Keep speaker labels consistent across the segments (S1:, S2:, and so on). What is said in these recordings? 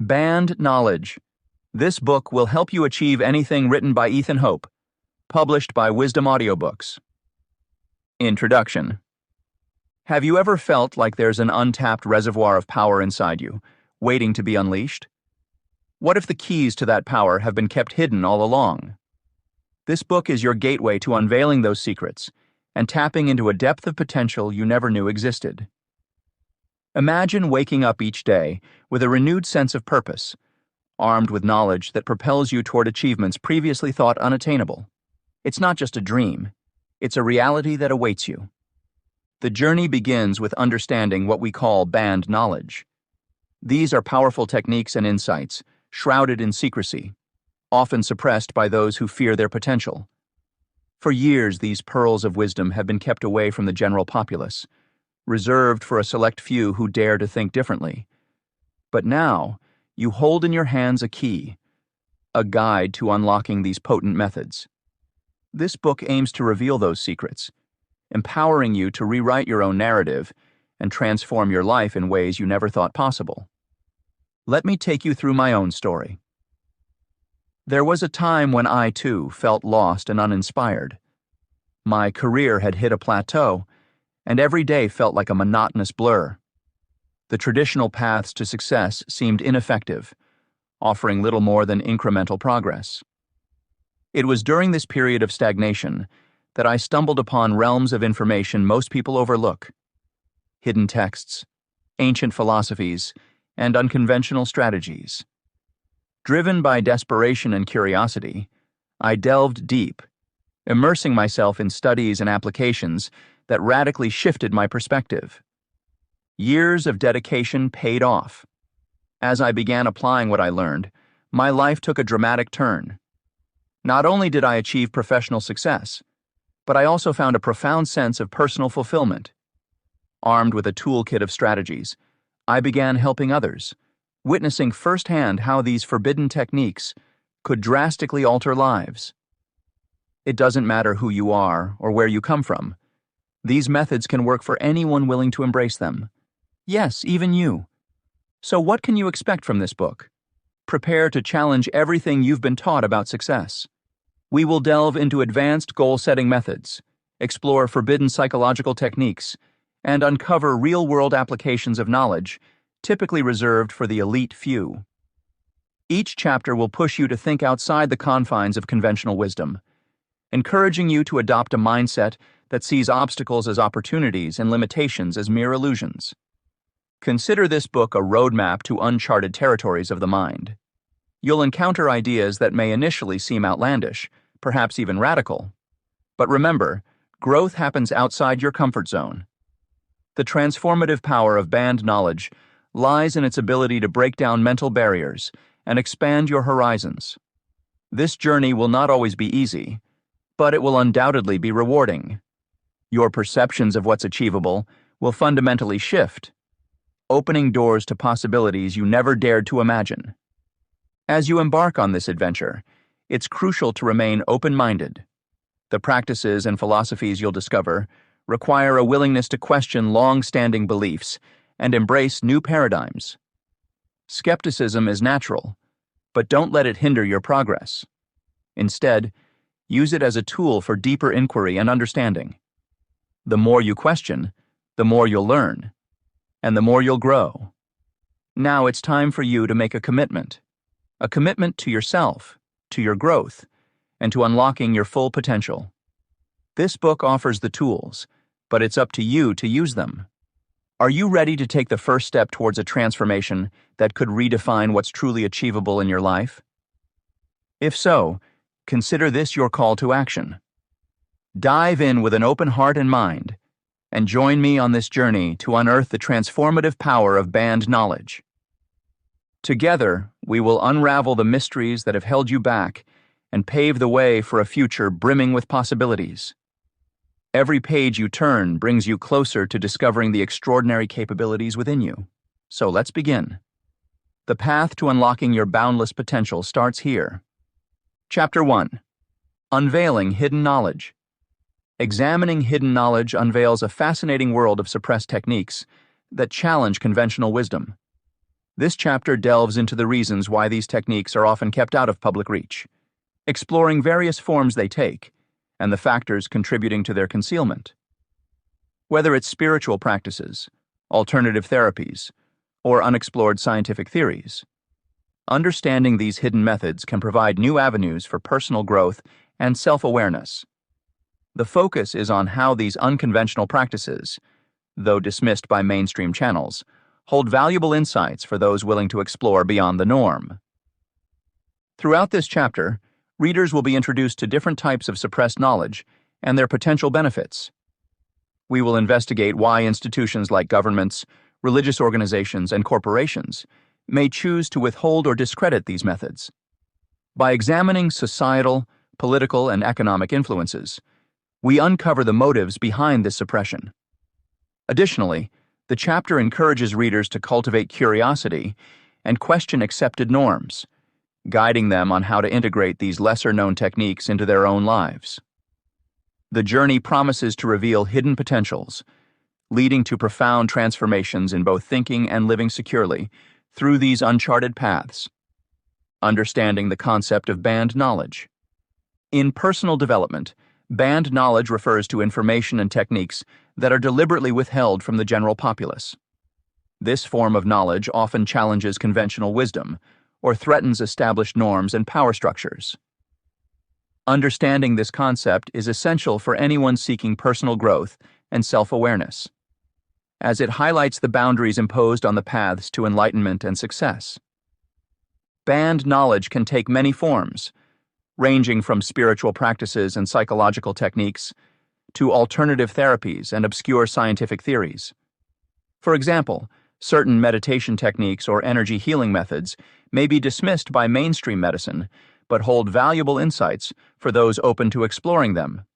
S1: Banned Knowledge. This book will help you achieve anything, written by Ethan Hope, published by Wisdom Audiobooks. Introduction. Have you ever felt like there's an untapped reservoir of power inside you, waiting to be unleashed? What if the keys to that power have been kept hidden all along? This book is your gateway to unveiling those secrets and tapping into a depth of potential you never knew existed. Imagine waking up each day with a renewed sense of purpose, armed with knowledge that propels you toward achievements previously thought unattainable. It's not just a dream, it's a reality that awaits you. The journey begins with understanding what we call banned knowledge. These are powerful techniques and insights, shrouded in secrecy, often suppressed by those who fear their potential. For years, these pearls of wisdom have been kept away from the general populace, reserved for a select few who dare to think differently. But now, you hold in your hands a key, a guide to unlocking these potent methods. This book aims to reveal those secrets, empowering you to rewrite your own narrative and transform your life in ways you never thought possible. Let me take you through my own story. There was a time when I, too, felt lost and uninspired. My career had hit a plateau, and every day felt like a monotonous blur. The traditional paths to success seemed ineffective, offering little more than incremental progress. It was during this period of stagnation that I stumbled upon realms of information most people overlook: hidden texts, ancient philosophies, and unconventional strategies. Driven by desperation and curiosity, I delved deep, immersing myself in studies and applications that radically shifted my perspective. Years of dedication paid off. As I began applying what I learned, my life took a dramatic turn. Not only did I achieve professional success, but I also found a profound sense of personal fulfillment. Armed with a toolkit of strategies, I began helping others, witnessing firsthand how these forbidden techniques could drastically alter lives. It doesn't matter who you are or where you come from. These methods can work for anyone willing to embrace them. Yes, even you. So what can you expect from this book? Prepare to challenge everything you've been taught about success. We will delve into advanced goal-setting methods, explore forbidden psychological techniques, and uncover real-world applications of knowledge typically reserved for the elite few. Each chapter will push you to think outside the confines of conventional wisdom, encouraging you to adopt a mindset that sees obstacles as opportunities and limitations as mere illusions. Consider this book a roadmap to uncharted territories of the mind. You'll encounter ideas that may initially seem outlandish, perhaps even radical. But remember, growth happens outside your comfort zone. The transformative power of banned knowledge lies in its ability to break down mental barriers and expand your horizons. This journey will not always be easy, but it will undoubtedly be rewarding. Your perceptions of what's achievable will fundamentally shift, opening doors to possibilities you never dared to imagine. As you embark on this adventure, it's crucial to remain open-minded. The practices and philosophies you'll discover require a willingness to question long-standing beliefs and embrace new paradigms. Skepticism is natural, but don't let it hinder your progress. Instead, use it as a tool for deeper inquiry and understanding. The more you question, the more you'll learn, and the more you'll grow. Now it's time for you to make a commitment to yourself, to your growth, and to unlocking your full potential. This book offers the tools, but it's up to you to use them. Are you ready to take the first step towards a transformation that could redefine what's truly achievable in your life? If so, consider this your call to action. Dive in with an open heart and mind, and join me on this journey to unearth the transformative power of banned knowledge. Together, we will unravel the mysteries that have held you back and pave the way for a future brimming with possibilities. Every page you turn brings you closer to discovering the extraordinary capabilities within you. So let's begin. The path to unlocking your boundless potential starts here. Chapter 1. Unveiling Hidden Knowledge. Examining hidden knowledge unveils a fascinating world of suppressed techniques that challenge conventional wisdom. This chapter delves into the reasons why these techniques are often kept out of public reach, exploring various forms they take and the factors contributing to their concealment. Whether it's spiritual practices, alternative therapies, or unexplored scientific theories, understanding these hidden methods can provide new avenues for personal growth and self-awareness. The focus is on how these unconventional practices, though dismissed by mainstream channels, hold valuable insights for those willing to explore beyond the norm. Throughout this chapter, readers will be introduced to different types of suppressed knowledge and their potential benefits. We will investigate why institutions like governments, religious organizations, and corporations may choose to withhold or discredit these methods. By examining societal, political, and economic influences, we uncover the motives behind this suppression. Additionally, the chapter encourages readers to cultivate curiosity and question accepted norms, guiding them on how to integrate these lesser-known techniques into their own lives. The journey promises to reveal hidden potentials, leading to profound transformations in both thinking and living securely through these uncharted paths. Understanding the concept of banned knowledge. In personal development, banned knowledge refers to information and techniques that are deliberately withheld from the general populace. This form of knowledge often challenges conventional wisdom or threatens established norms and power structures. Understanding this concept is essential for anyone seeking personal growth and self-awareness, as it highlights the boundaries imposed on the paths to enlightenment and success. Banned knowledge can take many forms, ranging from spiritual practices and psychological techniques to alternative therapies and obscure scientific theories. For example, certain meditation techniques or energy healing methods may be dismissed by mainstream medicine, but hold valuable insights for those open to exploring them.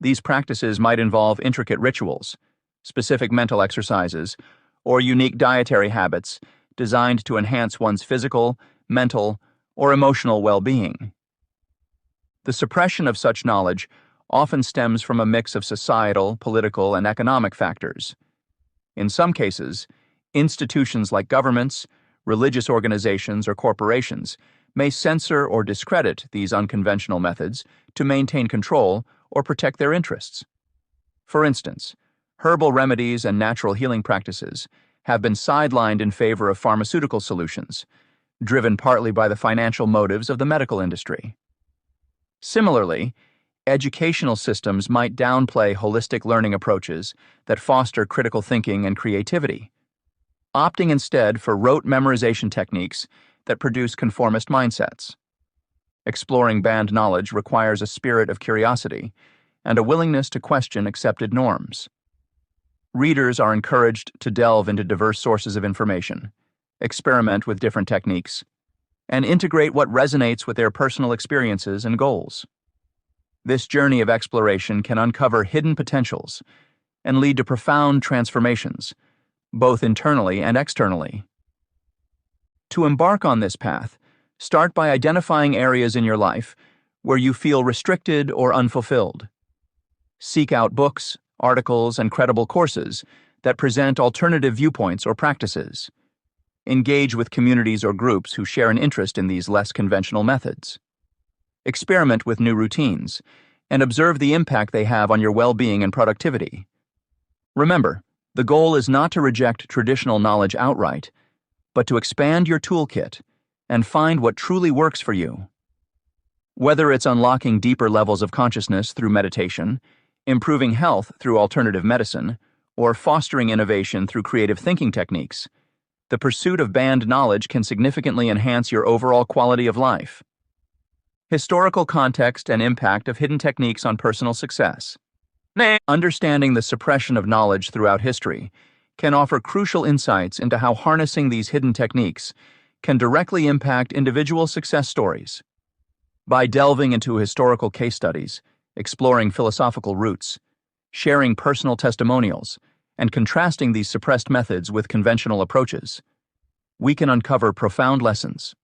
S1: These practices might involve intricate rituals, specific mental exercises, or unique dietary habits designed to enhance one's physical, mental, or emotional well-being. The suppression of such knowledge often stems from a mix of societal, political, and economic factors. In some cases, institutions like governments, religious organizations, or corporations may censor or discredit these unconventional methods to maintain control or protect their interests. For instance, herbal remedies and natural healing practices have been sidelined in favor of pharmaceutical solutions, driven partly by the financial motives of the medical industry. Similarly, educational systems might downplay holistic learning approaches that foster critical thinking and creativity, opting instead for rote memorization techniques that produce conformist mindsets. Exploring banned knowledge requires a spirit of curiosity and a willingness to question accepted norms. Readers are encouraged to delve into diverse sources of information, experiment with different techniques, and integrate what resonates with their personal experiences and goals. This journey of exploration can uncover hidden potentials and lead to profound transformations, both internally and externally. To embark on this path, start by identifying areas in your life where you feel restricted or unfulfilled. Seek out books, articles, and credible courses that present alternative viewpoints or practices. Engage with communities or groups who share an interest in these less conventional methods. Experiment with new routines and observe the impact they have on your well-being and productivity. Remember, the goal is not to reject traditional knowledge outright, but to expand your toolkit and find what truly works for you. Whether it's unlocking deeper levels of consciousness through meditation, improving health through alternative medicine, or fostering innovation through creative thinking techniques, the pursuit of banned knowledge can significantly enhance your overall quality of life. Historical context and impact of hidden techniques on personal success. Understanding the suppression of knowledge throughout history can offer crucial insights into how harnessing these hidden techniques can directly impact individual success stories. By delving into historical case studies, exploring philosophical roots, sharing personal testimonials, and contrasting these suppressed methods with conventional approaches, we can uncover profound lessons.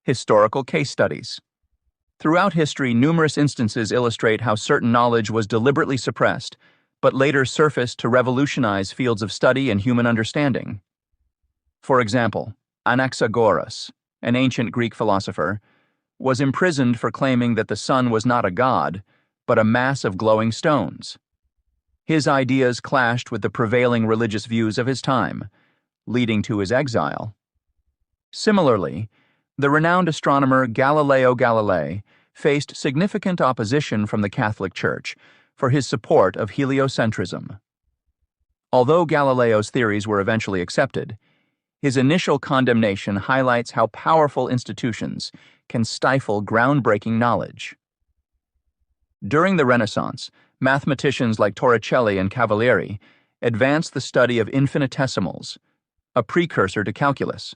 S1: Historical case studies. Throughout history, numerous instances illustrate how certain knowledge was deliberately suppressed, but later surfaced to revolutionize fields of study and human understanding. For example, Anaxagoras, an ancient Greek philosopher, was imprisoned for claiming that the sun was not a god, but a mass of glowing stones. His ideas clashed with the prevailing religious views of his time, leading to his exile. Similarly, the renowned astronomer Galileo Galilei faced significant opposition from the Catholic Church for his support of heliocentrism. Although Galileo's theories were eventually accepted, his initial condemnation highlights how powerful institutions can stifle groundbreaking knowledge. During the Renaissance, mathematicians like Torricelli and Cavalieri advanced the study of infinitesimals, a precursor to calculus.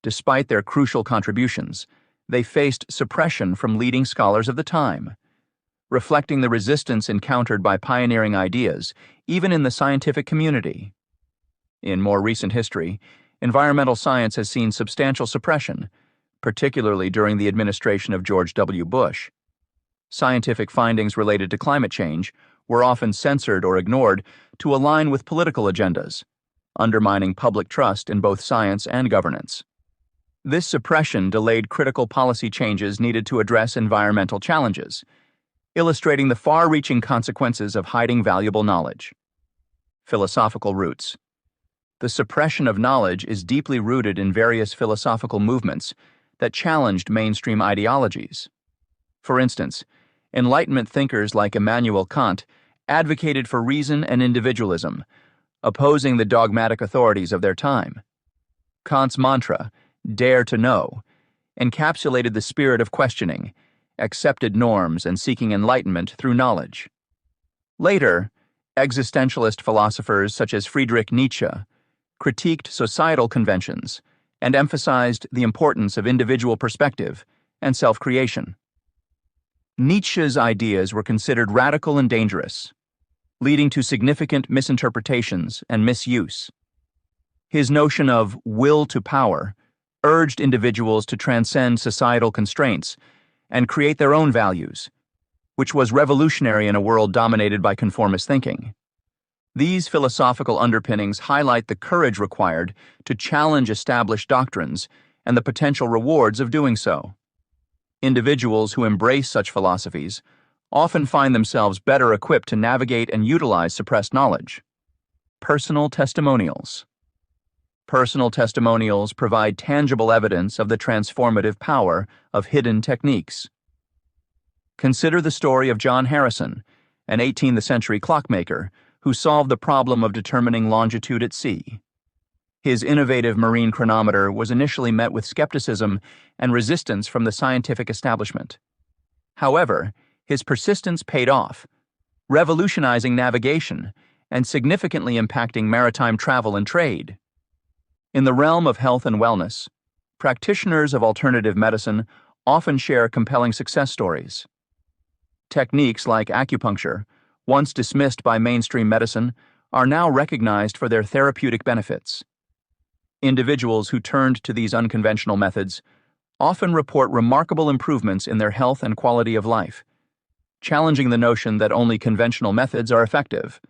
S1: Despite their crucial contributions, they faced suppression from leading scholars of the time, reflecting the resistance encountered by pioneering ideas, even in the scientific community. In more recent history, environmental science has seen substantial suppression, particularly during the administration of George W. Bush. Scientific findings related to climate change were often censored or ignored to align with political agendas, undermining public trust in both science and governance. This suppression delayed critical policy changes needed to address environmental challenges, illustrating the far-reaching consequences of hiding valuable knowledge. Philosophical roots. The suppression of knowledge is deeply rooted in various philosophical movements that challenged mainstream ideologies. For instance, Enlightenment thinkers like Immanuel Kant advocated for reason and individualism, opposing the dogmatic authorities of their time. Kant's mantra, "Dare to know," encapsulated the spirit of questioning, accepted norms, and seeking enlightenment through knowledge. Later, existentialist philosophers such as Friedrich Nietzsche critiqued societal conventions and emphasized the importance of individual perspective and self-creation. Nietzsche's ideas were considered radical and dangerous, leading to significant misinterpretations and misuse. His notion of will to power urged individuals to transcend societal constraints and create their own values, which was revolutionary in a world dominated by conformist thinking. These philosophical underpinnings highlight the courage required to challenge established doctrines and the potential rewards of doing so. Individuals who embrace such philosophies often find themselves better equipped to navigate and utilize suppressed knowledge. Personal testimonials. Personal testimonials provide tangible evidence of the transformative power of hidden techniques. Consider the story of John Harrison, an 18th century clockmaker who solved the problem of determining longitude at sea. His innovative marine chronometer was initially met with skepticism and resistance from the scientific establishment. However, his persistence paid off, revolutionizing navigation and significantly impacting maritime travel and trade. In the realm of health and wellness, practitioners of alternative medicine often share compelling success stories. Techniques like acupuncture, once dismissed by mainstream medicine, are now recognized for their therapeutic benefits. Individuals who turned to these unconventional methods often report remarkable improvements in their health and quality of life, challenging the notion that only conventional methods are effective.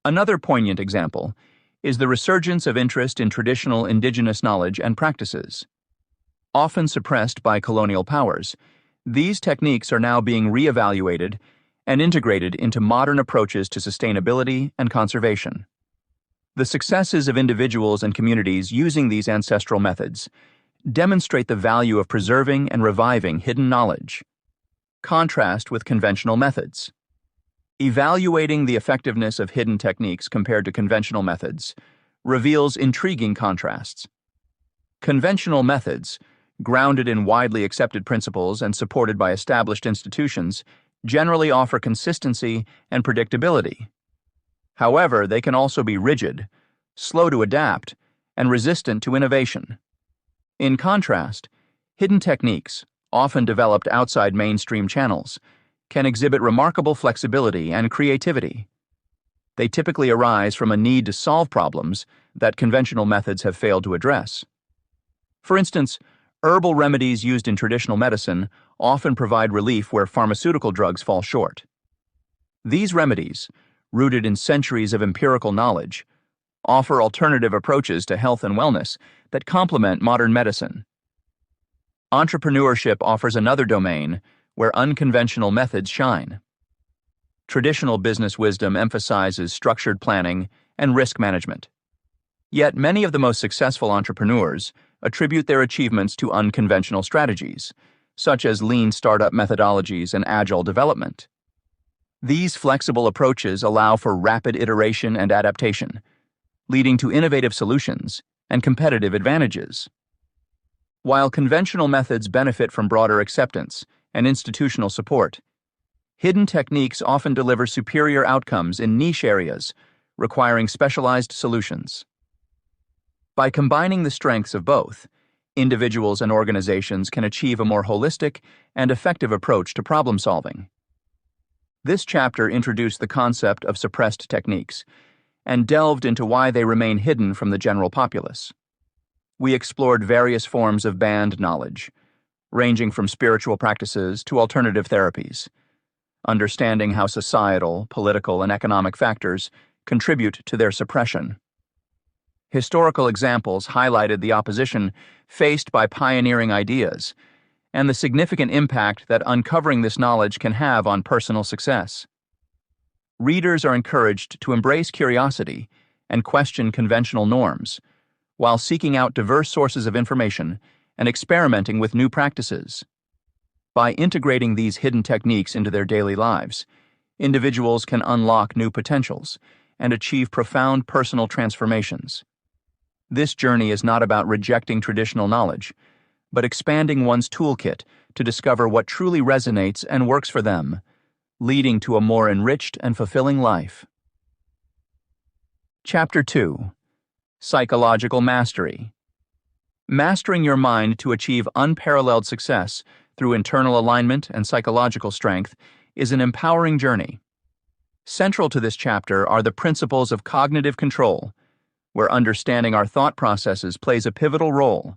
S1: Another poignant example is the resurgence of interest in traditional indigenous knowledge and practices. Often suppressed by colonial powers, these techniques are now being reevaluated and integrated into modern approaches to sustainability and conservation. The successes of individuals and communities using these ancestral methods demonstrate the value of preserving and reviving hidden knowledge. Contrast with conventional methods. Evaluating the effectiveness of hidden techniques compared to conventional methods reveals intriguing contrasts. Conventional methods, grounded in widely accepted principles and supported by established institutions, generally offer consistency and predictability. However, they can also be rigid, slow to adapt, and resistant to innovation. In contrast, hidden techniques, often developed outside mainstream channels, can exhibit remarkable flexibility and creativity. They typically arise from a need to solve problems that conventional methods have failed to address. For instance, herbal remedies used in traditional medicine often provide relief where pharmaceutical drugs fall short. These remedies, rooted in centuries of empirical knowledge, offer alternative approaches to health and wellness that complement modern medicine. Entrepreneurship offers another domain where unconventional methods shine. Traditional business wisdom emphasizes structured planning and risk management. Yet many of the most successful entrepreneurs attribute their achievements to unconventional strategies, such as lean startup methodologies and agile development. These flexible approaches allow for rapid iteration and adaptation, leading to innovative solutions and competitive advantages. While conventional methods benefit from broader acceptance and institutional support, hidden techniques often deliver superior outcomes in niche areas, requiring specialized solutions. By combining the strengths of both, individuals and organizations can achieve a more holistic and effective approach to problem solving. This chapter introduced the concept of suppressed techniques and delved into why they remain hidden from the general populace. We explored various forms of banned knowledge, ranging from spiritual practices to alternative therapies, understanding how societal, political, and economic factors contribute to their suppression. Historical examples highlighted the opposition faced by pioneering ideas and the significant impact that uncovering this knowledge can have on personal success. Readers are encouraged to embrace curiosity and question conventional norms, while seeking out diverse sources of information and experimenting with new practices. By integrating these hidden techniques into their daily lives, individuals can unlock new potentials and achieve profound personal transformations. This journey is not about rejecting traditional knowledge, but expanding one's toolkit to discover what truly resonates and works for them, leading to a more enriched and fulfilling life. Chapter 2: Psychological Mastery. Mastering your mind to achieve unparalleled success through internal alignment and psychological strength is an empowering journey. Central to this chapter are the principles of cognitive control, where understanding our thought processes plays a pivotal role.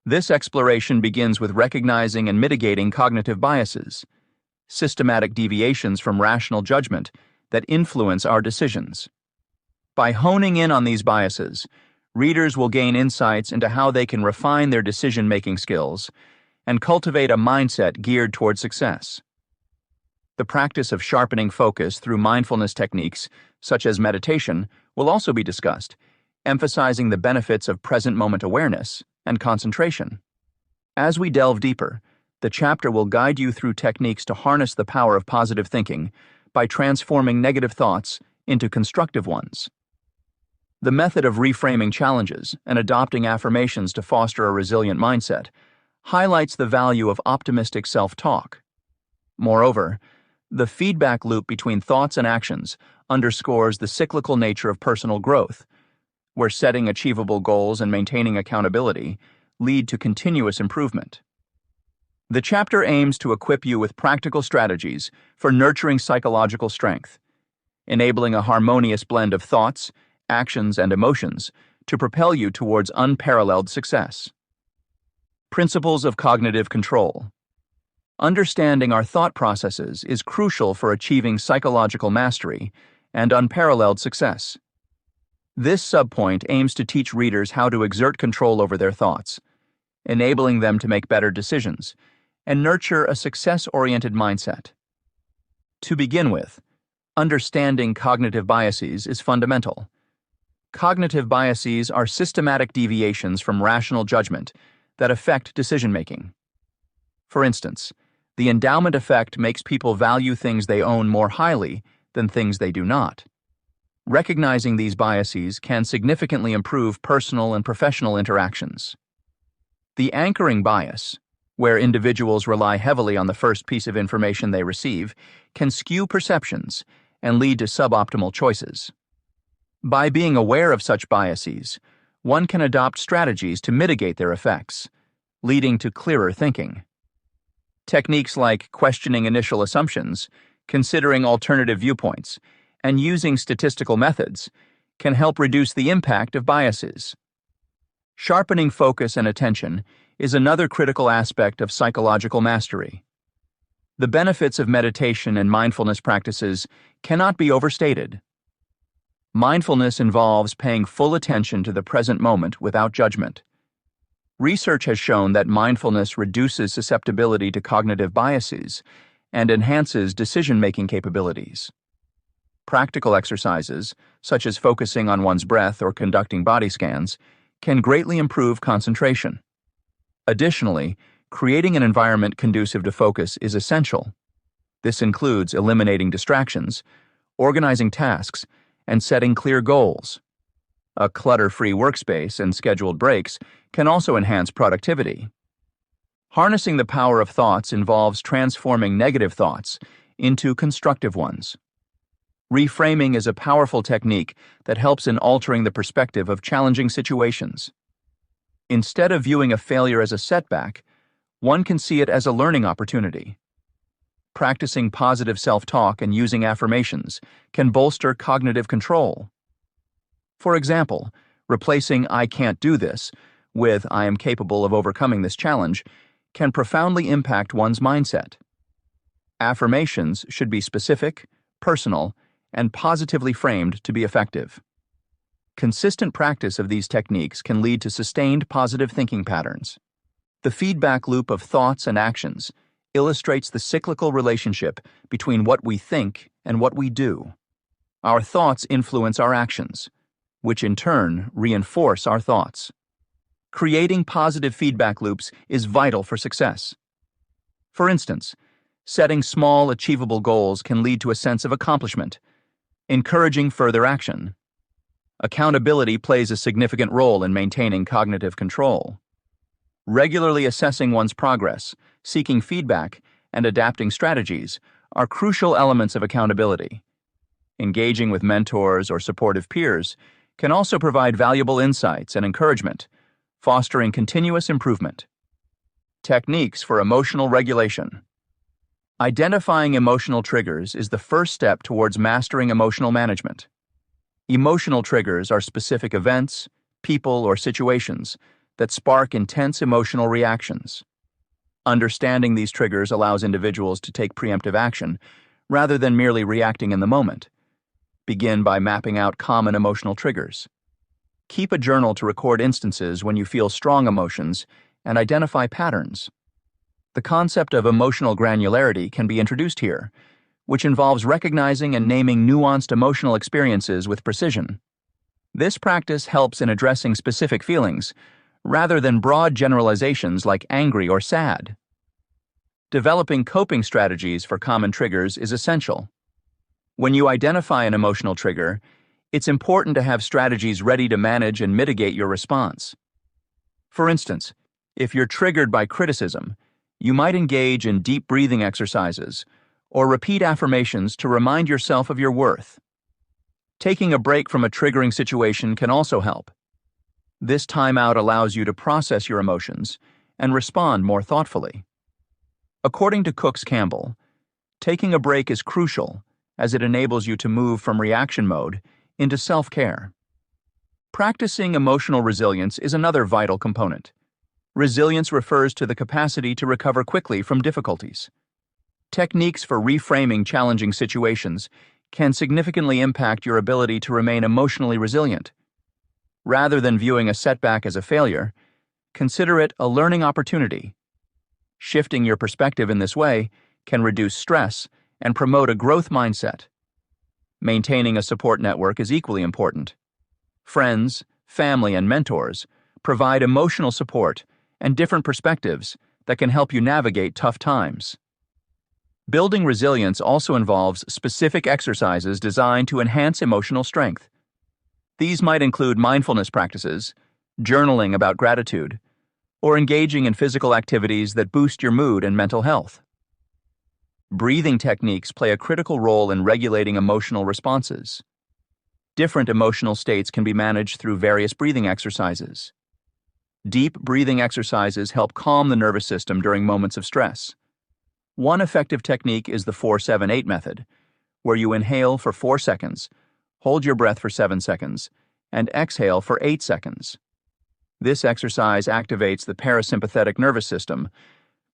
S1: This exploration begins with recognizing and mitigating cognitive biases, systematic deviations from rational judgment that influence our decisions. By honing in on these biases, readers will gain insights into how they can refine their decision-making skills and cultivate a mindset geared toward success. The practice of sharpening focus through mindfulness techniques, such as meditation, will also be discussed, emphasizing the benefits of present-moment awareness and concentration. As we delve deeper, the chapter will guide you through techniques to harness the power of positive thinking by transforming negative thoughts into constructive ones. The method of reframing challenges and adopting affirmations to foster a resilient mindset highlights the value of optimistic self-talk. Moreover, the feedback loop between thoughts and actions underscores the cyclical nature of personal growth, where setting achievable goals and maintaining accountability lead to continuous improvement. The chapter aims to equip you with practical strategies for nurturing psychological strength, enabling a harmonious blend of thoughts, actions, and emotions to propel you towards unparalleled success. Principles of cognitive control. Understanding our thought processes is crucial for achieving psychological mastery and unparalleled success. This subpoint aims to teach readers how to exert control over their thoughts, enabling them to make better decisions and nurture a success-oriented mindset. To begin with, understanding cognitive biases is fundamental. Cognitive biases are systematic deviations from rational judgment that affect decision-making. For instance, the endowment effect makes people value things they own more highly than things they do not. Recognizing these biases can significantly improve personal and professional interactions. The anchoring bias, where individuals rely heavily on the first piece of information they receive, can skew perceptions and lead to suboptimal choices. By being aware of such biases, one can adopt strategies to mitigate their effects, leading to clearer thinking. Techniques like questioning initial assumptions, considering alternative viewpoints, and using statistical methods can help reduce the impact of biases. Sharpening focus and attention is another critical aspect of psychological mastery. The benefits of meditation and mindfulness practices cannot be overstated. Mindfulness involves paying full attention to the present moment without judgment. Research has shown that mindfulness reduces susceptibility to cognitive biases and enhances decision-making capabilities. Practical exercises, such as focusing on one's breath or conducting body scans, can greatly improve concentration. Additionally, creating an environment conducive to focus is essential. This includes eliminating distractions, organizing tasks, and setting clear goals. A clutter-free workspace and scheduled breaks can also enhance productivity. Harnessing the power of thoughts involves transforming negative thoughts into constructive ones. Reframing is a powerful technique that helps in altering the perspective of challenging situations. Instead of viewing a failure as a setback, one can see it as a learning opportunity. Practicing positive self-talk and using affirmations can bolster cognitive control. For example, replacing "I can't do this" with "I am capable of overcoming this challenge" can profoundly impact one's mindset. Affirmations should be specific, personal, and positively framed to be effective. Consistent practice of these techniques can lead to sustained positive thinking patterns. The feedback loop of thoughts and actions illustrates the cyclical relationship between what we think and what we do. Our thoughts influence our actions, which in turn reinforce our thoughts. Creating positive feedback loops is vital for success. For instance, setting small, achievable goals can lead to a sense of accomplishment, encouraging further action. Accountability plays a significant role in maintaining cognitive control. Regularly assessing one's progress, seeking feedback, and adapting strategies are crucial elements of accountability. Engaging with mentors or supportive peers can also provide valuable insights and encouragement, fostering continuous improvement. Techniques for emotional regulation. Identifying emotional triggers is the first step towards mastering emotional management. Emotional triggers are specific events, people, or situations that spark intense emotional reactions. Understanding these triggers allows individuals to take preemptive action rather than merely reacting in the moment. Begin by mapping out common emotional triggers. Keep a journal to record instances when you feel strong emotions and identify patterns. The concept of emotional granularity can be introduced here, which involves recognizing and naming nuanced emotional experiences with precision. This practice helps in addressing specific feelings, rather than broad generalizations like angry or sad. Developing coping strategies for common triggers is essential. When you identify an emotional trigger, it's important to have strategies ready to manage and mitigate your response. For instance, if you're triggered by criticism, you might engage in deep breathing exercises or repeat affirmations to remind yourself of your worth. Taking a break from a triggering situation can also help. This timeout allows you to process your emotions and respond more thoughtfully. According to Cooks-Campbell, taking a break is crucial as it enables you to move from reaction mode into self-care. Practicing emotional resilience is another vital component. Resilience refers to the capacity to recover quickly from difficulties. Techniques for reframing challenging situations can significantly impact your ability to remain emotionally resilient. Rather than viewing a setback as a failure, consider it a learning opportunity. Shifting your perspective in this way can reduce stress and promote a growth mindset. Maintaining a support network is equally important. Friends, family, and mentors provide emotional support and different perspectives that can help you navigate tough times. Building resilience also involves specific exercises designed to enhance emotional strength. These might include mindfulness practices, journaling about gratitude, or engaging in physical activities that boost your mood and mental health. Breathing techniques play a critical role in regulating emotional responses. Different emotional states can be managed through various breathing exercises. Deep breathing exercises help calm the nervous system during moments of stress. One effective technique is the 4-7-8 method, where you inhale for 4 seconds, hold your breath for 7 seconds, and exhale for 8 seconds. This exercise activates the parasympathetic nervous system,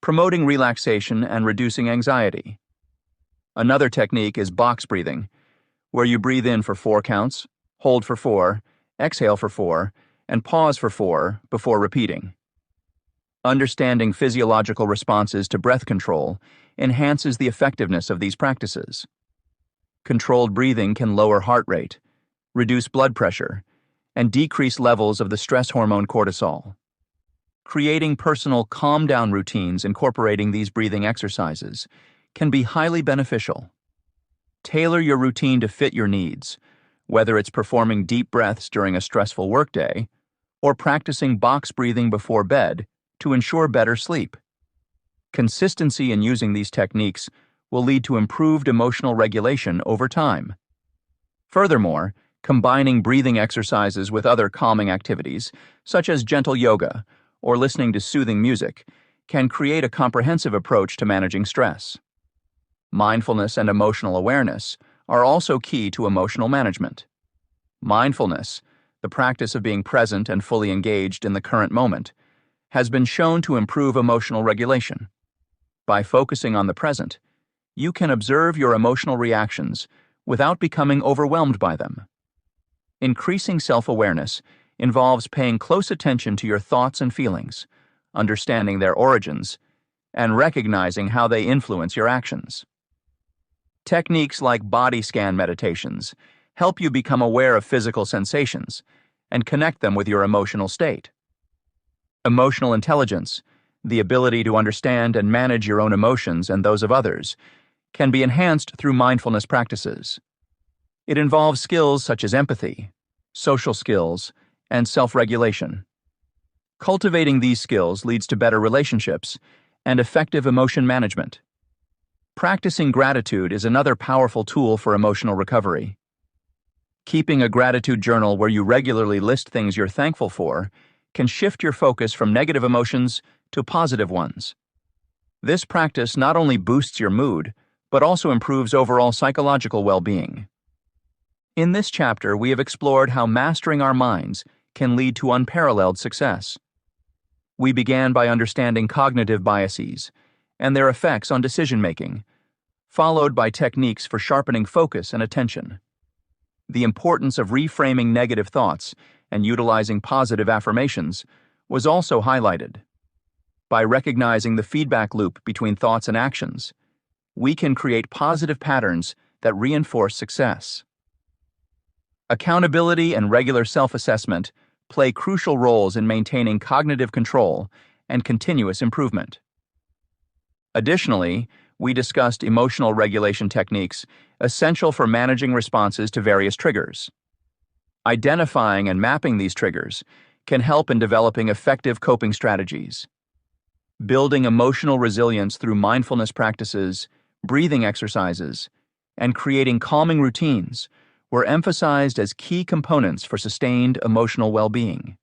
S1: promoting relaxation and reducing anxiety. Another technique is box breathing, where you breathe in for 4 counts, Hold for 4, exhale for 4, and pause for 4 before repeating. Understanding physiological responses to breath control enhances the effectiveness of these practices. Controlled breathing can lower heart rate, reduce blood pressure, and decrease levels of the stress hormone cortisol. Creating personal calm-down routines incorporating these breathing exercises can be highly beneficial. Tailor your routine to fit your needs, whether it's performing deep breaths during a stressful workday or practicing box breathing before bed to ensure better sleep. Consistency in using these techniques will lead to improved emotional regulation over time. Furthermore, combining breathing exercises with other calming activities, such as gentle yoga or listening to soothing music, can create a comprehensive approach to managing stress. Mindfulness and emotional awareness are also key to emotional management. Mindfulness, the practice of being present and fully engaged in the current moment, has been shown to improve emotional regulation. By focusing on the present, you can observe your emotional reactions without becoming overwhelmed by them. Increasing self-awareness involves paying close attention to your thoughts and feelings, understanding their origins, and recognizing how they influence your actions. Techniques like body scan meditations help you become aware of physical sensations and connect them with your emotional state. Emotional intelligence, the ability to understand and manage your own emotions and those of others, can be enhanced through mindfulness practices. It involves skills such as empathy, social skills, and self-regulation. Cultivating these skills leads to better relationships and effective emotion management. Practicing gratitude is another powerful tool for emotional recovery. Keeping a gratitude journal where you regularly list things you're thankful for can shift your focus from negative emotions to positive ones. This practice not only boosts your mood, but also improves overall psychological well-being. In this chapter, we have explored how mastering our minds can lead to unparalleled success. We began by understanding cognitive biases and their effects on decision-making, followed by techniques for sharpening focus and attention. The importance of reframing negative thoughts and utilizing positive affirmations was also highlighted. By recognizing the feedback loop between thoughts and actions, we can create positive patterns that reinforce success. Accountability and regular self-assessment play crucial roles in maintaining cognitive control and continuous improvement. Additionally, we discussed emotional regulation techniques essential for managing responses to various triggers. Identifying and mapping these triggers can help in developing effective coping strategies. Building emotional resilience through mindfulness practices, breathing exercises, and creating calming routines were emphasized as key components for sustained emotional well-being.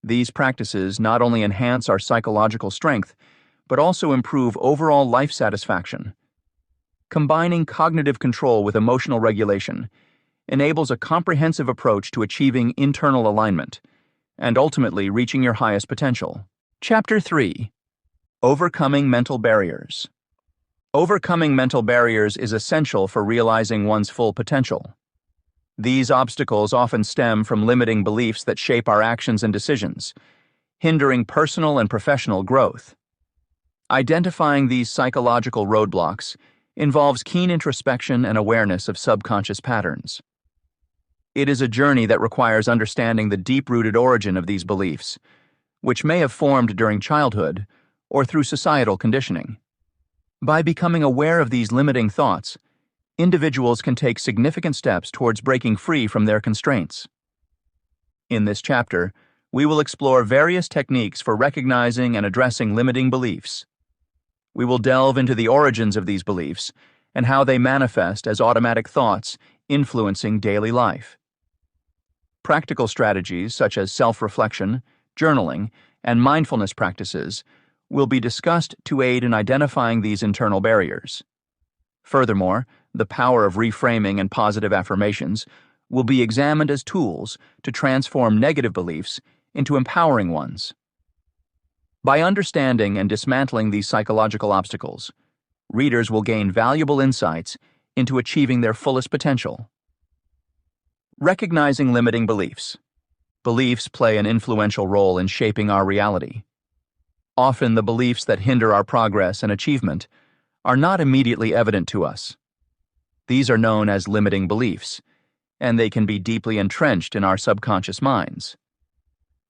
S1: These practices not only enhance our psychological strength, but also improve overall life satisfaction. Combining cognitive control with emotional regulation enables a comprehensive approach to achieving internal alignment and ultimately reaching your highest potential. Chapter 3: Overcoming Mental Barriers. Overcoming mental barriers is essential for realizing one's full potential. These obstacles often stem from limiting beliefs that shape our actions and decisions, hindering personal and professional growth. Identifying these psychological roadblocks involves keen introspection and awareness of subconscious patterns. It is a journey that requires understanding the deep-rooted origin of these beliefs, which may have formed during childhood or through societal conditioning. By becoming aware of these limiting thoughts, individuals can take significant steps towards breaking free from their constraints. In this chapter, we will explore various techniques for recognizing and addressing limiting beliefs. We will delve into the origins of these beliefs and how they manifest as automatic thoughts influencing daily life. Practical strategies such as self-reflection, journaling, and mindfulness practices will be discussed to aid in identifying these internal barriers. Furthermore, the power of reframing and positive affirmations will be examined as tools to transform negative beliefs into empowering ones. By understanding and dismantling these psychological obstacles, readers will gain valuable insights into achieving their fullest potential. Recognizing limiting beliefs. Beliefs play an influential role in shaping our reality. Often the beliefs that hinder our progress and achievement are not immediately evident to us. These are known as limiting beliefs, and they can be deeply entrenched in our subconscious minds.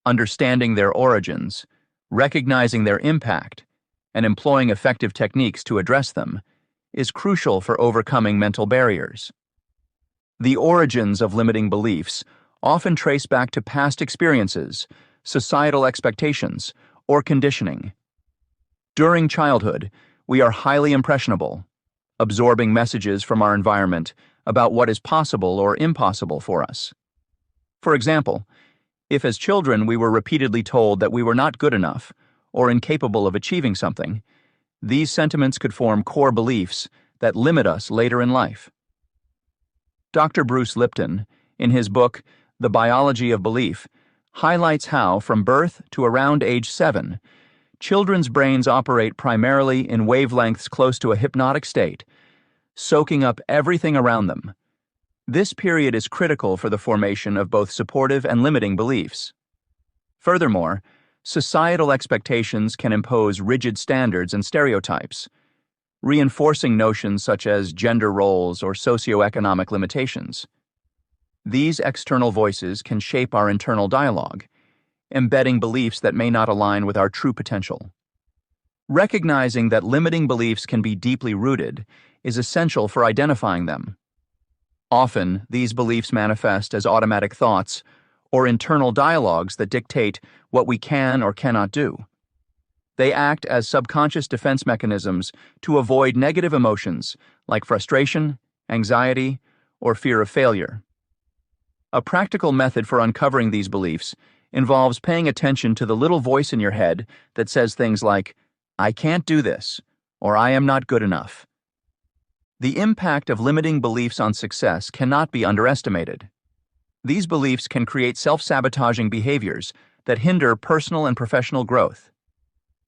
S1: Understanding their origins, recognizing their impact, and employing effective techniques to address them is crucial for overcoming mental barriers. The origins of limiting beliefs often trace back to past experiences, societal expectations, or conditioning. During childhood, we are highly impressionable, absorbing messages from our environment about what is possible or impossible for us. For example, if as children we were repeatedly told that we were not good enough or incapable of achieving something, these sentiments could form core beliefs that limit us later in life. Dr. Bruce Lipton, in his book, The Biology of Belief, highlights how, from birth to around age 7, children's brains operate primarily in wavelengths close to a hypnotic state, soaking up everything around them. This period is critical for the formation of both supportive and limiting beliefs. Furthermore, societal expectations can impose rigid standards and stereotypes, reinforcing notions such as gender roles or socioeconomic limitations. These external voices can shape our internal dialogue, embedding beliefs that may not align with our true potential. Recognizing that limiting beliefs can be deeply rooted is essential for identifying them. Often, these beliefs manifest as automatic thoughts or internal dialogues that dictate what we can or cannot do. They act as subconscious defense mechanisms to avoid negative emotions like frustration, anxiety, or fear of failure. A practical method for uncovering these beliefs involves paying attention to the little voice in your head that says things like, "I can't do this," or "I am not good enough." The impact of limiting beliefs on success cannot be underestimated. These beliefs can create self-sabotaging behaviors that hinder personal and professional growth.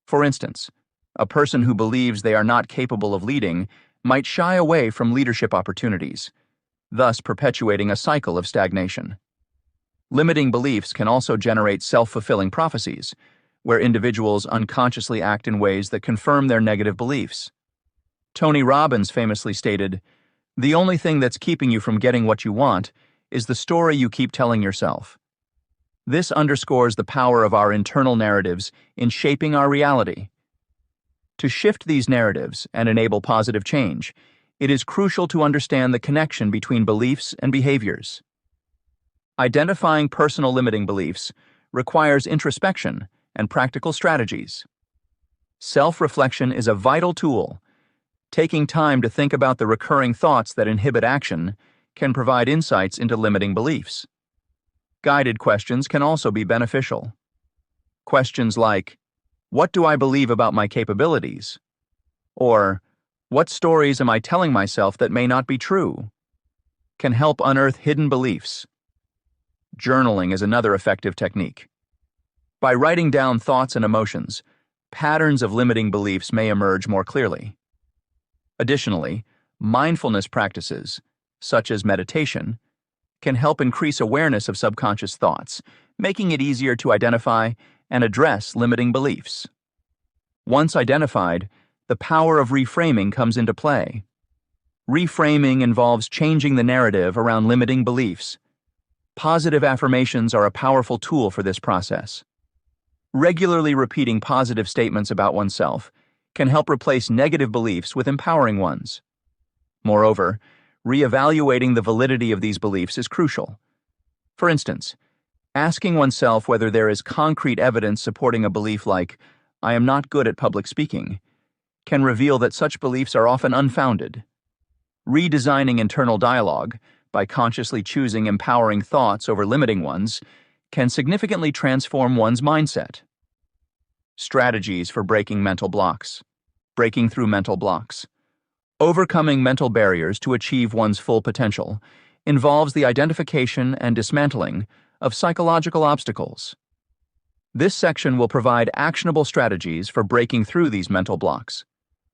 S1: For instance, a person who believes they are not capable of leading might shy away from leadership opportunities, thus perpetuating a cycle of stagnation. Limiting beliefs can also generate self-fulfilling prophecies, where individuals unconsciously act in ways that confirm their negative beliefs. Tony Robbins famously stated, "The only thing that's keeping you from getting what you want is the story you keep telling yourself." This underscores the power of our internal narratives in shaping our reality. To shift these narratives and enable positive change, it is crucial to understand the connection between beliefs and behaviors. Identifying personal limiting beliefs requires introspection and practical strategies. Self-reflection is a vital tool. Taking time to think about the recurring thoughts that inhibit action can provide insights into limiting beliefs. Guided questions can also be beneficial. Questions like, "What do I believe about my capabilities?" or "What stories am I telling myself that may not be true?" can help unearth hidden beliefs. Journaling is another effective technique. By writing down thoughts and emotions, patterns of limiting beliefs may emerge more clearly. Additionally, mindfulness practices, such as meditation, can help increase awareness of subconscious thoughts, making it easier to identify and address limiting beliefs. Once identified, the power of reframing comes into play. Reframing involves changing the narrative around limiting beliefs. Positive affirmations are a powerful tool for this process. Regularly repeating positive statements about oneself can help replace negative beliefs with empowering ones. Moreover, reevaluating the validity of these beliefs is crucial. For instance, asking oneself whether there is concrete evidence supporting a belief like, "I am not good at public speaking," can reveal that such beliefs are often unfounded. Redesigning internal dialogue by consciously choosing empowering thoughts over limiting ones can significantly transform one's mindset. Strategies for breaking mental blocks. Breaking through mental blocks. Overcoming mental barriers to achieve one's full potential involves the identification and dismantling of psychological obstacles. This section will provide actionable strategies for breaking through these mental blocks,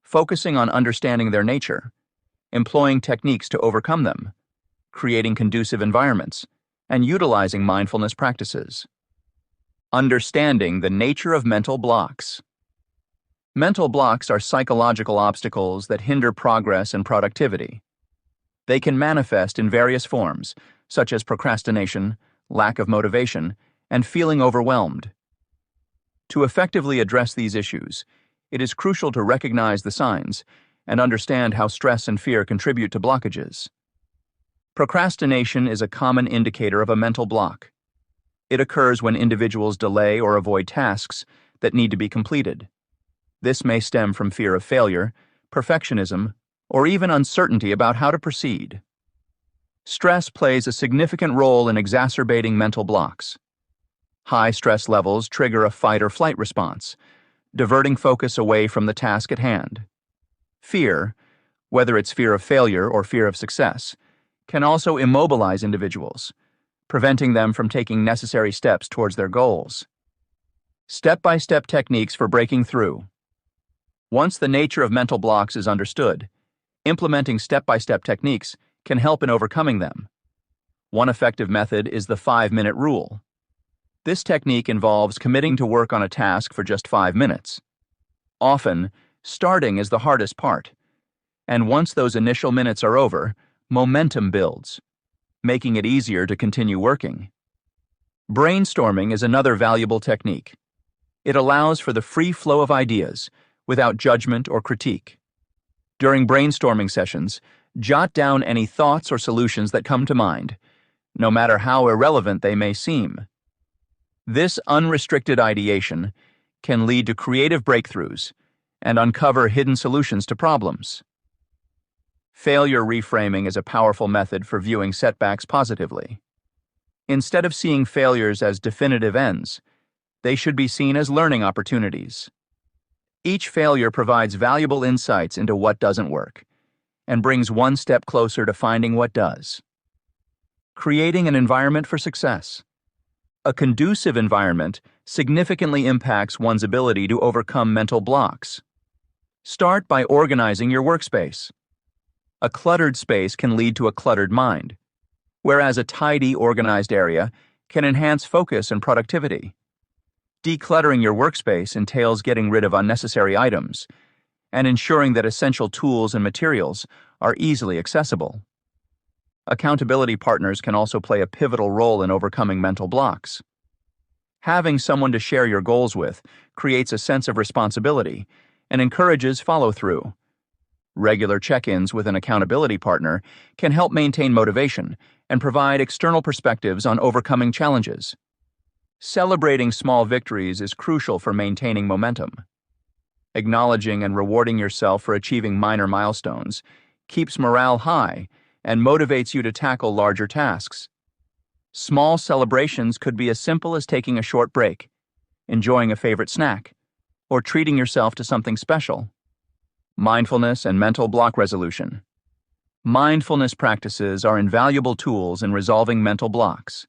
S1: focusing on understanding their nature, employing techniques to overcome them, creating conducive environments, and utilizing mindfulness practices. Understanding the nature of mental blocks. Mental blocks are psychological obstacles that hinder progress and productivity. They can manifest in various forms, such as procrastination, lack of motivation, and feeling overwhelmed. To effectively address these issues, it is crucial to recognize the signs and understand how stress and fear contribute to blockages. Procrastination is a common indicator of a mental block. It occurs when individuals delay or avoid tasks that need to be completed. This may stem from fear of failure, perfectionism, or even uncertainty about how to proceed. Stress plays a significant role in exacerbating mental blocks. High stress levels trigger a fight or flight response, diverting focus away from the task at hand. Fear, whether it's fear of failure or fear of success, can also immobilize individuals, preventing them from taking necessary steps towards their goals. Step-by-step techniques for breaking through. Once the nature of mental blocks is understood, implementing step-by-step techniques can help in overcoming them. One effective method is the 5-minute rule. This technique involves committing to work on a task for just 5 minutes. Often, starting is the hardest part, and once those initial minutes are over, momentum builds, making it easier to continue working. Brainstorming is another valuable technique. It allows for the free flow of ideas without judgment or critique. During brainstorming sessions, jot down any thoughts or solutions that come to mind, no matter how irrelevant they may seem. This unrestricted ideation can lead to creative breakthroughs and uncover hidden solutions to problems. Failure reframing is a powerful method for viewing setbacks positively. Instead of seeing failures as definitive ends, they should be seen as learning opportunities. Each failure provides valuable insights into what doesn't work and brings one step closer to finding what does. Creating an environment for success. A conducive environment significantly impacts one's ability to overcome mental blocks. Start by organizing your workspace. A cluttered space can lead to a cluttered mind, whereas a tidy, organized area can enhance focus and productivity. Decluttering your workspace entails getting rid of unnecessary items and ensuring that essential tools and materials are easily accessible. Accountability partners can also play a pivotal role in overcoming mental blocks. Having someone to share your goals with creates a sense of responsibility and encourages follow-through. Regular check-ins with an accountability partner can help maintain motivation and provide external perspectives on overcoming challenges. Celebrating small victories is crucial for maintaining momentum. Acknowledging and rewarding yourself for achieving minor milestones keeps morale high and motivates you to tackle larger tasks. Small celebrations could be as simple as taking a short break, enjoying a favorite snack, or treating yourself to something special. Mindfulness and mental block resolution. Mindfulness practices are invaluable tools in resolving mental blocks.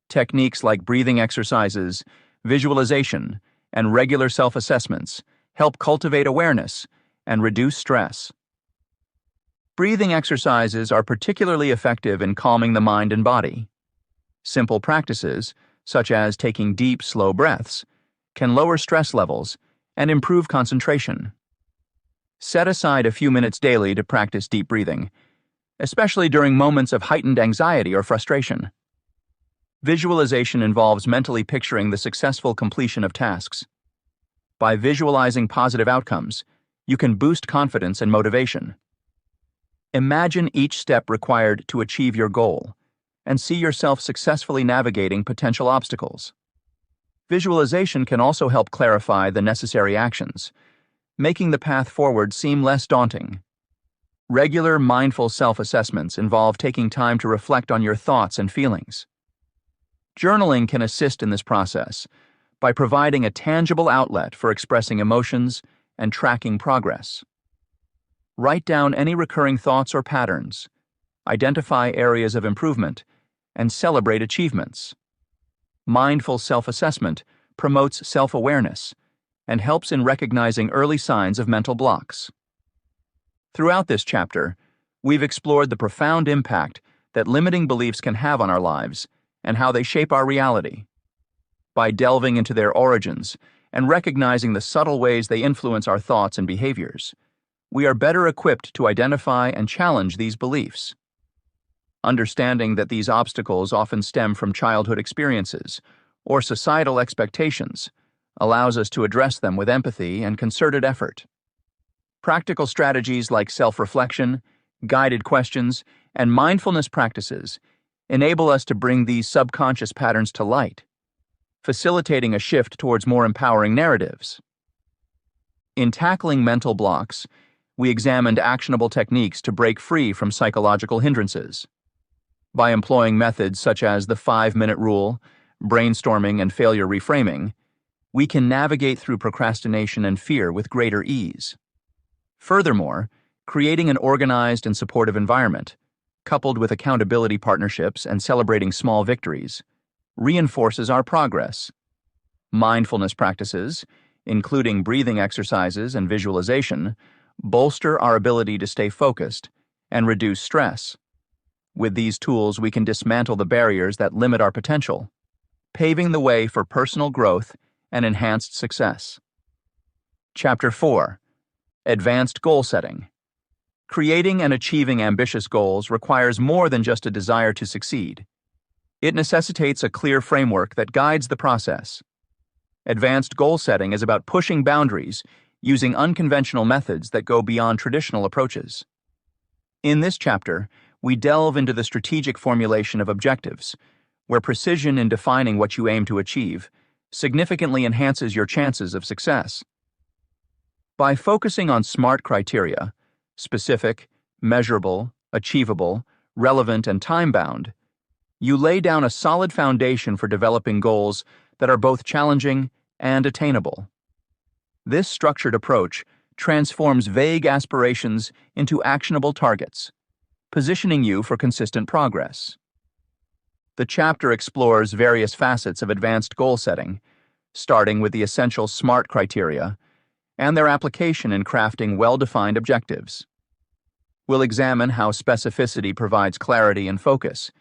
S1: Techniques like breathing exercises, visualization, and regular self-assessments help cultivate awareness and reduce stress. Breathing exercises are particularly effective in calming the mind and body. Simple practices, such as taking deep, slow breaths, can lower stress levels and improve concentration. Set aside a few minutes daily to practice deep breathing, especially during moments of heightened anxiety or frustration. Visualization involves mentally picturing the successful completion of tasks. By visualizing positive outcomes, you can boost confidence and motivation. Imagine each step required to achieve your goal, and see yourself successfully navigating potential obstacles. Visualization can also help clarify the necessary actions, making the path forward seem less daunting. Regular mindful self-assessments involve taking time to reflect on your thoughts and feelings. Journaling can assist in this process by providing a tangible outlet for expressing emotions and tracking progress. Write down any recurring thoughts or patterns, identify areas of improvement, and celebrate achievements. Mindful self-assessment promotes self-awareness and helps in recognizing early signs of mental blocks. Throughout this chapter, we've explored the profound impact that limiting beliefs can have on our lives and how they shape our reality. By delving into their origins and recognizing the subtle ways they influence our thoughts and behaviors, we are better equipped to identify and challenge these beliefs. Understanding that these obstacles often stem from childhood experiences or societal expectations allows us to address them with empathy and concerted effort. Practical strategies like self-reflection, guided questions, and mindfulness practices enable us to bring these subconscious patterns to light, facilitating a shift towards more empowering narratives. In tackling mental blocks, we examined actionable techniques to break free from psychological hindrances. By employing methods such as the 5-minute rule, brainstorming, and failure reframing, we can navigate through procrastination and fear with greater ease. Furthermore, creating an organized and supportive environment, coupled with accountability partnerships and celebrating small victories, reinforces our progress. Mindfulness practices, including breathing exercises and visualization, bolster our ability to stay focused and reduce stress. With these tools, we can dismantle the barriers that limit our potential, paving the way for personal growth and enhanced success. Chapter 4: Advanced Goal Setting. Creating and achieving ambitious goals requires more than just a desire to succeed. It necessitates a clear framework that guides the process. Advanced goal setting is about pushing boundaries using unconventional methods that go beyond traditional approaches. In this chapter, we delve into the strategic formulation of objectives, where precision in defining what you aim to achieve significantly enhances your chances of success. By focusing on SMART criteria, specific, measurable, achievable, relevant, and time-bound, you lay down a solid foundation for developing goals that are both challenging and attainable. This structured approach transforms vague aspirations into actionable targets, positioning you for consistent progress. The chapter explores various facets of advanced goal setting, starting with the essential SMART criteria and their application in crafting well-defined objectives. We'll examine how specificity provides clarity and focus,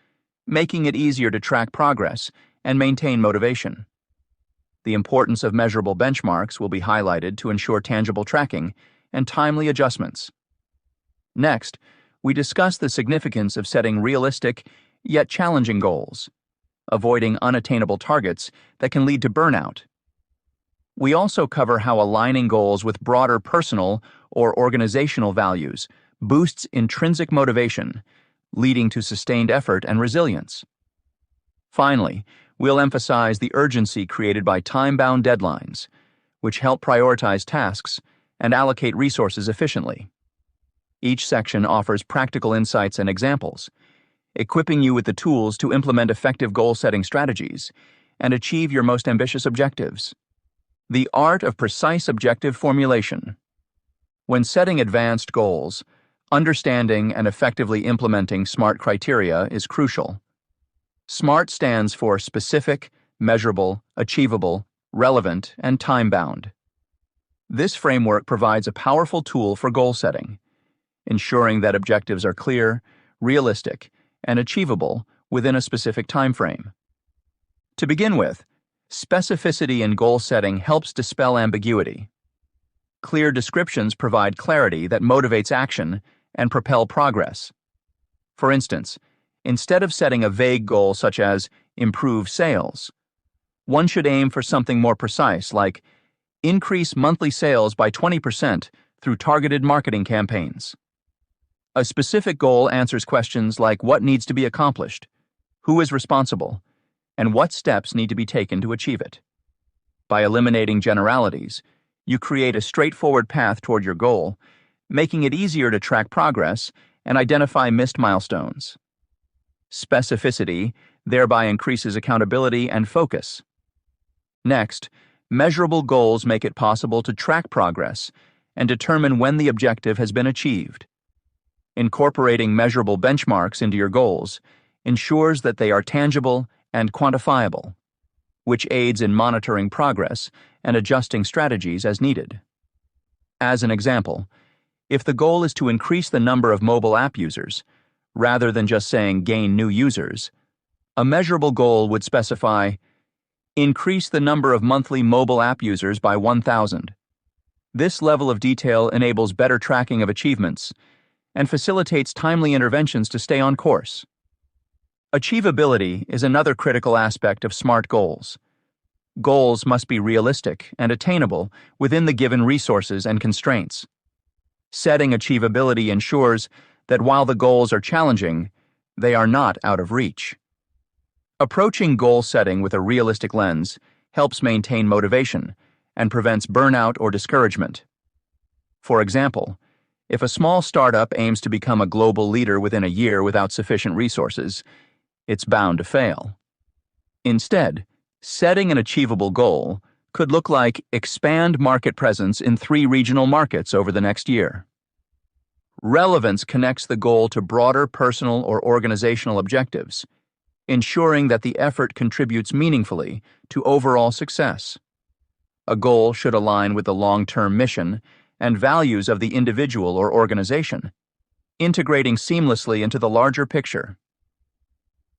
S1: making it easier to track progress and maintain motivation. The importance of measurable benchmarks will be highlighted to ensure tangible tracking and timely adjustments. Next, we discuss the significance of setting realistic yet challenging goals, avoiding unattainable targets that can lead to burnout. We also cover how aligning goals with broader personal or organizational values boosts intrinsic motivation, leading to sustained effort and resilience. Finally, we'll emphasize the urgency created by time-bound deadlines, which help prioritize tasks and allocate resources efficiently. Each section offers practical insights and examples, equipping you with the tools to implement effective goal-setting strategies and achieve your most ambitious objectives. The art of precise objective formulation. When setting advanced goals, understanding and effectively implementing SMART criteria is crucial. SMART stands for specific, measurable, achievable, relevant, and time-bound. This framework provides a powerful tool for goal setting, ensuring that objectives are clear, realistic, and achievable within a specific time frame. To begin with, specificity in goal setting helps dispel ambiguity. Clear descriptions provide clarity that motivates action and propel progress. For instance, instead of setting a vague goal such as improve sales, one should aim for something more precise like increase monthly sales by 20% through targeted marketing campaigns. A specific goal answers questions like what needs to be accomplished, who is responsible, and what steps need to be taken to achieve it. By eliminating generalities, you create a straightforward path toward your goal, making it easier to track progress and identify missed milestones. Specificity thereby increases accountability and focus. Next, measurable goals make it possible to track progress and determine when the objective has been achieved. Incorporating measurable benchmarks into your goals ensures that they are tangible and quantifiable, which aids in monitoring progress and adjusting strategies as needed. As an example, if the goal is to increase the number of mobile app users, Rather than just saying gain new users, a measurable goal would specify increase the number of monthly mobile app users by 1,000. This level of detail enables better tracking of achievements and facilitates timely interventions to stay on course. Achievability is another critical aspect of SMART goals. Goals must be realistic and attainable within the given resources and constraints. Setting achievability ensures that while the goals are challenging, they are not out of reach. Approaching goal setting with a realistic lens helps maintain motivation and prevents burnout or discouragement. For example, if a small startup aims to become a global leader within a year without sufficient resources, it's bound to fail. Instead, setting an achievable goal could look like expand market presence in 3 regional markets over the next year. Relevance connects the goal to broader personal or organizational objectives, ensuring that the effort contributes meaningfully to overall success. A goal should align with the long-term mission and values of the individual or organization, integrating seamlessly into the larger picture.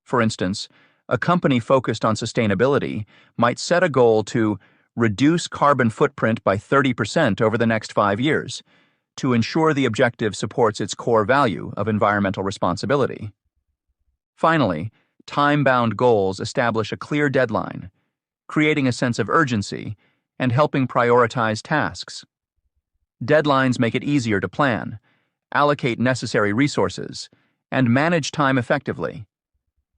S1: For instance, a company focused on sustainability might set a goal to reduce carbon footprint by 30% over the next 5 years to ensure the objective supports its core value of environmental responsibility. Finally, time-bound goals establish a clear deadline, creating a sense of urgency and helping prioritize tasks. Deadlines make it easier to plan, allocate necessary resources, and manage time effectively.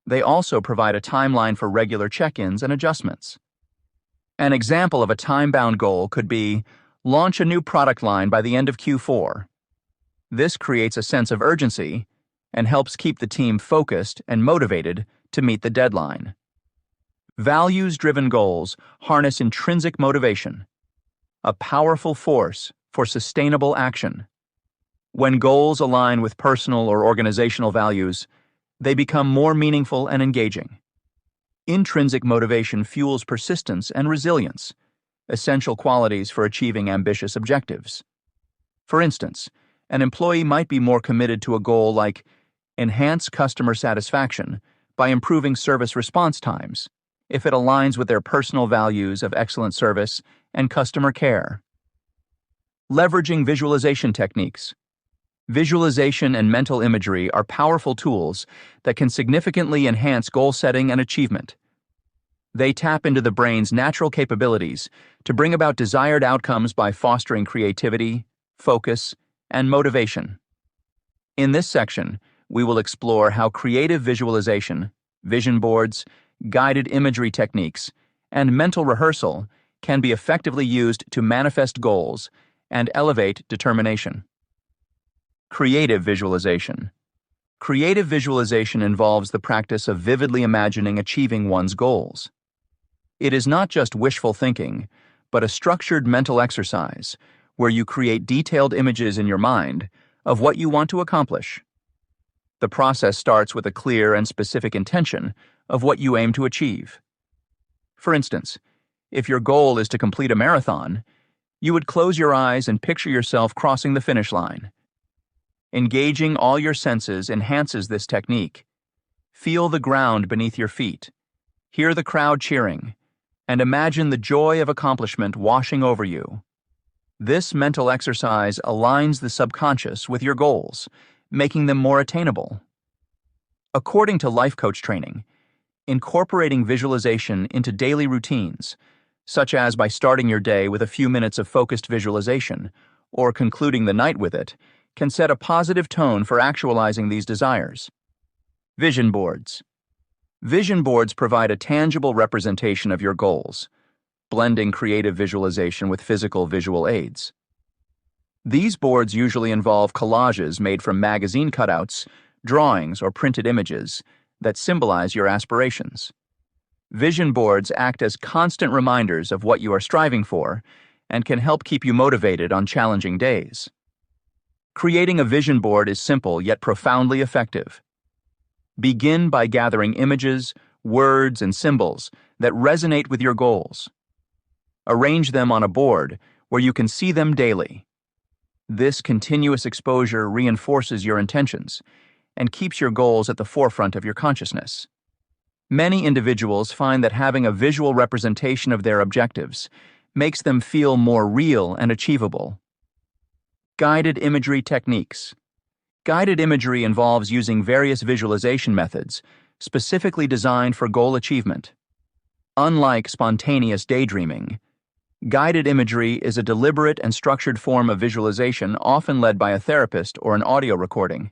S1: They also provide a timeline for regular check-ins and adjustments. An example of a time-bound goal could be launch a new product line by the end of Q4. This creates a sense of urgency and helps keep the team focused and motivated to meet the deadline. Values-driven goals harness intrinsic motivation, a powerful force for sustainable action. When goals align with personal or organizational values, they become more meaningful and engaging. Intrinsic motivation fuels persistence and resilience, essential qualities for achieving ambitious objectives. For instance, an employee might be more committed to a goal like enhance customer satisfaction by improving service response times if it aligns with their personal values of excellent service and customer care. Leveraging visualization techniques. Visualization and mental imagery are powerful tools that can significantly enhance goal setting and achievement. They tap into the brain's natural capabilities to bring about desired outcomes by fostering creativity, focus, and motivation. In this section, we will explore how creative visualization, vision boards, guided imagery techniques, and mental rehearsal can be effectively used to manifest goals and elevate determination. Creative visualization. Creative visualization involves the practice of vividly imagining achieving one's goals. It is not just wishful thinking, but a structured mental exercise where you create detailed images in your mind of what you want to accomplish. The process starts with a clear and specific intention of what you aim to achieve. For instance, if your goal is to complete a marathon, you would close your eyes and picture yourself crossing the finish line. Engaging all your senses enhances this technique. Feel the ground beneath your feet, hear the crowd cheering, and imagine the joy of accomplishment washing over you. This mental exercise aligns the subconscious with your goals, making them more attainable. According to life coach training, incorporating visualization into daily routines, such as by starting your day with a few minutes of focused visualization or concluding the night with it, can set a positive tone for actualizing these desires. Vision boards. Vision boards provide a tangible representation of your goals, blending creative visualization with physical visual aids. These boards usually involve collages made from magazine cutouts, drawings, or printed images that symbolize your aspirations. Vision boards act as constant reminders of what you are striving for and can help keep you motivated on challenging days. Creating a vision board is simple yet profoundly effective. Begin by gathering images, words, and symbols that resonate with your goals. Arrange them on a board where you can see them daily. This continuous exposure reinforces your intentions and keeps your goals at the forefront of your consciousness. Many individuals find that having a visual representation of their objectives makes them feel more real and achievable. Guided imagery techniques. Guided imagery involves using various visualization methods specifically designed for goal achievement. Unlike spontaneous daydreaming, guided imagery is a deliberate and structured form of visualization often led by a therapist or an audio recording.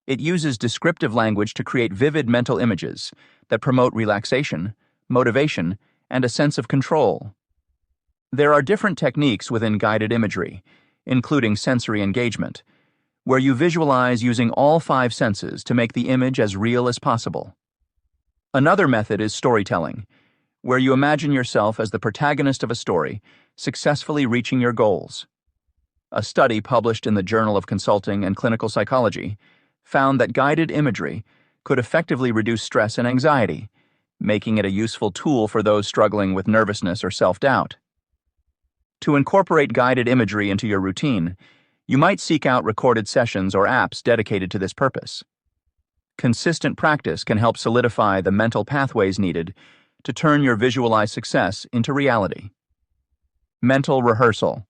S1: It uses descriptive language to create vivid mental images that promote relaxation, motivation, and a sense of control. There are different techniques within guided imagery, including sensory engagement, where you visualize using all 5 senses to make the image as real as possible. Another method is storytelling, where you imagine yourself as the protagonist of a story, successfully reaching your goals. A study published in the Journal of Consulting and Clinical Psychology found that guided imagery could effectively reduce stress and anxiety, making it a useful tool for those struggling with nervousness or self-doubt. To incorporate guided imagery into your routine, you might seek out recorded sessions or apps dedicated to this purpose. Consistent practice can help solidify the mental pathways needed to turn your visualized success into reality. Mental rehearsal.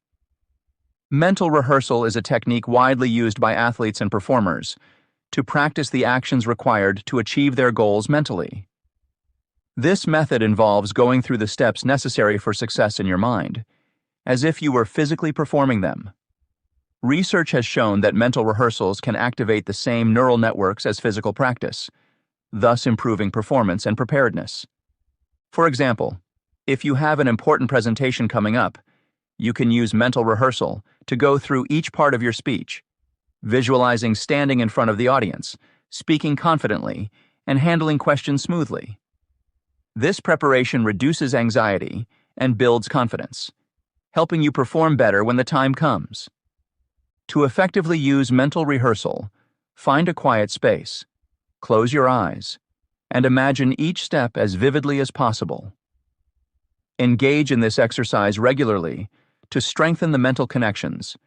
S1: Mental rehearsal is a technique widely used by athletes and performers to practice the actions required to achieve their goals mentally. This method involves going through the steps necessary for success in your mind, as if you were physically performing them. Research has shown that mental rehearsals can activate the same neural networks as physical practice, thus improving performance and preparedness. For example, if you have an important presentation coming up, you can use mental rehearsal to go through each part of your speech, visualizing standing in front of the audience, speaking confidently, and handling questions smoothly. This preparation reduces anxiety and builds confidence, helping you perform better when the time comes. To effectively use mental rehearsal, find a quiet space, close your eyes, and imagine each step as vividly as possible. Engage in this exercise regularly to strengthen the mental connections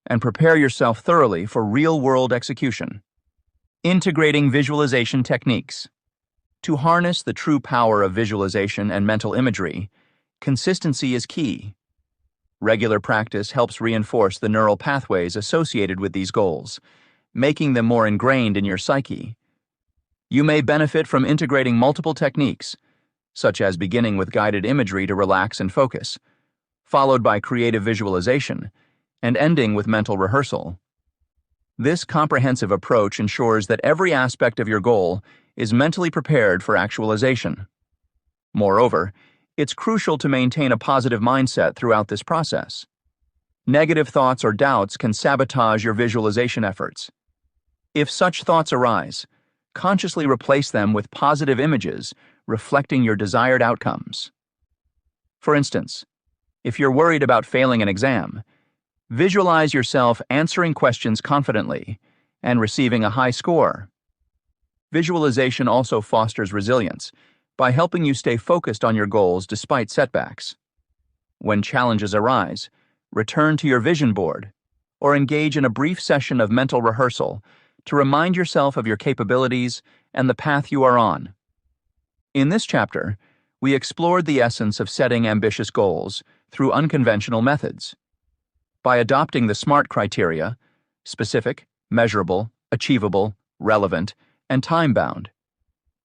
S1: and prepare yourself thoroughly for real-world execution. Integrating visualization techniques. To harness the true power of visualization and mental imagery, consistency is key. Regular practice helps reinforce the neural pathways associated with these goals, making them more ingrained in your psyche. You may benefit from integrating multiple techniques, such as beginning with guided imagery to relax and focus, followed by creative visualization, and ending with mental rehearsal. This comprehensive approach ensures that every aspect of your goal is mentally prepared for actualization. Moreover, it's crucial to maintain a positive mindset throughout this process. Negative thoughts or doubts can sabotage your visualization efforts. If such thoughts arise, consciously replace them with positive images reflecting your desired outcomes. For instance, if you're worried about failing an exam, visualize yourself answering questions confidently and receiving a high score. Visualization also fosters resilience by helping you stay focused on your goals despite setbacks. When challenges arise, return to your vision board or engage in a brief session of mental rehearsal to remind yourself of your capabilities and the path you are on. In this chapter, we explored the essence of setting ambitious goals through unconventional methods. By adopting the SMART criteria, specific, measurable, achievable, relevant, and time-bound,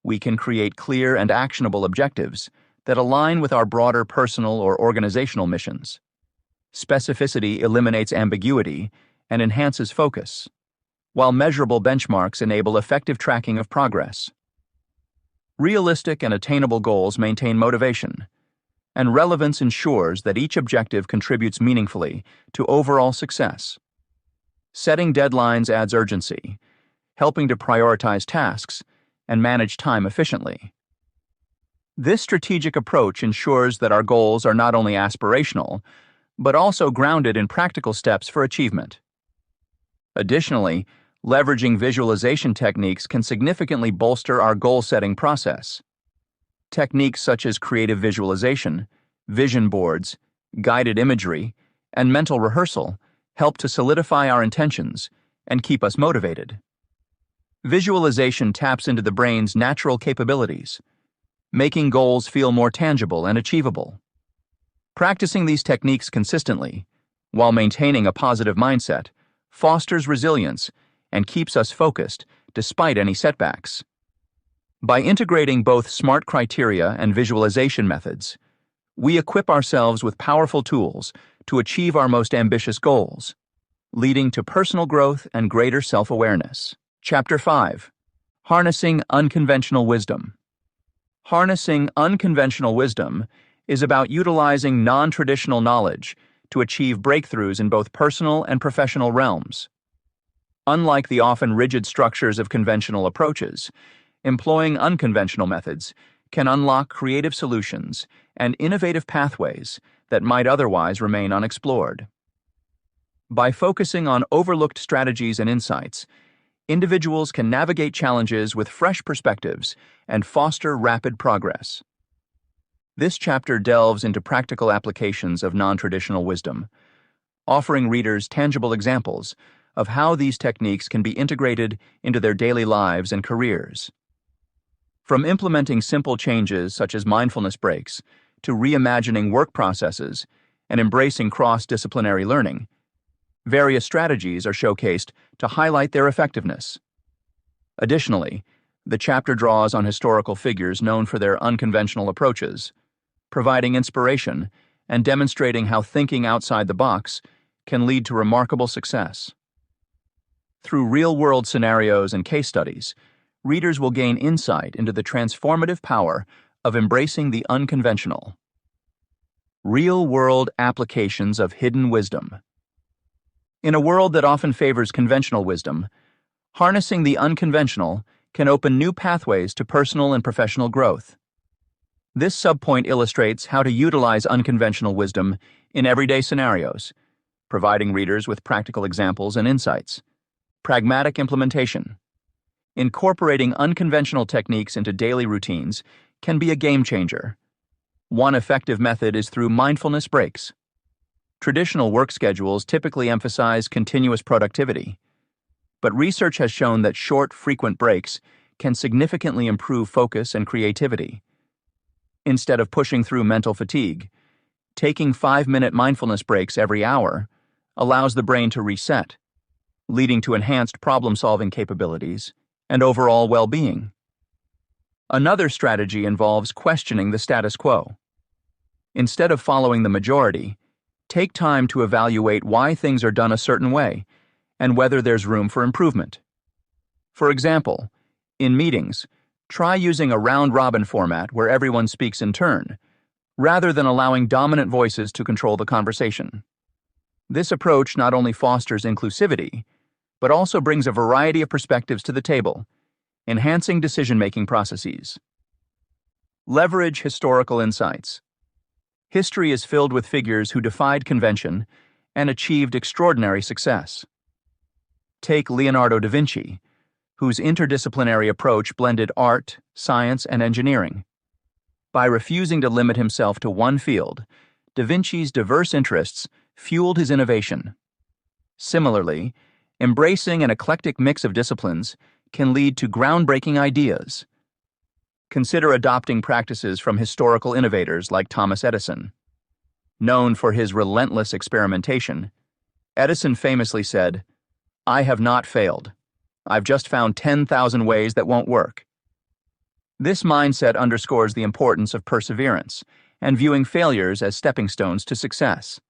S1: we can create clear and actionable objectives that align with our broader personal or organizational missions. Specificity eliminates ambiguity and enhances focus, while measurable benchmarks enable effective tracking of progress. Realistic and attainable goals maintain motivation, and relevance ensures that each objective contributes meaningfully to overall success. Setting deadlines adds urgency, helping to prioritize tasks and manage time efficiently. This strategic approach ensures that our goals are not only aspirational, but also grounded in practical steps for achievement. Additionally, leveraging visualization techniques can significantly bolster our goal-setting process. Techniques such as creative visualization, vision boards, guided imagery, and mental rehearsal help to solidify our intentions and keep us motivated. Visualization taps into the brain's natural capabilities, making goals feel more tangible and achievable. Practicing these techniques consistently, while maintaining a positive mindset, fosters resilience and keeps us focused despite any setbacks. By integrating both SMART criteria and visualization methods, we equip ourselves with powerful tools to achieve our most ambitious goals, leading to personal growth and greater self-awareness. Chapter 5. Harnessing Unconventional Wisdom. Harnessing unconventional wisdom is about utilizing non-traditional knowledge to achieve breakthroughs in both personal and professional realms. Unlike the often rigid structures of conventional approaches, employing unconventional methods can unlock creative solutions and innovative pathways that might otherwise remain unexplored. By focusing on overlooked strategies and insights, individuals can navigate challenges with fresh perspectives and foster rapid progress. This chapter delves into practical applications of non-traditional wisdom, offering readers tangible examples of how these techniques can be integrated into their daily lives and careers. From implementing simple changes such as mindfulness breaks to reimagining work processes and embracing cross-disciplinary learning, various strategies are showcased to highlight their effectiveness. Additionally, the chapter draws on historical figures known for their unconventional approaches, providing inspiration and demonstrating how thinking outside the box can lead to remarkable success. Through real-world scenarios and case studies, readers will gain insight into the transformative power of embracing the unconventional. Real-world applications of hidden wisdom. In a world that often favors conventional wisdom, harnessing the unconventional can open new pathways to personal and professional growth. This subpoint illustrates how to utilize unconventional wisdom in everyday scenarios, providing readers with practical examples and insights. Pragmatic implementation. Incorporating unconventional techniques into daily routines can be a game changer. One effective method is through mindfulness breaks. Traditional work schedules typically emphasize continuous productivity, but research has shown that short, frequent breaks can significantly improve focus and creativity. Instead of pushing through mental fatigue, taking 5-minute mindfulness breaks every hour allows the brain to reset, leading to enhanced problem-solving capabilities and overall well-being. Another strategy involves questioning the status quo. Instead of following the majority, take time to evaluate why things are done a certain way and whether there's room for improvement. For example, in meetings, try using a round-robin format where everyone speaks in turn, rather than allowing dominant voices to control the conversation. This approach not only fosters inclusivity, but also brings a variety of perspectives to the table, enhancing decision-making processes. Leverage historical insights. History is filled with figures who defied convention and achieved extraordinary success. Take Leonardo da Vinci, whose interdisciplinary approach blended art, science, and engineering. By refusing to limit himself to one field, da Vinci's diverse interests fueled his innovation. Similarly, embracing an eclectic mix of disciplines can lead to groundbreaking ideas. Consider adopting practices from historical innovators like Thomas Edison. Known for his relentless experimentation, Edison famously said, "I have not failed. I've just found 10,000 ways that won't work." This mindset underscores the importance of perseverance and viewing failures as stepping stones to success.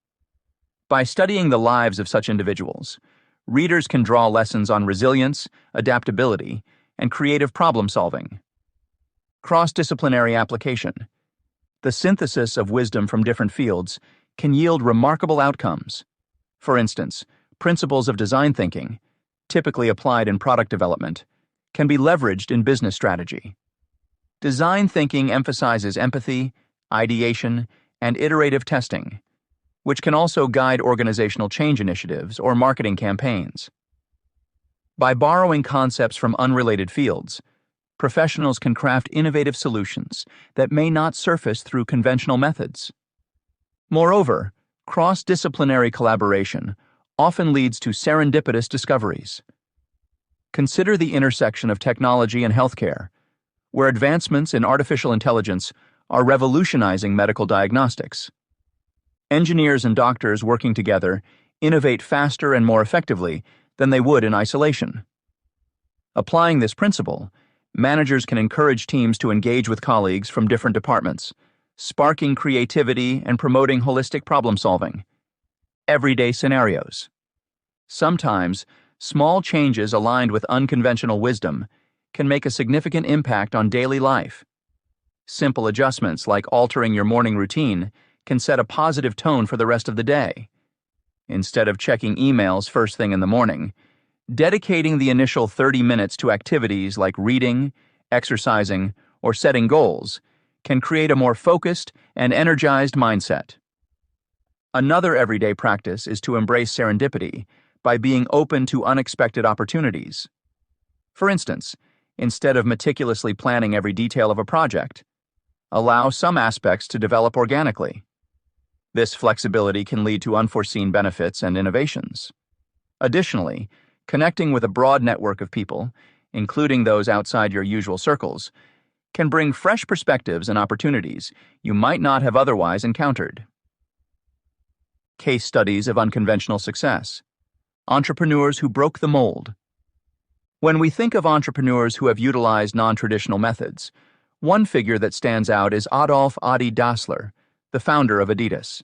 S1: By studying the lives of such individuals, readers can draw lessons on resilience, adaptability, and creative problem-solving. Cross-disciplinary application. The synthesis of wisdom from different fields can yield remarkable outcomes. For instance, principles of design thinking, typically applied in product development, can be leveraged in business strategy. Design thinking emphasizes empathy, ideation, and iterative testing, which can also guide organizational change initiatives or marketing campaigns. By borrowing concepts from unrelated fields, professionals can craft innovative solutions that may not surface through conventional methods. Moreover, cross-disciplinary collaboration often leads to serendipitous discoveries. Consider the intersection of technology and healthcare, where advancements in artificial intelligence are revolutionizing medical diagnostics. Engineers and doctors working together innovate faster and more effectively than they would in isolation. Applying this principle, managers can encourage teams to engage with colleagues from different departments, sparking creativity and promoting holistic problem-solving. Everyday scenarios. Sometimes, small changes aligned with unconventional wisdom can make a significant impact on daily life. Simple adjustments like altering your morning routine can set a positive tone for the rest of the day. Instead of checking emails first thing in the morning, dedicating the initial 30 minutes to activities like reading, exercising, or setting goals can create a more focused and energized mindset. Another everyday practice is to embrace serendipity by being open to unexpected opportunities. For instance, instead of meticulously planning every detail of a project, allow some aspects to develop organically. This flexibility can lead to unforeseen benefits and innovations. Additionally, connecting with a broad network of people, including those outside your usual circles, can bring fresh perspectives and opportunities you might not have otherwise encountered. Case studies of unconventional success. Entrepreneurs who broke the mold. When we think of entrepreneurs who have utilized non-traditional methods, one figure that stands out is Adolf Adi Dassler, the founder of Adidas.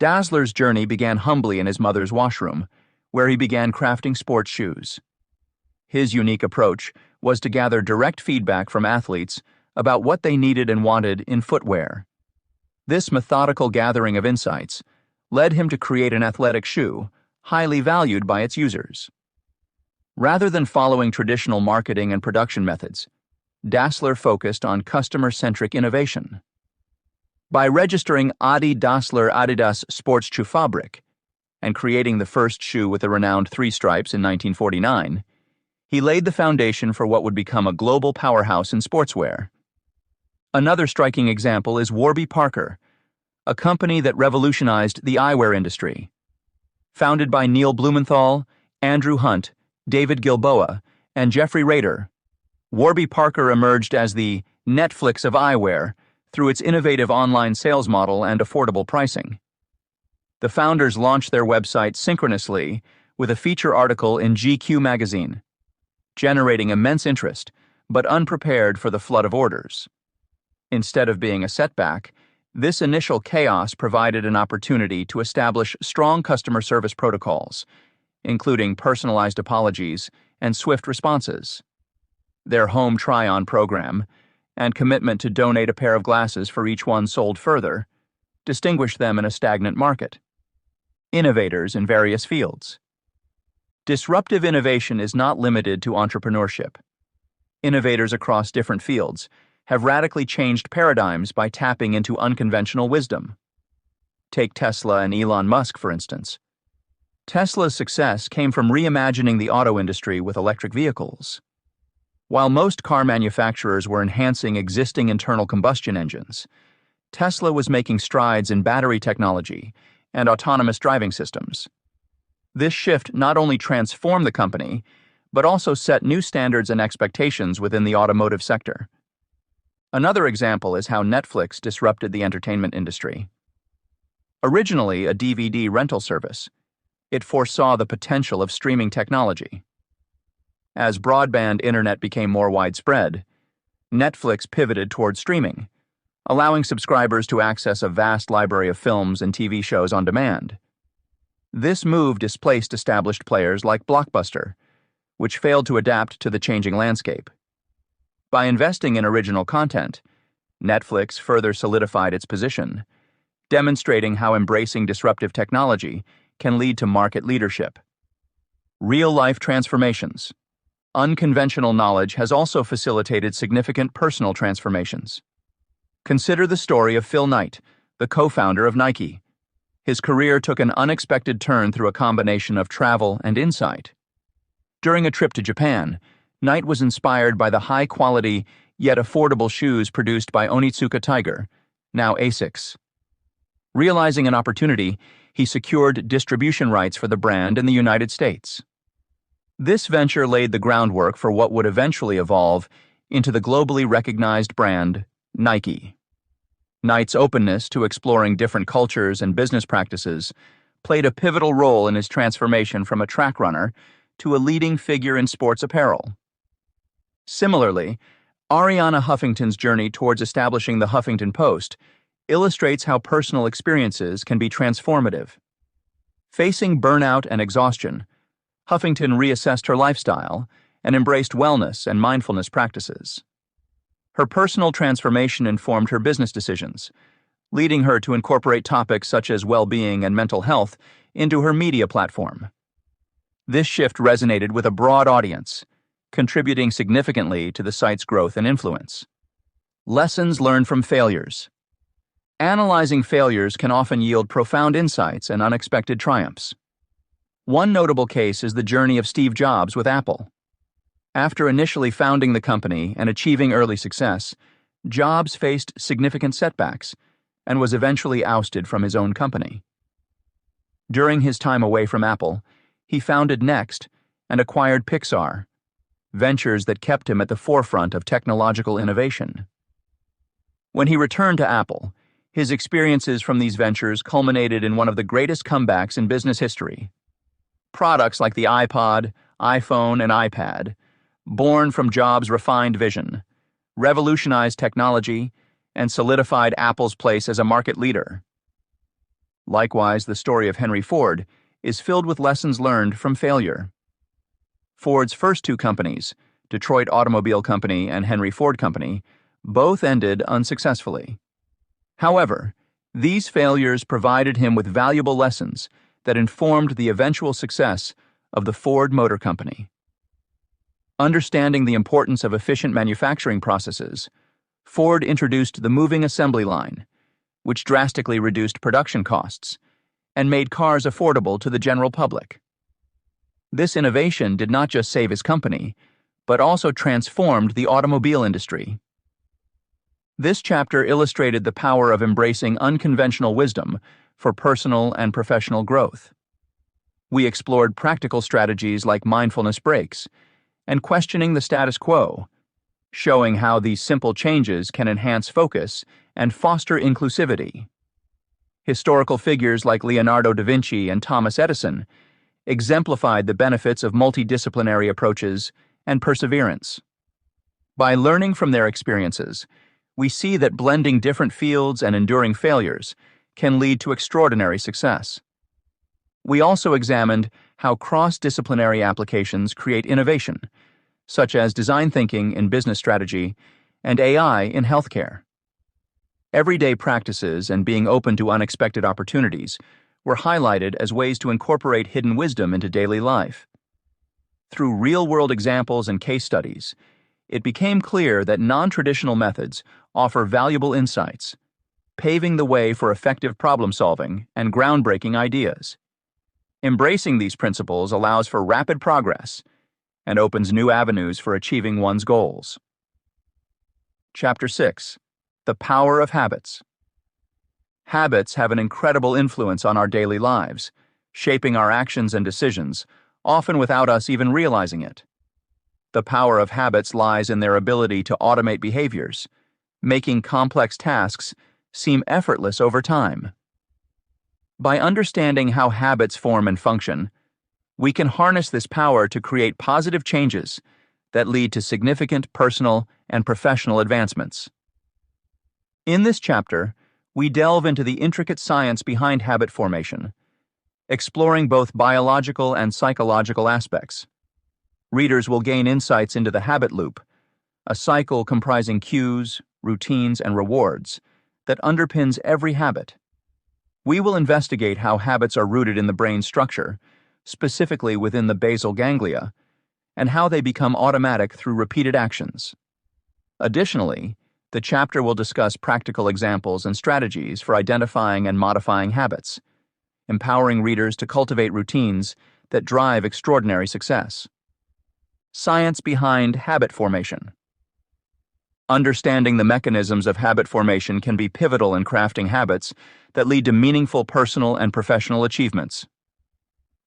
S1: Dassler's journey began humbly in his mother's washroom, where he began crafting sports shoes. His unique approach was to gather direct feedback from athletes about what they needed and wanted in footwear. This methodical gathering of insights led him to create an athletic shoe, highly valued by its users. Rather than following traditional marketing and production methods, Dassler focused on customer-centric innovation. By registering Adi Dassler Adidas Sports Shoe Fabrik and creating the first shoe with the renowned 3 stripes in 1949, he laid the foundation for what would become a global powerhouse in sportswear. Another striking example is Warby Parker, a company that revolutionized the eyewear industry. Founded by Neil Blumenthal, Andrew Hunt, David Gilboa, and Jeffrey Rader, Warby Parker emerged as the Netflix of eyewear through its innovative online sales model and affordable pricing. The founders launched their website synchronously with a feature article in GQ magazine, generating immense interest, but unprepared for the flood of orders. Instead of being a setback, this initial chaos provided an opportunity to establish strong customer service protocols, including personalized apologies and swift responses. Their home try-on program and commitment to donate a pair of glasses for each one sold further distinguished them in a stagnant market. Innovators in various fields. Disruptive innovation is not limited to entrepreneurship. Innovators across different fields have radically changed paradigms by tapping into unconventional wisdom. Take Tesla and Elon Musk, for instance. Tesla's success came from reimagining the auto industry with electric vehicles. While most car manufacturers were enhancing existing internal combustion engines, Tesla was making strides in battery technology and autonomous driving systems. This shift not only transformed the company, but also set new standards and expectations within the automotive sector. Another example is how Netflix disrupted the entertainment industry. Originally a DVD rental service, it foresaw the potential of streaming technology. As broadband internet became more widespread, Netflix pivoted toward streaming, allowing subscribers to access a vast library of films and TV shows on demand. This move displaced established players like Blockbuster, which failed to adapt to the changing landscape. By investing in original content, Netflix further solidified its position, demonstrating how embracing disruptive technology can lead to market leadership. Real-life transformations. Unconventional knowledge has also facilitated significant personal transformations. Consider the story of Phil Knight, the co-founder of Nike. His career took an unexpected turn through a combination of travel and insight. During a trip to Japan, Knight was inspired by the high-quality yet affordable shoes produced by Onitsuka Tiger, now ASICS. Realizing an opportunity, he secured distribution rights for the brand in the United States. This venture laid the groundwork for what would eventually evolve into the globally recognized brand Nike. Knight's openness to exploring different cultures and business practices played a pivotal role in his transformation from a track runner to a leading figure in sports apparel. Similarly, Arianna Huffington's journey towards establishing the Huffington Post illustrates how personal experiences can be transformative. Facing burnout and exhaustion, Huffington reassessed her lifestyle and embraced wellness and mindfulness practices. Her personal transformation informed her business decisions, leading her to incorporate topics such as well-being and mental health into her media platform. This shift resonated with a broad audience, contributing significantly to the site's growth and influence. Lessons learned from failures. Analyzing failures can often yield profound insights and unexpected triumphs. One notable case is the journey of Steve Jobs with Apple. After initially founding the company and achieving early success, Jobs faced significant setbacks and was eventually ousted from his own company. During his time away from Apple, he founded Next and acquired Pixar, ventures that kept him at the forefront of technological innovation. When he returned to Apple, his experiences from these ventures culminated in one of the greatest comebacks in business history. Products like the iPod, iPhone, and iPad, born from Jobs' refined vision, revolutionized technology, and solidified Apple's place as a market leader. Likewise, the story of Henry Ford is filled with lessons learned from failure. Ford's first two companies, Detroit Automobile Company and Henry Ford Company, both ended unsuccessfully. However, these failures provided him with valuable lessons that informed the eventual success of the Ford Motor Company. Understanding the importance of efficient manufacturing processes, Ford introduced the moving assembly line, which drastically reduced production costs and made cars affordable to the general public. This innovation did not just save his company, but also transformed the automobile industry. This chapter illustrated the power of embracing unconventional wisdom for personal and professional growth. We explored practical strategies like mindfulness breaks and questioning the status quo, showing how these simple changes can enhance focus and foster inclusivity. Historical figures like Leonardo da Vinci and Thomas Edison exemplified the benefits of multidisciplinary approaches and perseverance. By learning from their experiences, we see that blending different fields and enduring failures can lead to extraordinary success. We also examined how cross-disciplinary applications create innovation, such as design thinking in business strategy and AI in healthcare. Everyday practices and being open to unexpected opportunities were highlighted as ways to incorporate hidden wisdom into daily life. Through real-world examples and case studies, it became clear that non-traditional methods offer valuable insights, paving the way for effective problem-solving and groundbreaking ideas. Embracing these principles allows for rapid progress and opens new avenues for achieving one's goals. Chapter 6. The Power of Habits. Habits have an incredible influence on our daily lives, shaping our actions and decisions, often without us even realizing it. The power of habits lies in their ability to automate behaviors, making complex tasks seem effortless over time. By understanding how habits form and function, we can harness this power to create positive changes that lead to significant personal and professional advancements. In this chapter, we delve into the intricate science behind habit formation, exploring both biological and psychological aspects. Readers will gain insights into the habit loop, a cycle comprising cues, routines, and rewards that underpins every habit. We will investigate how habits are rooted in the brain's structure, specifically within the basal ganglia, and how they become automatic through repeated actions. Additionally, the chapter will discuss practical examples and strategies for identifying and modifying habits, empowering readers to cultivate routines that drive extraordinary success. Science behind habit formation. Understanding the mechanisms of habit formation can be pivotal in crafting habits that lead to meaningful personal and professional achievements.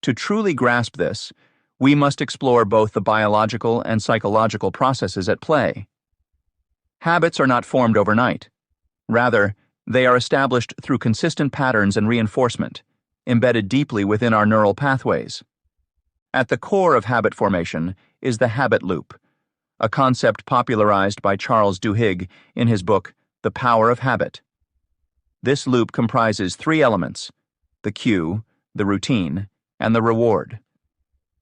S1: To truly grasp this, we must explore both the biological and psychological processes at play. Habits are not formed overnight. Rather, they are established through consistent patterns and reinforcement, embedded deeply within our neural pathways. At the core of habit formation is the habit loop, a concept popularized by Charles Duhigg in his book, The Power of Habit. This loop comprises three elements: the cue, the routine, and the reward.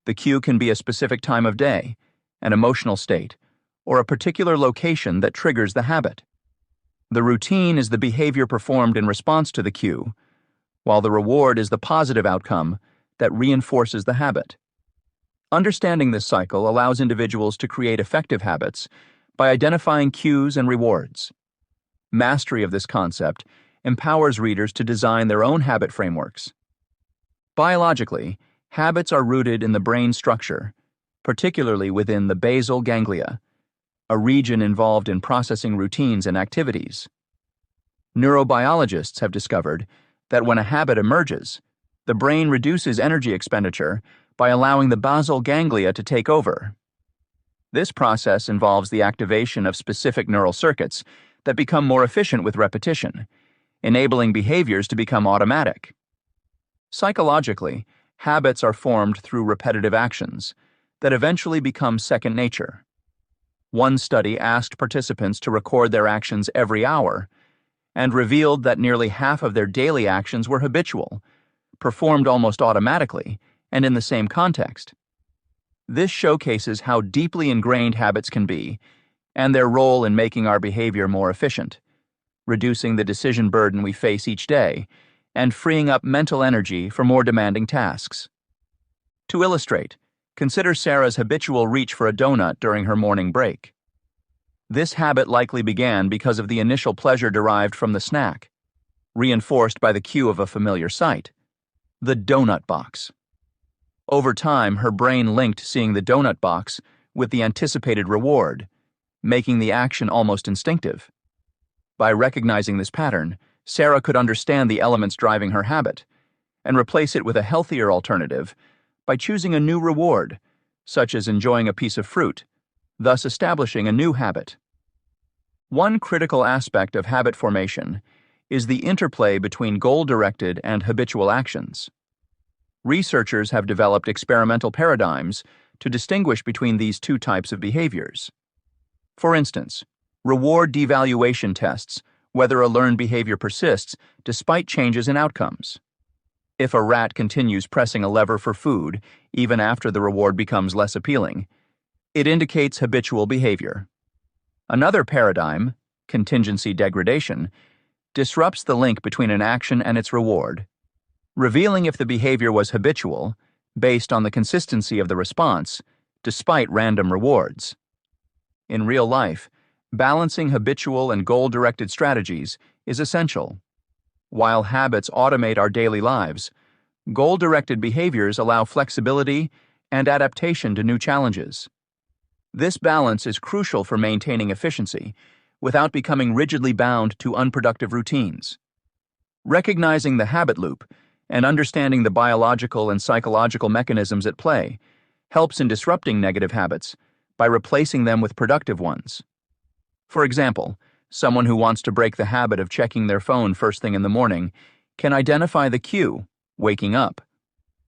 S1: The cue can be a specific time of day, an emotional state, or a particular location that triggers the habit. The routine is the behavior performed in response to the cue, while the reward is the positive outcome that reinforces the habit. Understanding this cycle allows individuals to create effective habits by identifying cues and rewards. Mastery of this concept empowers readers to design their own habit frameworks. Biologically, habits are rooted in the brain structure, particularly within the basal ganglia, a region involved in processing routines and activities. Neurobiologists have discovered that when a habit emerges, the brain reduces energy expenditure by allowing the basal ganglia to take over. This process involves the activation of specific neural circuits that become more efficient with repetition, enabling behaviors to become automatic. Psychologically, habits are formed through repetitive actions that eventually become second nature. One study asked participants to record their actions every hour and revealed that nearly half of their daily actions were habitual, performed almost automatically, and in the same context. This showcases how deeply ingrained habits can be and their role in making our behavior more efficient, reducing the decision burden we face each day, and freeing up mental energy for more demanding tasks. To illustrate, consider Sarah's habitual reach for a donut during her morning break. This habit likely began because of the initial pleasure derived from the snack, reinforced by the cue of a familiar sight, the donut box. Over time, her brain linked seeing the donut box with the anticipated reward, making the action almost instinctive. By recognizing this pattern, Sarah could understand the elements driving her habit and replace it with a healthier alternative by choosing a new reward, such as enjoying a piece of fruit, thus establishing a new habit. One critical aspect of habit formation is the interplay between goal-directed and habitual actions. Researchers have developed experimental paradigms to distinguish between these two types of behaviors. For instance, reward devaluation tests whether a learned behavior persists despite changes in outcomes. If a rat continues pressing a lever for food even after the reward becomes less appealing, it indicates habitual behavior. Another paradigm, contingency degradation, disrupts the link between an action and its reward, revealing if the behavior was habitual based on the consistency of the response despite random rewards. In real life, balancing habitual and goal-directed strategies is essential. While habits automate our daily lives, goal-directed behaviors allow flexibility and adaptation to new challenges. This balance is crucial for maintaining efficiency without becoming rigidly bound to unproductive routines. Recognizing the habit loop and understanding the biological and psychological mechanisms at play helps in disrupting negative habits by replacing them with productive ones. For example, someone who wants to break the habit of checking their phone first thing in the morning can identify the cue, waking up,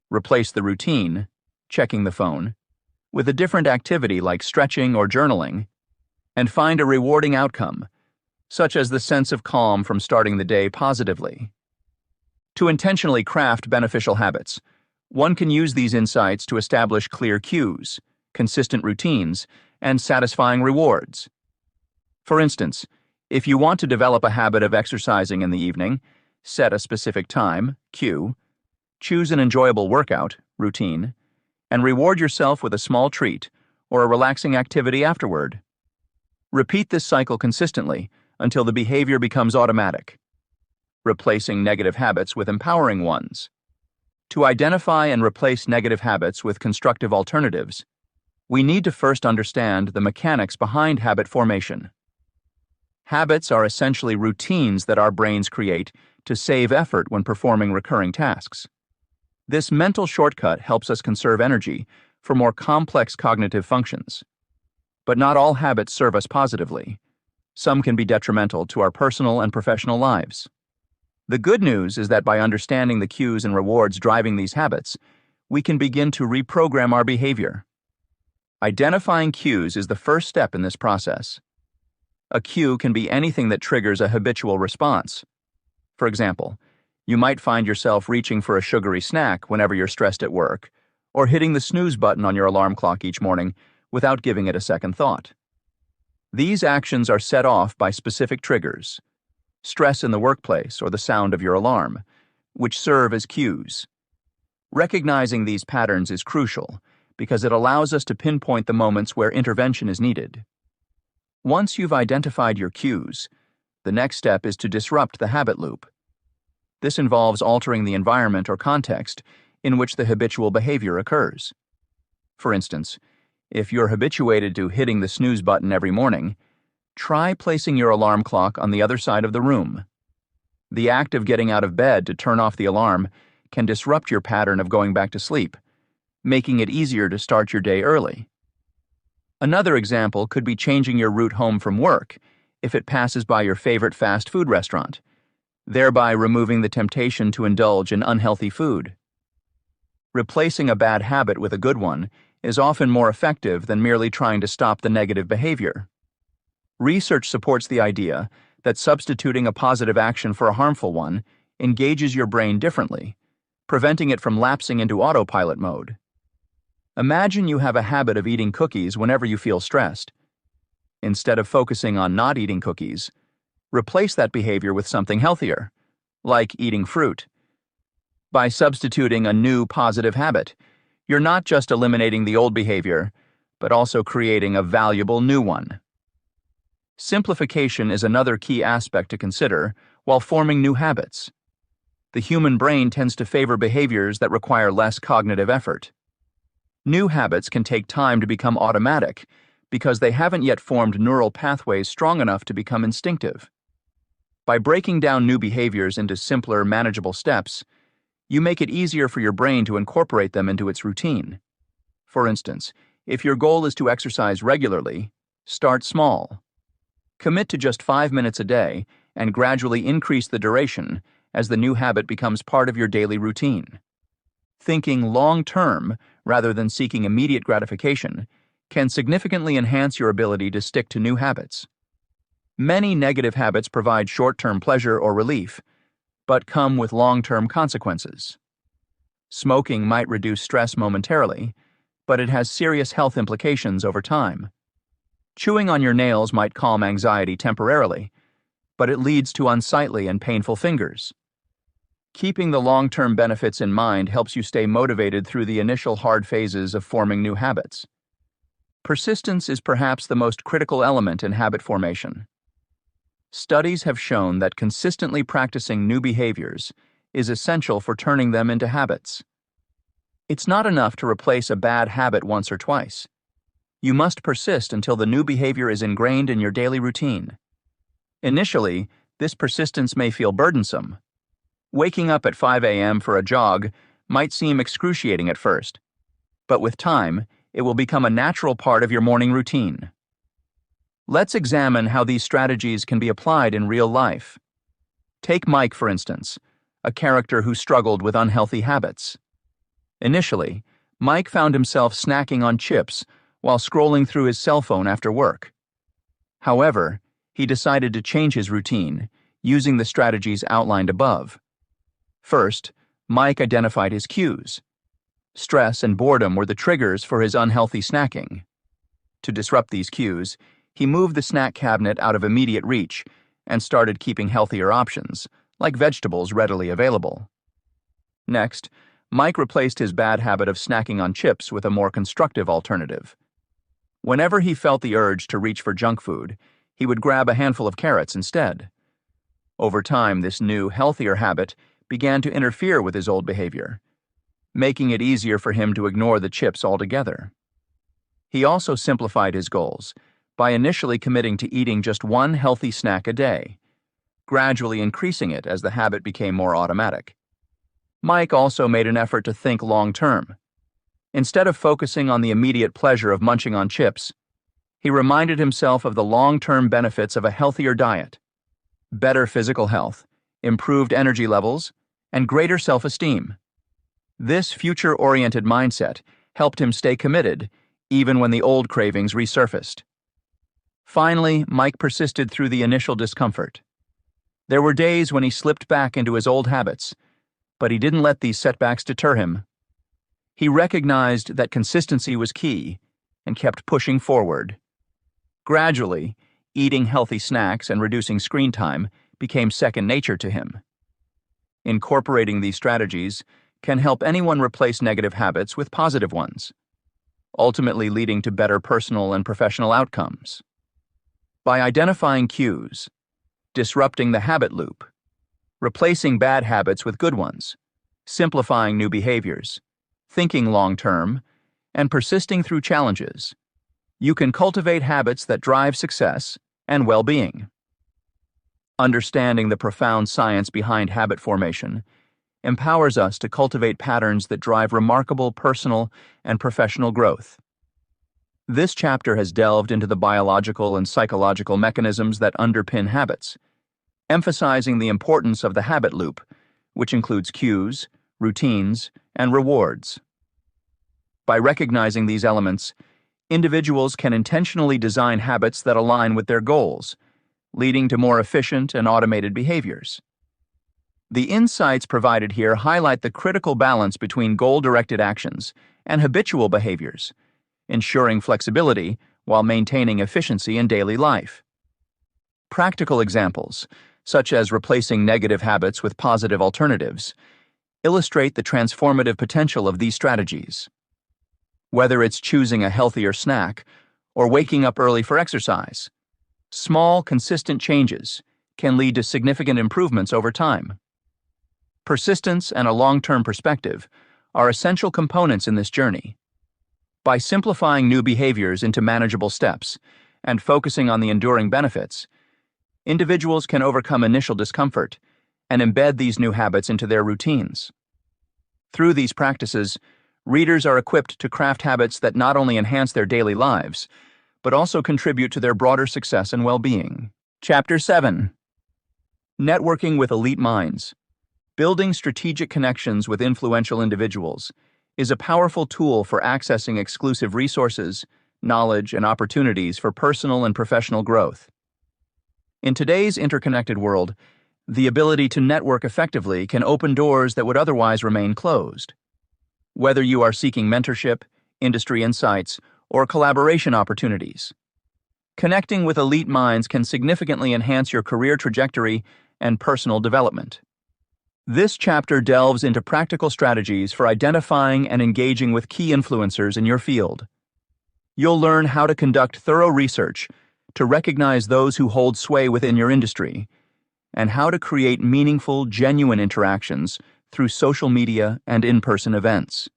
S1: replace the routine, checking the phone, with a different activity like stretching or journaling, and find a rewarding outcome, such as the sense of calm from starting the day positively. To intentionally craft beneficial habits, one can use these insights to establish clear cues, consistent routines, and satisfying rewards. For instance, if you want to develop a habit of exercising in the evening, set a specific time, cue, choose an enjoyable workout, routine, and reward yourself with a small treat or a relaxing activity afterward. Repeat this cycle consistently until the behavior becomes automatic, replacing negative habits with empowering ones. To identify and replace negative habits with constructive alternatives, we need to first understand the mechanics behind habit formation. Habits are essentially routines that our brains create to save effort when performing recurring tasks. This mental shortcut helps us conserve energy for more complex cognitive functions. But not all habits serve us positively. Some can be detrimental to our personal and professional lives. The good news is that by understanding the cues and rewards driving these habits, we can begin to reprogram our behavior. Identifying cues is the first step in this process. A cue can be anything that triggers a habitual response. For example, you might find yourself reaching for a sugary snack whenever you're stressed at work, or hitting the snooze button on your alarm clock each morning without giving it a second thought. These actions are set off by specific triggers, stress in the workplace or the sound of your alarm, which serve as cues. Recognizing these patterns is crucial because it allows us to pinpoint the moments where intervention is needed. Once you've identified your cues, the next step is to disrupt the habit loop. This involves altering the environment or context in which the habitual behavior occurs. For instance, if you're habituated to hitting the snooze button every morning, try placing your alarm clock on the other side of the room. The act of getting out of bed to turn off the alarm can disrupt your pattern of going back to sleep, making it easier to start your day early. Another example could be changing your route home from work if it passes by your favorite fast food restaurant, thereby removing the temptation to indulge in unhealthy food. Replacing a bad habit with a good one is often more effective than merely trying to stop the negative behavior. Research supports the idea that substituting a positive action for a harmful one engages your brain differently, preventing it from lapsing into autopilot mode. Imagine you have a habit of eating cookies whenever you feel stressed. Instead of focusing on not eating cookies, replace that behavior with something healthier, like eating fruit. By substituting a new positive habit, you're not just eliminating the old behavior, but also creating a valuable new one. Simplification is another key aspect to consider while forming new habits. The human brain tends to favor behaviors that require less cognitive effort. New habits can take time to become automatic because they haven't yet formed neural pathways strong enough to become instinctive. By breaking down new behaviors into simpler, manageable steps, you make it easier for your brain to incorporate them into its routine. For instance, if your goal is to exercise regularly, start small. Commit to just 5 minutes a day and gradually increase the duration as the new habit becomes part of your daily routine. Thinking long-term rather than seeking immediate gratification can significantly enhance your ability to stick to new habits. Many negative habits provide short-term pleasure or relief, but come with long-term consequences. Smoking might reduce stress momentarily, but it has serious health implications over time. Chewing on your nails might calm anxiety temporarily, but it leads to unsightly and painful fingers. Keeping the long-term benefits in mind helps you stay motivated through the initial hard phases of forming new habits. Persistence is perhaps the most critical element in habit formation. Studies have shown that consistently practicing new behaviors is essential for turning them into habits. It's not enough to replace a bad habit once or twice. You must persist until the new behavior is ingrained in your daily routine. Initially, this persistence may feel burdensome. Waking up at 5 a.m. for a jog might seem excruciating at first, but with time, it will become a natural part of your morning routine. Let's examine how these strategies can be applied in real life. Take Mike, for instance, a character who struggled with unhealthy habits. Initially, Mike found himself snacking on chips while scrolling through his cell phone after work. However, he decided to change his routine, using the strategies outlined above. First, Mike identified his cues. Stress and boredom were the triggers for his unhealthy snacking. To disrupt these cues, he moved the snack cabinet out of immediate reach and started keeping healthier options, like vegetables readily available. Next, Mike replaced his bad habit of snacking on chips with a more constructive alternative. Whenever he felt the urge to reach for junk food, he would grab a handful of carrots instead. Over time, this new, healthier habit began to interfere with his old behavior, making it easier for him to ignore the chips altogether. He also simplified his goals by initially committing to eating just one healthy snack a day, gradually increasing it as the habit became more automatic. Mike also made an effort to think long-term. Instead of focusing on the immediate pleasure of munching on chips, he reminded himself of the long-term benefits of a healthier diet, better physical health, improved energy levels, and greater self-esteem. This future-oriented mindset helped him stay committed even when the old cravings resurfaced. Finally, Mike persisted through the initial discomfort. There were days when he slipped back into his old habits, but he didn't let these setbacks deter him. He recognized that consistency was key and kept pushing forward. Gradually, eating healthy snacks and reducing screen time became second nature to him. Incorporating these strategies can help anyone replace negative habits with positive ones, ultimately leading to better personal and professional outcomes. By identifying cues, disrupting the habit loop, replacing bad habits with good ones, simplifying new behaviors, thinking long-term, and persisting through challenges, you can cultivate habits that drive success and well-being. Understanding the profound science behind habit formation empowers us to cultivate patterns that drive remarkable personal and professional growth. This chapter has delved into the biological and psychological mechanisms that underpin habits, emphasizing the importance of the habit loop, which includes cues, routines, and rewards. By recognizing these elements, individuals can intentionally design habits that align with their goals, leading to more efficient and automated behaviors. The insights provided here highlight the critical balance between goal-directed actions and habitual behaviors, ensuring flexibility while maintaining efficiency in daily life. Practical examples, such as replacing negative habits with positive alternatives, illustrate the transformative potential of these strategies. Whether it's choosing a healthier snack or waking up early for exercise, small, consistent changes can lead to significant improvements over time. Persistence and a long-term perspective are essential components in this journey. By simplifying new behaviors into manageable steps and focusing on the enduring benefits, individuals can overcome initial discomfort and embed these new habits into their routines. Through these practices, readers are equipped to craft habits that not only enhance their daily lives, but also contribute to their broader success and well-being. Chapter 7. Networking with Elite Minds. Building strategic connections with influential individuals is a powerful tool for accessing exclusive resources, knowledge, and opportunities for personal and professional growth. In today's interconnected world, the ability to network effectively can open doors that would otherwise remain closed. Whether you are seeking mentorship, industry insights, or collaboration opportunities, connecting with elite minds can significantly enhance your career trajectory and personal development. This chapter delves into practical strategies for identifying and engaging with key influencers in your field. You'll learn how to conduct thorough research to recognize those who hold sway within your industry, and how to create meaningful, genuine interactions through social media and in-person events.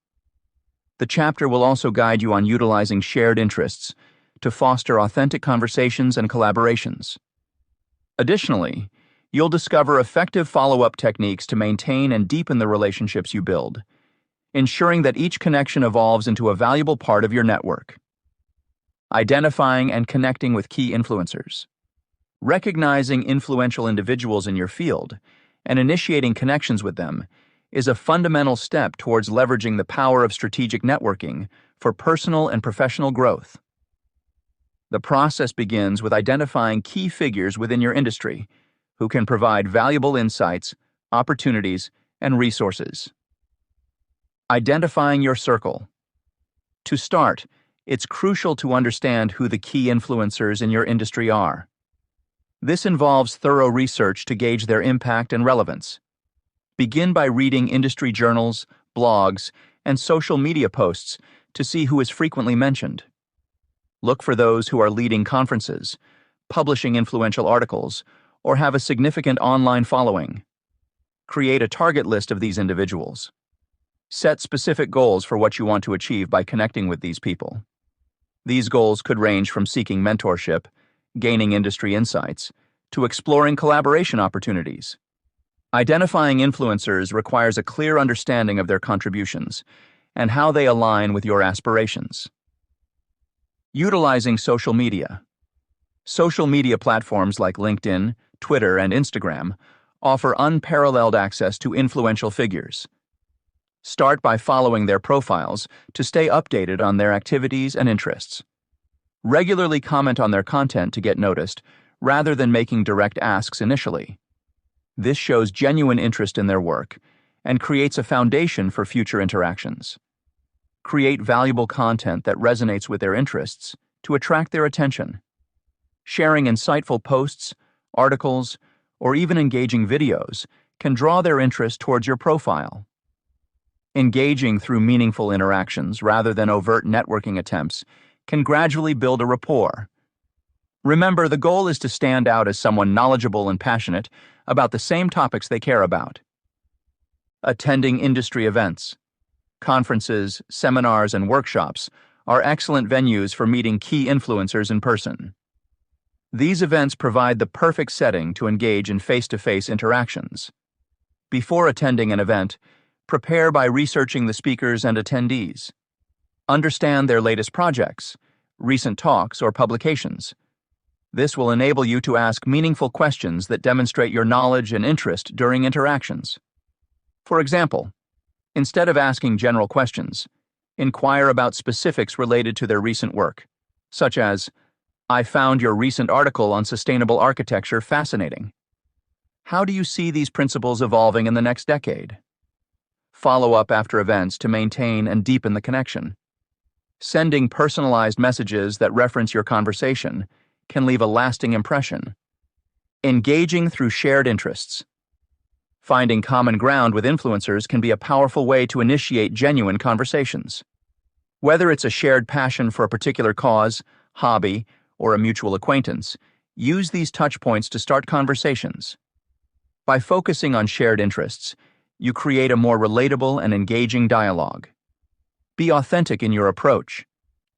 S1: The chapter will also guide you on utilizing shared interests to foster authentic conversations and collaborations. Additionally, you'll discover effective follow-up techniques to maintain and deepen the relationships you build, ensuring that each connection evolves into a valuable part of your network. Identifying and connecting with key influencers. Recognizing influential individuals in your field and initiating connections with them is a fundamental step towards leveraging the power of strategic networking for personal and professional growth. The process begins with identifying key figures within your industry who can provide valuable insights, opportunities, and resources. Identifying your circle. To start, it's crucial to understand who the key influencers in your industry are. This involves thorough research to gauge their impact and relevance. Begin by reading industry journals, blogs, and social media posts to see who is frequently mentioned. Look for those who are leading conferences, publishing influential articles, or have a significant online following. Create a target list of these individuals. Set specific goals for what you want to achieve by connecting with these people. These goals could range from seeking mentorship, gaining industry insights, to exploring collaboration opportunities. Identifying influencers requires a clear understanding of their contributions and how they align with your aspirations. Utilizing social media. Social media platforms like LinkedIn, Twitter, and Instagram offer unparalleled access to influential figures. Start by following their profiles to stay updated on their activities and interests. Regularly comment on their content to get noticed, rather than making direct asks initially. This shows genuine interest in their work and creates a foundation for future interactions. Create valuable content that resonates with their interests to attract their attention. Sharing insightful posts, articles, or even engaging videos can draw their interest towards your profile. Engaging through meaningful interactions rather than overt networking attempts can gradually build a rapport. Remember, the goal is to stand out as someone knowledgeable and passionate about the same topics they care about. Attending industry events. Conferences, seminars, and workshops are excellent venues for meeting key influencers in person. These events provide the perfect setting to engage in face-to-face interactions. Before attending an event, prepare by researching the speakers and attendees. Understand their latest projects, recent talks, or publications. This will enable you to ask meaningful questions that demonstrate your knowledge and interest during interactions. For example, instead of asking general questions, inquire about specifics related to their recent work, such as, "I found your recent article on sustainable architecture fascinating. How do you see these principles evolving in the next decade?" Follow up after events to maintain and deepen the connection. Sending personalized messages that reference your conversation can leave a lasting impression. Engaging through shared interests. Finding common ground with influencers can be a powerful way to initiate genuine conversations. Whether it's a shared passion for a particular cause, hobby, or a mutual acquaintance, use these touch points to start conversations. By focusing on shared interests, you create a more relatable and engaging dialogue. Be authentic in your approach.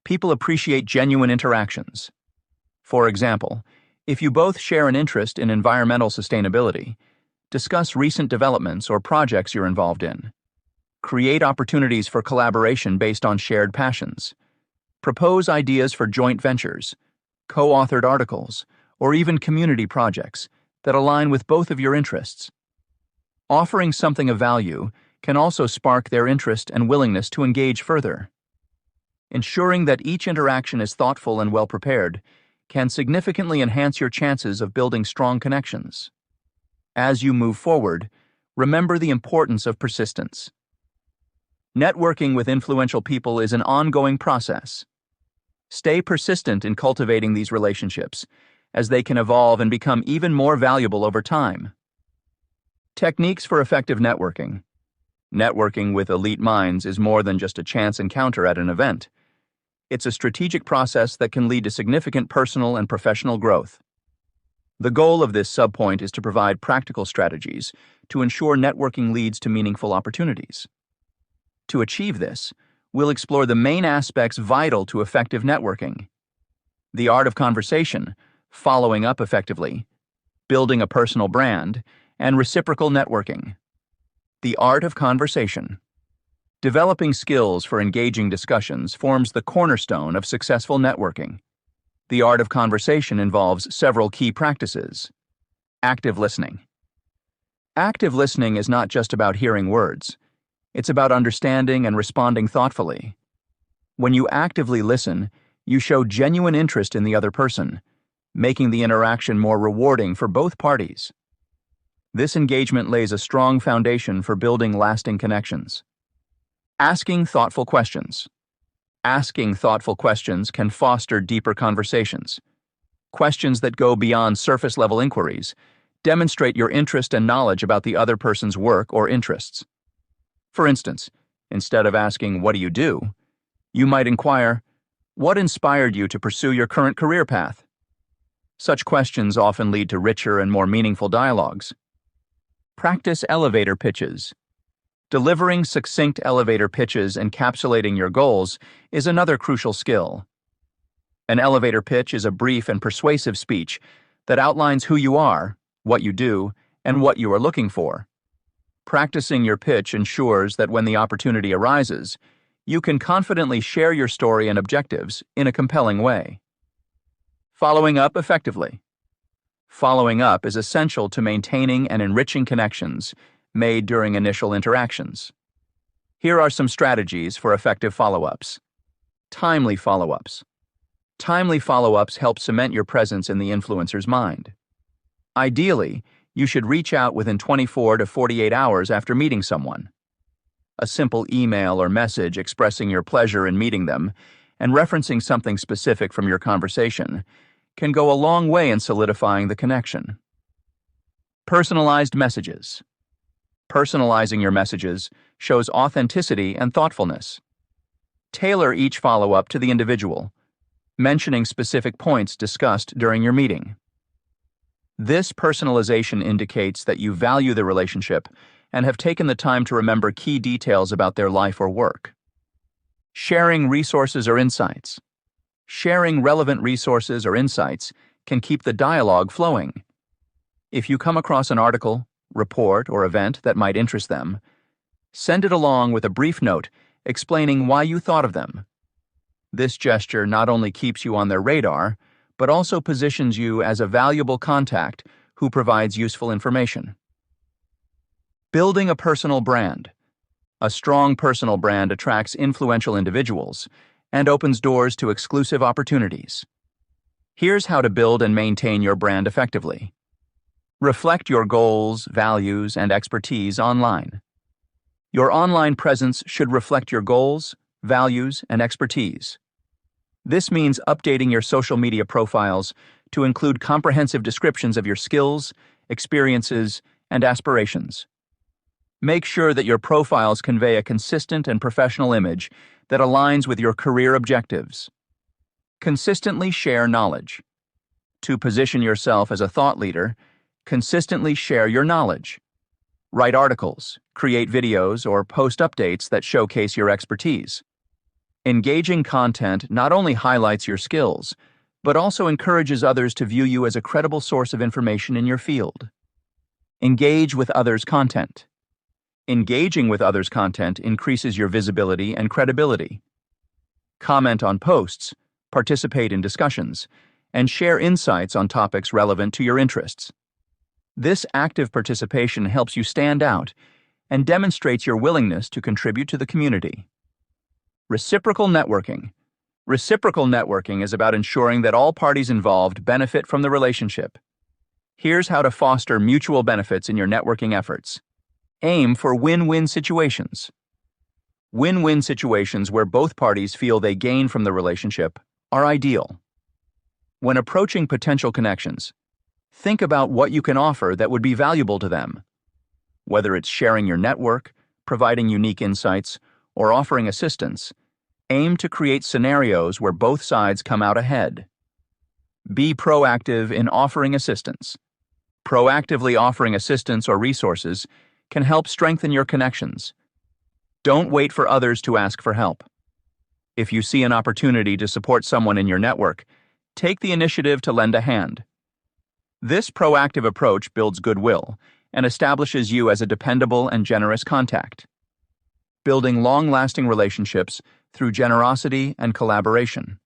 S1: People appreciate genuine interactions. For example, if you both share an interest in environmental sustainability, discuss recent developments or projects you're involved in. Create opportunities for collaboration based on shared passions. Propose ideas for joint ventures, co-authored articles, or even community projects that align with both of your interests. Offering something of value can also spark their interest and willingness to engage further. Ensuring that each interaction is thoughtful and well-prepared can significantly enhance your chances of building strong connections. As you move forward, remember the importance of persistence. Networking with influential people is an ongoing process. Stay persistent in cultivating these relationships, as they can evolve and become even more valuable over time. Techniques for effective networking. Networking with elite minds is more than just a chance encounter at an event. It's a strategic process that can lead to significant personal and professional growth. The goal of this subpoint is to provide practical strategies to ensure networking leads to meaningful opportunities. To achieve this, we'll explore the main aspects vital to effective networking: the art of conversation, following up effectively, building a personal brand, and reciprocal networking. The art of conversation. Developing skills for engaging discussions forms the cornerstone of successful networking. The art of conversation involves several key practices. Active listening. Active listening is not just about hearing words. It's about understanding and responding thoughtfully. When you actively listen, you show genuine interest in the other person, making the interaction more rewarding for both parties. This engagement lays a strong foundation for building lasting connections. Asking thoughtful questions. Asking thoughtful questions can foster deeper conversations. Questions that go beyond surface-level inquiries demonstrate your interest and knowledge about the other person's work or interests. For instance, instead of asking, "What do you do?" you might inquire, "What inspired you to pursue your current career path?" Such questions often lead to richer and more meaningful dialogues. Practice elevator pitches. Delivering succinct elevator pitches encapsulating your goals is another crucial skill. An elevator pitch is a brief and persuasive speech that outlines who you are, what you do, and what you are looking for. Practicing your pitch ensures that when the opportunity arises, You can confidently share your story and objectives in a compelling way. Following up effectively. Following up is essential to maintaining and enriching connections made during initial interactions. Here are some strategies for effective follow-ups. Timely follow-ups. Timely follow-ups help cement your presence in the influencer's mind. Ideally, you should reach out within 24 to 48 hours after meeting someone. A simple email or message expressing your pleasure in meeting them and referencing something specific from your conversation can go a long way in solidifying the connection. Personalized messages. Personalizing your messages shows authenticity and thoughtfulness. Tailor each follow-up to the individual, mentioning specific points discussed during your meeting. This personalization indicates that you value the relationship and have taken the time to remember key details about their life or work. Sharing resources or insights. Sharing relevant resources or insights can keep the dialogue flowing. If you come across an article, report, or event that might interest them, send it along with a brief note explaining why you thought of them. This gesture not only keeps you on their radar, but also positions you as a valuable contact who provides useful information. Building a personal brand. A strong personal brand attracts influential individuals and opens doors to exclusive opportunities. Here's how to build and maintain your brand effectively. Reflect your goals, values, and expertise online. Your online presence should reflect your goals, values, and expertise. This means updating your social media profiles to include comprehensive descriptions of your skills, experiences, and aspirations. Make sure that your profiles convey a consistent and professional image that aligns with your career objectives. Consistently share knowledge. To position yourself as a thought leader, consistently share your knowledge. Write articles, create videos, or post updates that showcase your expertise. Engaging content not only highlights your skills, but also encourages others to view you as a credible source of information in your field. Engage with others' content. Engaging with others' content increases your visibility and credibility. Comment on posts, participate in discussions, and share insights on topics relevant to your interests. This active participation helps you stand out and demonstrates your willingness to contribute to the community. Reciprocal networking. Reciprocal networking is about ensuring that all parties involved benefit from the relationship. Here's how to foster mutual benefits in your networking efforts. Aim for win-win situations. Win-win situations where both parties feel they gain from the relationship are ideal. When approaching potential connections, think about what you can offer that would be valuable to them. Whether it's sharing your network, providing unique insights, or offering assistance, aim to create scenarios where both sides come out ahead. Be proactive in offering assistance. Proactively offering assistance or resources can help strengthen your connections. Don't wait for others to ask for help. If you see an opportunity to support someone in your network, take the initiative to lend a hand. This proactive approach builds goodwill and establishes you as a dependable and generous contact. Building long-lasting relationships through generosity and collaboration.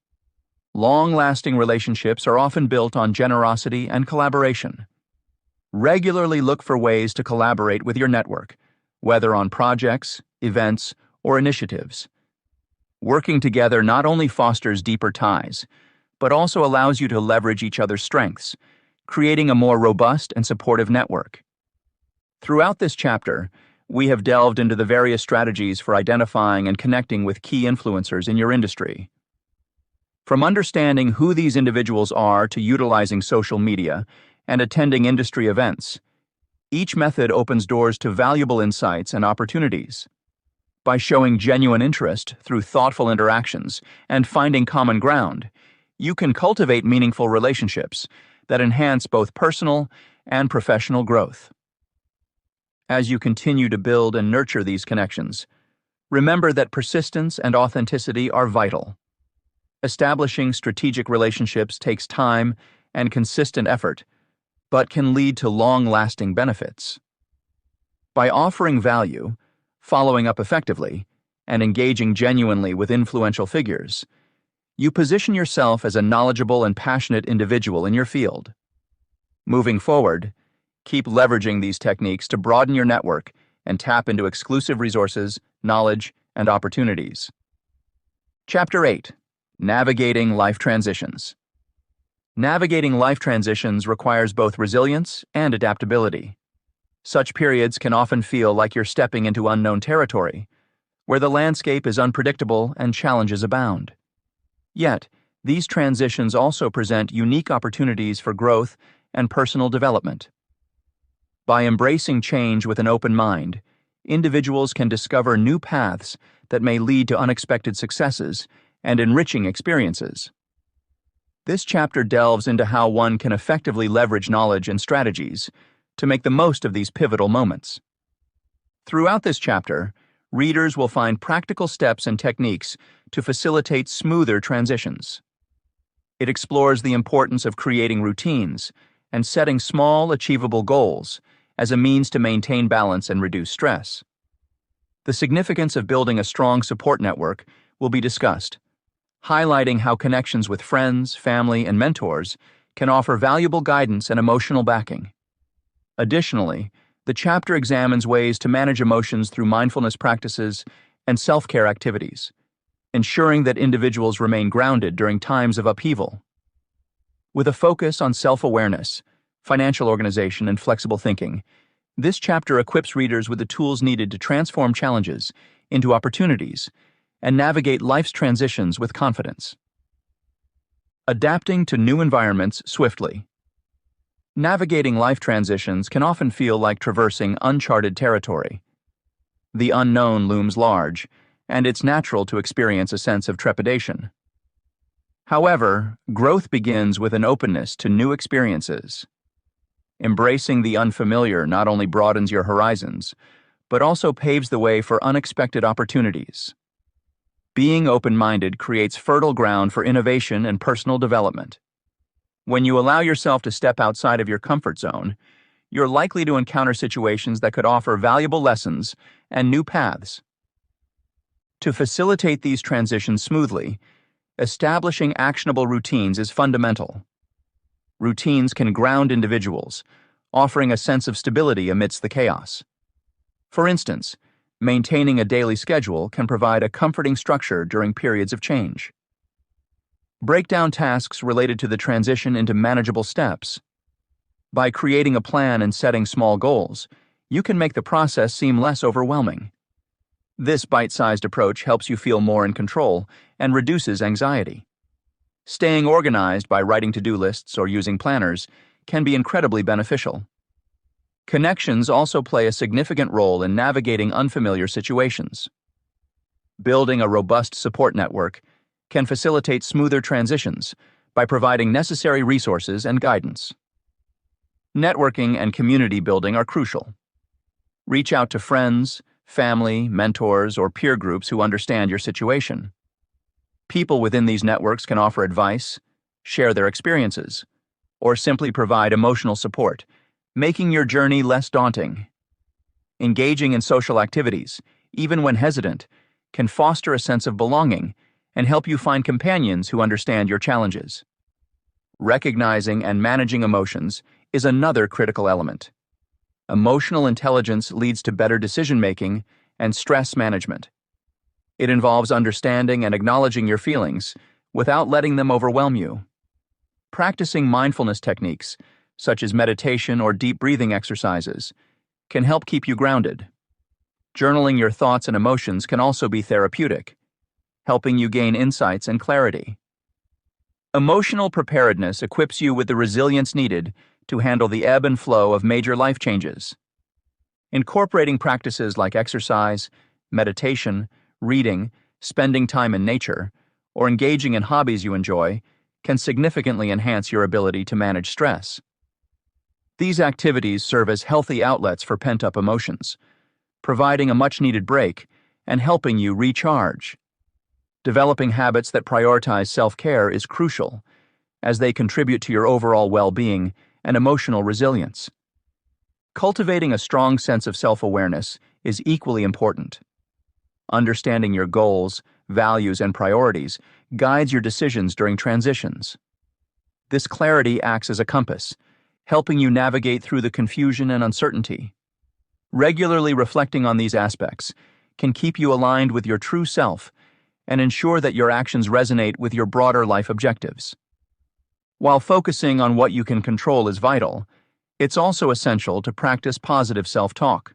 S1: Long-lasting relationships are often built on generosity and collaboration. Regularly look for ways to collaborate with your network, whether on projects, events, or initiatives. Working together not only fosters deeper ties, but also allows you to leverage each other's strengths, creating a more robust and supportive network. Throughout this chapter, we have delved into the various strategies for identifying and connecting with key influencers in your industry. From understanding who these individuals are to utilizing social media and attending industry events, each method opens doors to valuable insights and opportunities. By showing genuine interest through thoughtful interactions and finding common ground, you can cultivate meaningful relationships that enhance both personal and professional growth. As you continue to build and nurture these connections, remember that persistence and authenticity are vital. Establishing strategic relationships takes time and consistent effort, but can lead to long-lasting benefits. By offering value, following up effectively, and engaging genuinely with influential figures, you position yourself as a knowledgeable and passionate individual in your field. Moving forward, keep leveraging these techniques to broaden your network and tap into exclusive resources, knowledge, and opportunities. Chapter 8: Navigating Life Transitions. Navigating life transitions requires both resilience and adaptability. Such periods can often feel like you're stepping into unknown territory, where the landscape is unpredictable and challenges abound. Yet, these transitions also present unique opportunities for growth and personal development. By embracing change with an open mind, individuals can discover new paths that may lead to unexpected successes and enriching experiences. This chapter delves into how one can effectively leverage knowledge and strategies to make the most of these pivotal moments. Throughout this chapter, readers will find practical steps and techniques to facilitate smoother transitions. It explores the importance of creating routines and setting small, achievable goals as a means to maintain balance and reduce stress. The significance of building a strong support network will be discussed, highlighting how connections with friends, family, and mentors can offer valuable guidance and emotional backing. Additionally, the chapter examines ways to manage emotions through mindfulness practices and self-care activities, ensuring that individuals remain grounded during times of upheaval. With a focus on self-awareness, financial organization, and flexible thinking, this chapter equips readers with the tools needed to transform challenges into opportunities and navigate life's transitions with confidence. Adapting to new environments swiftly. Navigating life transitions can often feel like traversing uncharted territory. The unknown looms large, and it's natural to experience a sense of trepidation. However, growth begins with an openness to new experiences. Embracing the unfamiliar not only broadens your horizons, but also paves the way for unexpected opportunities. Being open-minded creates fertile ground for innovation and personal development. When you allow yourself to step outside of your comfort zone, you're likely to encounter situations that could offer valuable lessons and new paths. To facilitate these transitions smoothly, establishing actionable routines is fundamental. Routines can ground individuals, offering a sense of stability amidst the chaos. For instance, maintaining a daily schedule can provide a comforting structure during periods of change. Break down tasks related to the transition into manageable steps. By creating a plan and setting small goals, you can make the process seem less overwhelming. This bite-sized approach helps you feel more in control and reduces anxiety. Staying organized by writing to-do lists or using planners can be incredibly beneficial. Connections also play a significant role in navigating unfamiliar situations. Building a robust support network can facilitate smoother transitions by providing necessary resources and guidance. Networking and community building are crucial. Reach out to friends, family, mentors, or peer groups who understand your situation. People within these networks can offer advice, share their experiences, or simply provide emotional support, making your journey less daunting. Engaging in social activities, even when hesitant, can foster a sense of belonging and help you find companions who understand your challenges. Recognizing and managing emotions is another critical element. Emotional intelligence leads to better decision-making and stress management. It involves understanding and acknowledging your feelings without letting them overwhelm you. Practicing mindfulness techniques, such as meditation or deep breathing exercises, can help keep you grounded. Journaling your thoughts and emotions can also be therapeutic, helping you gain insights and clarity. Emotional preparedness equips you with the resilience needed to handle the ebb and flow of major life changes. Incorporating practices like exercise, meditation, reading, spending time in nature, or engaging in hobbies you enjoy can significantly enhance your ability to manage stress. These activities serve as healthy outlets for pent-up emotions, providing a much-needed break and helping you recharge. Developing habits that prioritize self-care is crucial, as they contribute to your overall well-being and emotional resilience. Cultivating a strong sense of self-awareness is equally important. Understanding your goals, values, and priorities guides your decisions during transitions. This clarity acts as a compass, helping you navigate through the confusion and uncertainty. Regularly reflecting on these aspects can keep you aligned with your true self and ensure that your actions resonate with your broader life objectives. While focusing on what you can control is vital, it's also essential to practice positive self-talk.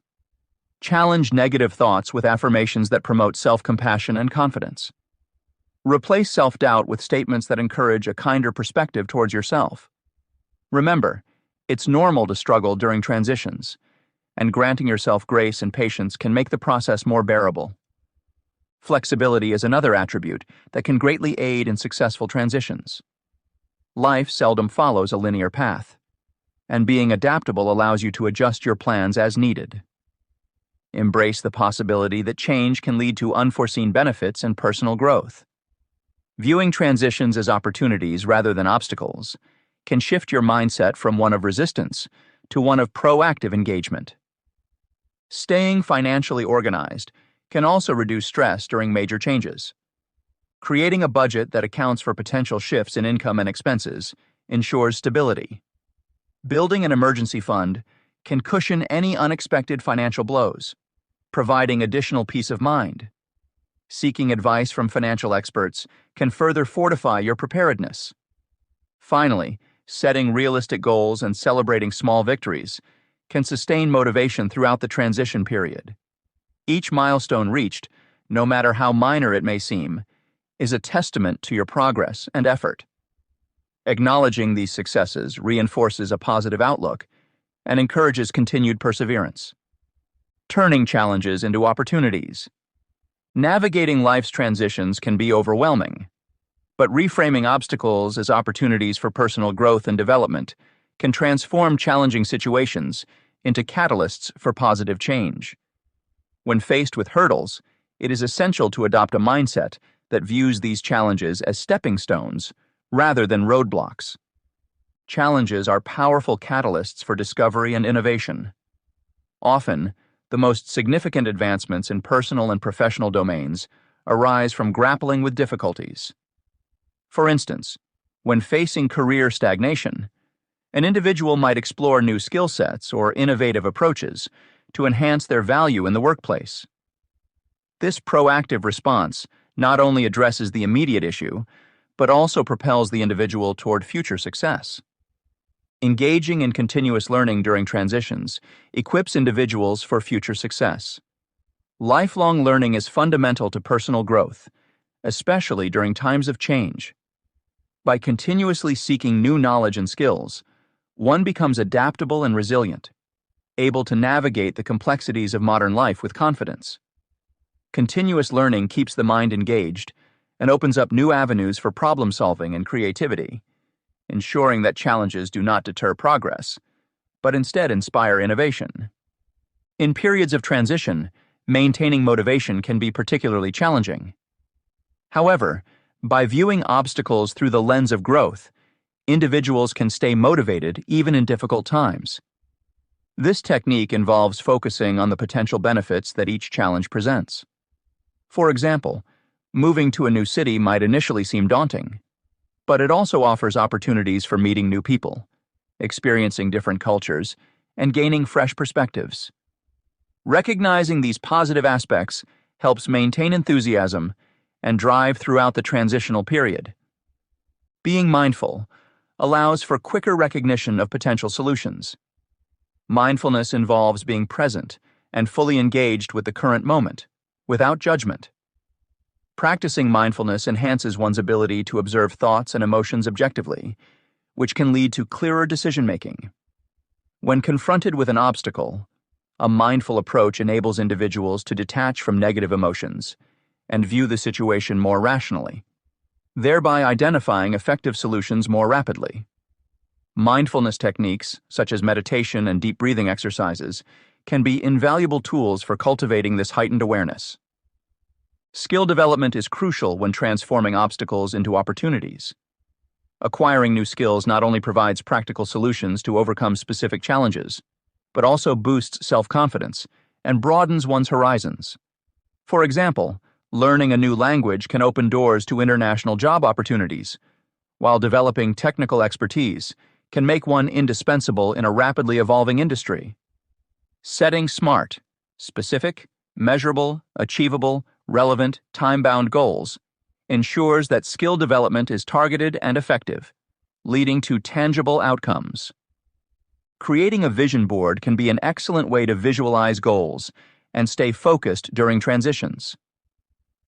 S1: Challenge negative thoughts with affirmations that promote self-compassion and confidence. Replace self-doubt with statements that encourage a kinder perspective towards yourself. Remember, it's normal to struggle during transitions, and granting yourself grace and patience can make the process more bearable. Flexibility is another attribute that can greatly aid in successful transitions. Life seldom follows a linear path, and being adaptable allows you to adjust your plans as needed. Embrace the possibility that change can lead to unforeseen benefits and personal growth. Viewing transitions as opportunities rather than obstacles can shift your mindset from one of resistance to one of proactive engagement. Staying financially organized can also reduce stress during major changes. Creating a budget that accounts for potential shifts in income and expenses ensures stability. Building an emergency fund can cushion any unexpected financial blows, providing additional peace of mind. Seeking advice from financial experts can further fortify your preparedness. Finally, setting realistic goals and celebrating small victories can sustain motivation throughout the transition period. Each milestone reached, no matter how minor it may seem, is a testament to your progress and effort. Acknowledging these successes reinforces a positive outlook and encourages continued perseverance. Turning challenges into opportunities. Navigating life's transitions can be overwhelming, but reframing obstacles as opportunities for personal growth and development can transform challenging situations into catalysts for positive change. When faced with hurdles, it is essential to adopt a mindset that views these challenges as stepping stones rather than roadblocks. Challenges are powerful catalysts for discovery and innovation. Often, the most significant advancements in personal and professional domains arise from grappling with difficulties. For instance, when facing career stagnation, an individual might explore new skill sets or innovative approaches to enhance their value in the workplace. This proactive response not only addresses the immediate issue, but also propels the individual toward future success. Engaging in continuous learning during transitions equips individuals for future success. Lifelong learning is fundamental to personal growth, especially during times of change. By continuously seeking new knowledge and skills, one becomes adaptable and resilient, able to navigate the complexities of modern life with confidence. Continuous learning keeps the mind engaged and opens up new avenues for problem solving and creativity, ensuring that challenges do not deter progress, but instead inspire innovation. In periods of transition, maintaining motivation can be particularly challenging. However, by viewing obstacles through the lens of growth, individuals can stay motivated even in difficult times. This technique involves focusing on the potential benefits that each challenge presents. For example, moving to a new city might initially seem daunting, but it also offers opportunities for meeting new people, experiencing different cultures, and gaining fresh perspectives. Recognizing these positive aspects helps maintain enthusiasm and drive throughout the transitional period. Being mindful allows for quicker recognition of potential solutions. Mindfulness involves being present and fully engaged with the current moment, without judgment. Practicing mindfulness enhances one's ability to observe thoughts and emotions objectively, which can lead to clearer decision-making. When confronted with an obstacle, a mindful approach enables individuals to detach from negative emotions and view the situation more rationally, thereby identifying effective solutions more rapidly. Mindfulness techniques, such as meditation and deep breathing exercises, can be invaluable tools for cultivating this heightened awareness. Skill development is crucial when transforming obstacles into opportunities. Acquiring new skills not only provides practical solutions to overcome specific challenges, but also boosts self-confidence and broadens one's horizons. For example, learning a new language can open doors to international job opportunities, while developing technical expertise can make one indispensable in a rapidly evolving industry. Setting SMART, specific, measurable, achievable, relevant, time-bound goals, ensures that skill development is targeted and effective, leading to tangible outcomes. Creating a vision board can be an excellent way to visualize goals and stay focused during transitions.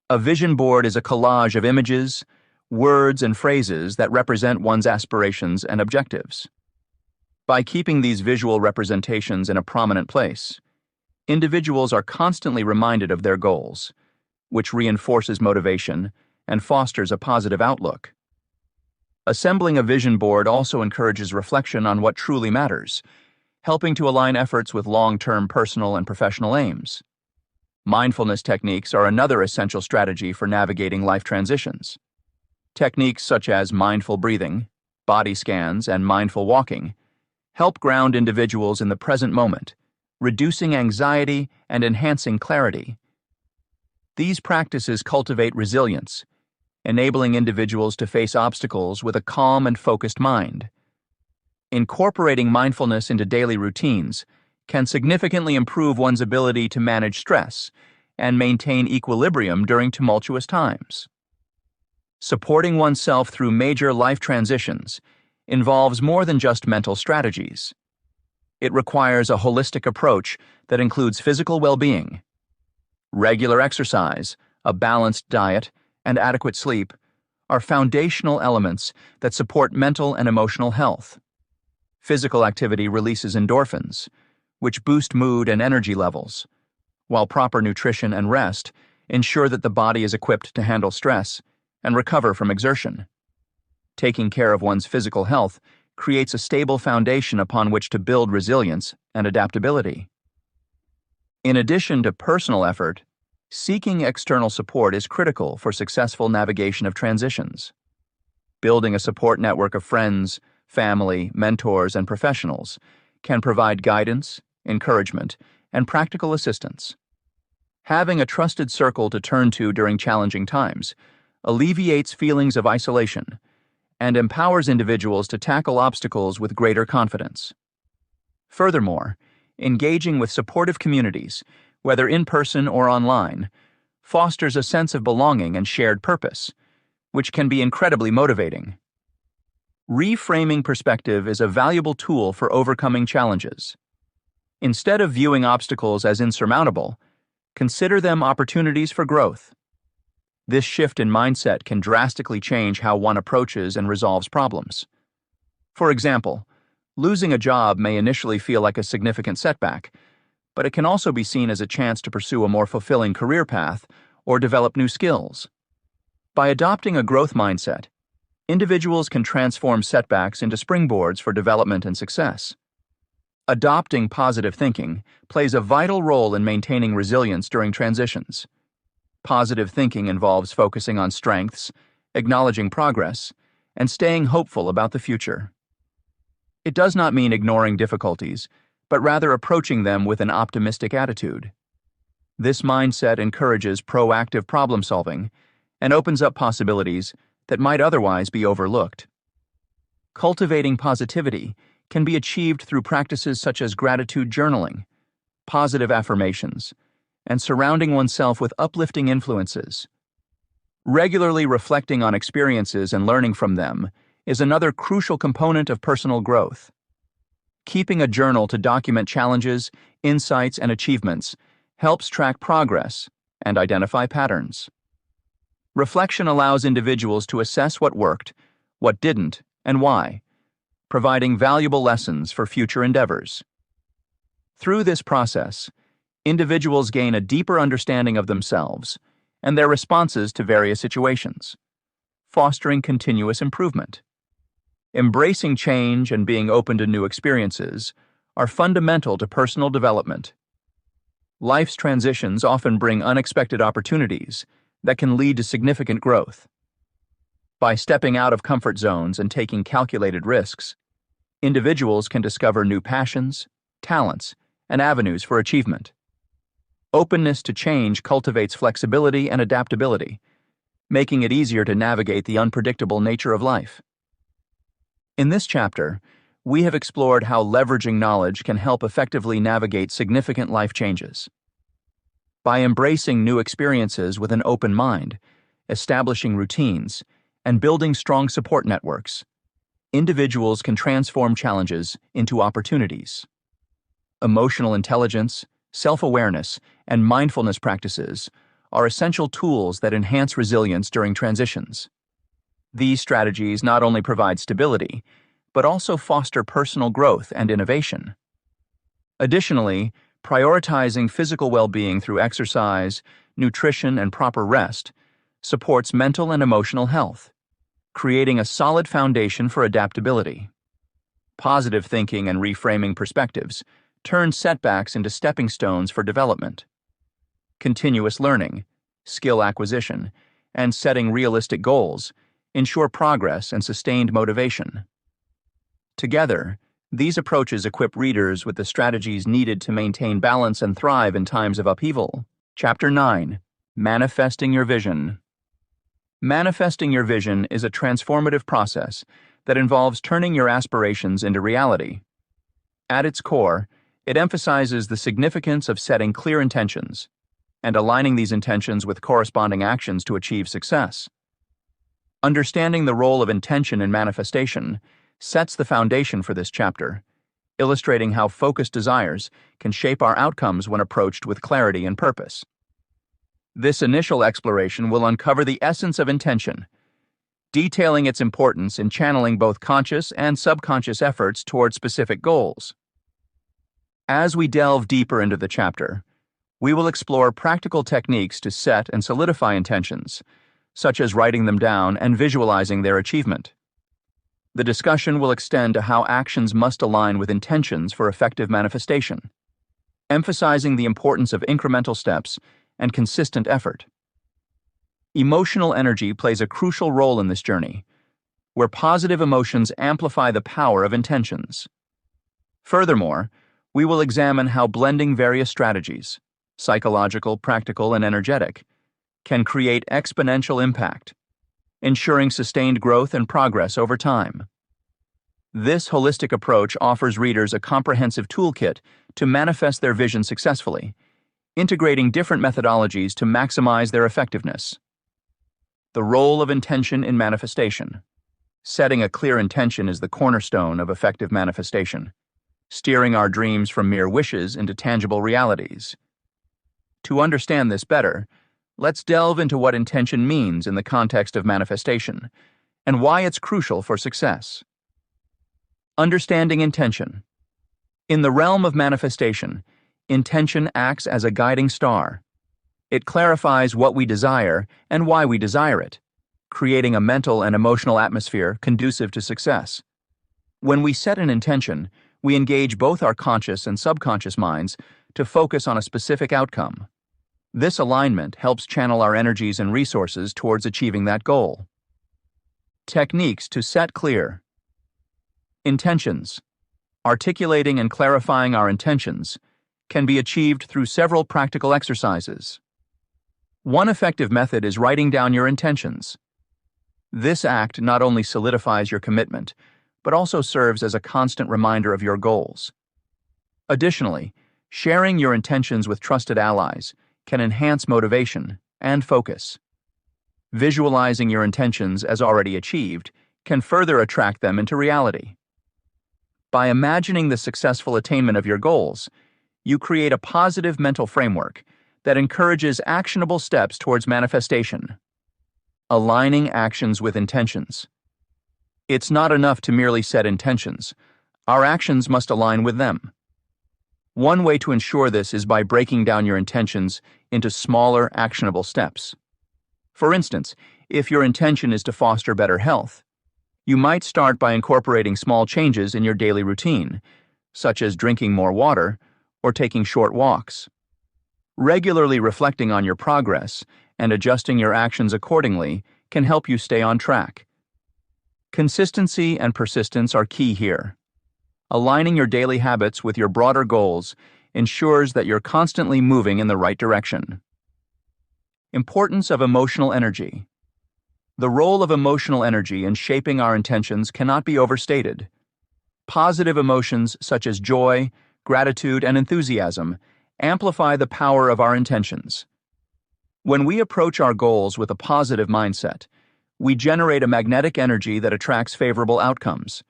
S1: A vision board is a collage of images, words, and phrases that represent one's aspirations and objectives. By keeping these visual representations in a prominent place, individuals are constantly reminded of their goals, which reinforces motivation and fosters a positive outlook. Assembling a vision board also encourages reflection on what truly matters, helping to align efforts with long-term personal and professional aims. Mindfulness techniques are another essential strategy for navigating life transitions. Techniques such as mindful breathing, body scans, and mindful walking help ground individuals in the present moment, reducing anxiety and enhancing clarity. These practices cultivate resilience, enabling individuals to face obstacles with a calm and focused mind. Incorporating mindfulness into daily routines can significantly improve one's ability to manage stress and maintain equilibrium during tumultuous times. Supporting oneself through major life transitions involves more than just mental strategies. It requires a holistic approach that includes physical well-being. Regular exercise, a balanced diet, and adequate sleep are foundational elements that support mental and emotional health. Physical activity releases endorphins, which boost mood and energy levels, while proper nutrition and rest ensure that the body is equipped to handle stress and recover from exertion. Taking care of one's physical health creates a stable foundation upon which to build resilience and adaptability. In addition to personal effort, seeking external support is critical for successful navigation of transitions. Building a support network of friends, family, mentors, and professionals can provide guidance, encouragement, and practical assistance. Having a trusted circle to turn to during challenging times alleviates feelings of isolation and empowers individuals to tackle obstacles with greater confidence. Furthermore, engaging with supportive communities, whether in person or online, fosters a sense of belonging and shared purpose, which can be incredibly motivating. Reframing perspective is a valuable tool for overcoming challenges. Instead of viewing obstacles as insurmountable, consider them opportunities for growth. This shift in mindset can drastically change how one approaches and resolves problems. For example, losing a job may initially feel like a significant setback, but it can also be seen as a chance to pursue a more fulfilling career path or develop new skills. By adopting a growth mindset, individuals can transform setbacks into springboards for development and success. Adopting positive thinking plays a vital role in maintaining resilience during transitions. Positive thinking involves focusing on strengths, acknowledging progress, and staying hopeful about the future. It does not mean ignoring difficulties, but rather approaching them with an optimistic attitude. This mindset encourages proactive problem solving and opens up possibilities that might otherwise be overlooked. Cultivating positivity can be achieved through practices such as gratitude journaling, positive affirmations, and surrounding oneself with uplifting influences. Regularly reflecting on experiences and learning from them is another crucial component of personal growth. Keeping a journal to document challenges, insights, and achievements helps track progress and identify patterns. Reflection allows individuals to assess what worked, what didn't, and why, providing valuable lessons for future endeavors. Through this process, individuals gain a deeper understanding of themselves and their responses to various situations, fostering continuous improvement. Embracing change and being open to new experiences are fundamental to personal development. Life's transitions often bring unexpected opportunities that can lead to significant growth. By stepping out of comfort zones and taking calculated risks, individuals can discover new passions, talents, and avenues for achievement. Openness to change cultivates flexibility and adaptability, making it easier to navigate the unpredictable nature of life. In this chapter, we have explored how leveraging knowledge can help effectively navigate significant life changes. By embracing new experiences with an open mind, establishing routines, and building strong support networks, individuals can transform challenges into opportunities. Emotional intelligence, self-awareness, and mindfulness practices are essential tools that enhance resilience during transitions. These strategies not only provide stability, but also foster personal growth and innovation. Additionally, prioritizing physical well-being through exercise, nutrition, and proper rest supports mental and emotional health, creating a solid foundation for adaptability. Positive thinking and reframing perspectives turn setbacks into stepping stones for development. Continuous learning, skill acquisition, and setting realistic goals ensure progress and sustained motivation. Together, these approaches equip readers with the strategies needed to maintain balance and thrive in times of upheaval. Chapter 9: Manifesting Your Vision. Manifesting your vision is a transformative process that involves turning your aspirations into reality. At its core, it emphasizes the significance of setting clear intentions and aligning these intentions with corresponding actions to achieve success. Understanding the role of intention in manifestation sets the foundation for this chapter, illustrating how focused desires can shape our outcomes when approached with clarity and purpose. This initial exploration will uncover the essence of intention, detailing its importance in channeling both conscious and subconscious efforts toward specific goals. As we delve deeper into the chapter, we will explore practical techniques to set and solidify intentions, such as writing them down and visualizing their achievement. The discussion will extend to how actions must align with intentions for effective manifestation, emphasizing the importance of incremental steps and consistent effort. Emotional energy plays a crucial role in this journey, where positive emotions amplify the power of intentions. Furthermore, we will examine how blending various strategies, psychological, practical, and energetic, can create exponential impact, ensuring sustained growth and progress over time. This holistic approach offers readers a comprehensive toolkit to manifest their vision successfully, integrating different methodologies to maximize their effectiveness. The role of intention in manifestation. Setting a clear intention is the cornerstone of effective manifestation, steering our dreams from mere wishes into tangible realities. To understand this better, let's delve into what intention means in the context of manifestation and why it's crucial for success. Understanding intention. In the realm of manifestation, intention acts as a guiding star. It clarifies what we desire and why we desire it, creating a mental and emotional atmosphere conducive to success. When we set an intention, we engage both our conscious and subconscious minds to focus on a specific outcome. This alignment helps channel our energies and resources towards achieving that goal. Techniques to set clear. Intentions. Articulating and clarifying our intentions can be achieved through several practical exercises. One effective method is writing down your intentions. This act not only solidifies your commitment, but also serves as a constant reminder of your goals. Additionally, sharing your intentions with trusted allies can enhance motivation and focus. Visualizing your intentions as already achieved can further attract them into reality. By imagining the successful attainment of your goals, you create a positive mental framework that encourages actionable steps towards manifestation. Aligning actions with intentions. It's not enough to merely set intentions. Our actions must align with them. One way to ensure this is by breaking down your intentions into smaller, actionable steps. For instance, if your intention is to foster better health, you might start by incorporating small changes in your daily routine, such as drinking more water or taking short walks. Regularly reflecting on your progress and adjusting your actions accordingly can help you stay on track. Consistency and persistence are key here. Aligning your daily habits with your broader goals ensures that you're constantly moving in the right direction. Importance of emotional energy. The role of emotional energy in shaping our intentions cannot be overstated. Positive emotions such as joy, gratitude, and enthusiasm amplify the power of our intentions. When we approach our goals with a positive mindset, we generate a magnetic energy that attracts favorable outcomes.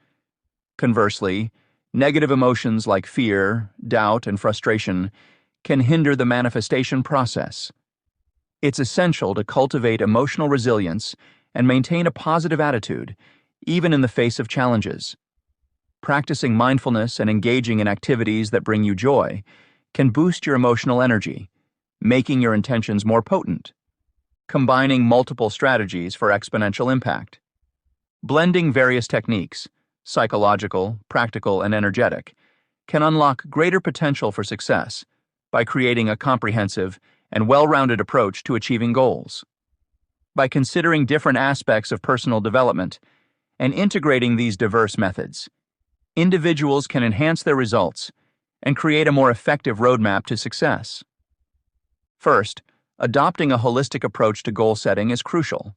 S1: Conversely, negative emotions like fear, doubt, and frustration can hinder the manifestation process. It's essential to cultivate emotional resilience and maintain a positive attitude, even in the face of challenges. Practicing mindfulness and engaging in activities that bring you joy can boost your emotional energy, making your intentions more potent. Combining multiple strategies for exponential impact. Blending various techniques, psychological, practical, and energetic, can unlock greater potential for success by creating a comprehensive and well-rounded approach to achieving goals. By considering different aspects of personal development and integrating these diverse methods, individuals can enhance their results and create a more effective roadmap to success. First, adopting a holistic approach to goal setting is crucial.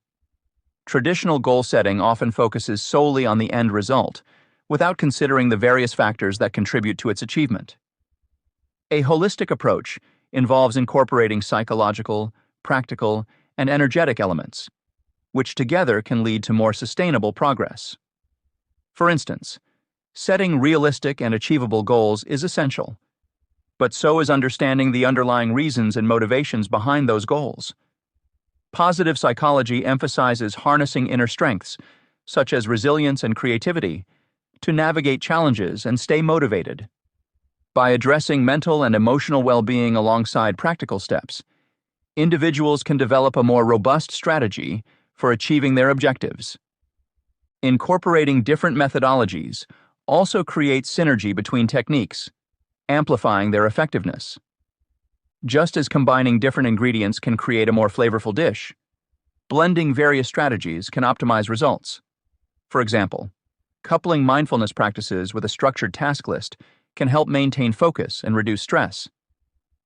S1: Traditional goal setting often focuses solely on the end result, without considering the various factors that contribute to its achievement. A holistic approach involves incorporating psychological, practical, and energetic elements, which together can lead to more sustainable progress. For instance, setting realistic and achievable goals is essential, but so is understanding the underlying reasons and motivations behind those goals. Positive psychology emphasizes harnessing inner strengths, such as resilience and creativity, to navigate challenges and stay motivated. By addressing mental and emotional well-being alongside practical steps, individuals can develop a more robust strategy for achieving their objectives. Incorporating different methodologies also creates synergy between techniques, amplifying their effectiveness. Just as combining different ingredients can create a more flavorful dish, blending various strategies can optimize results. For example, coupling mindfulness practices with a structured task list can help maintain focus and reduce stress.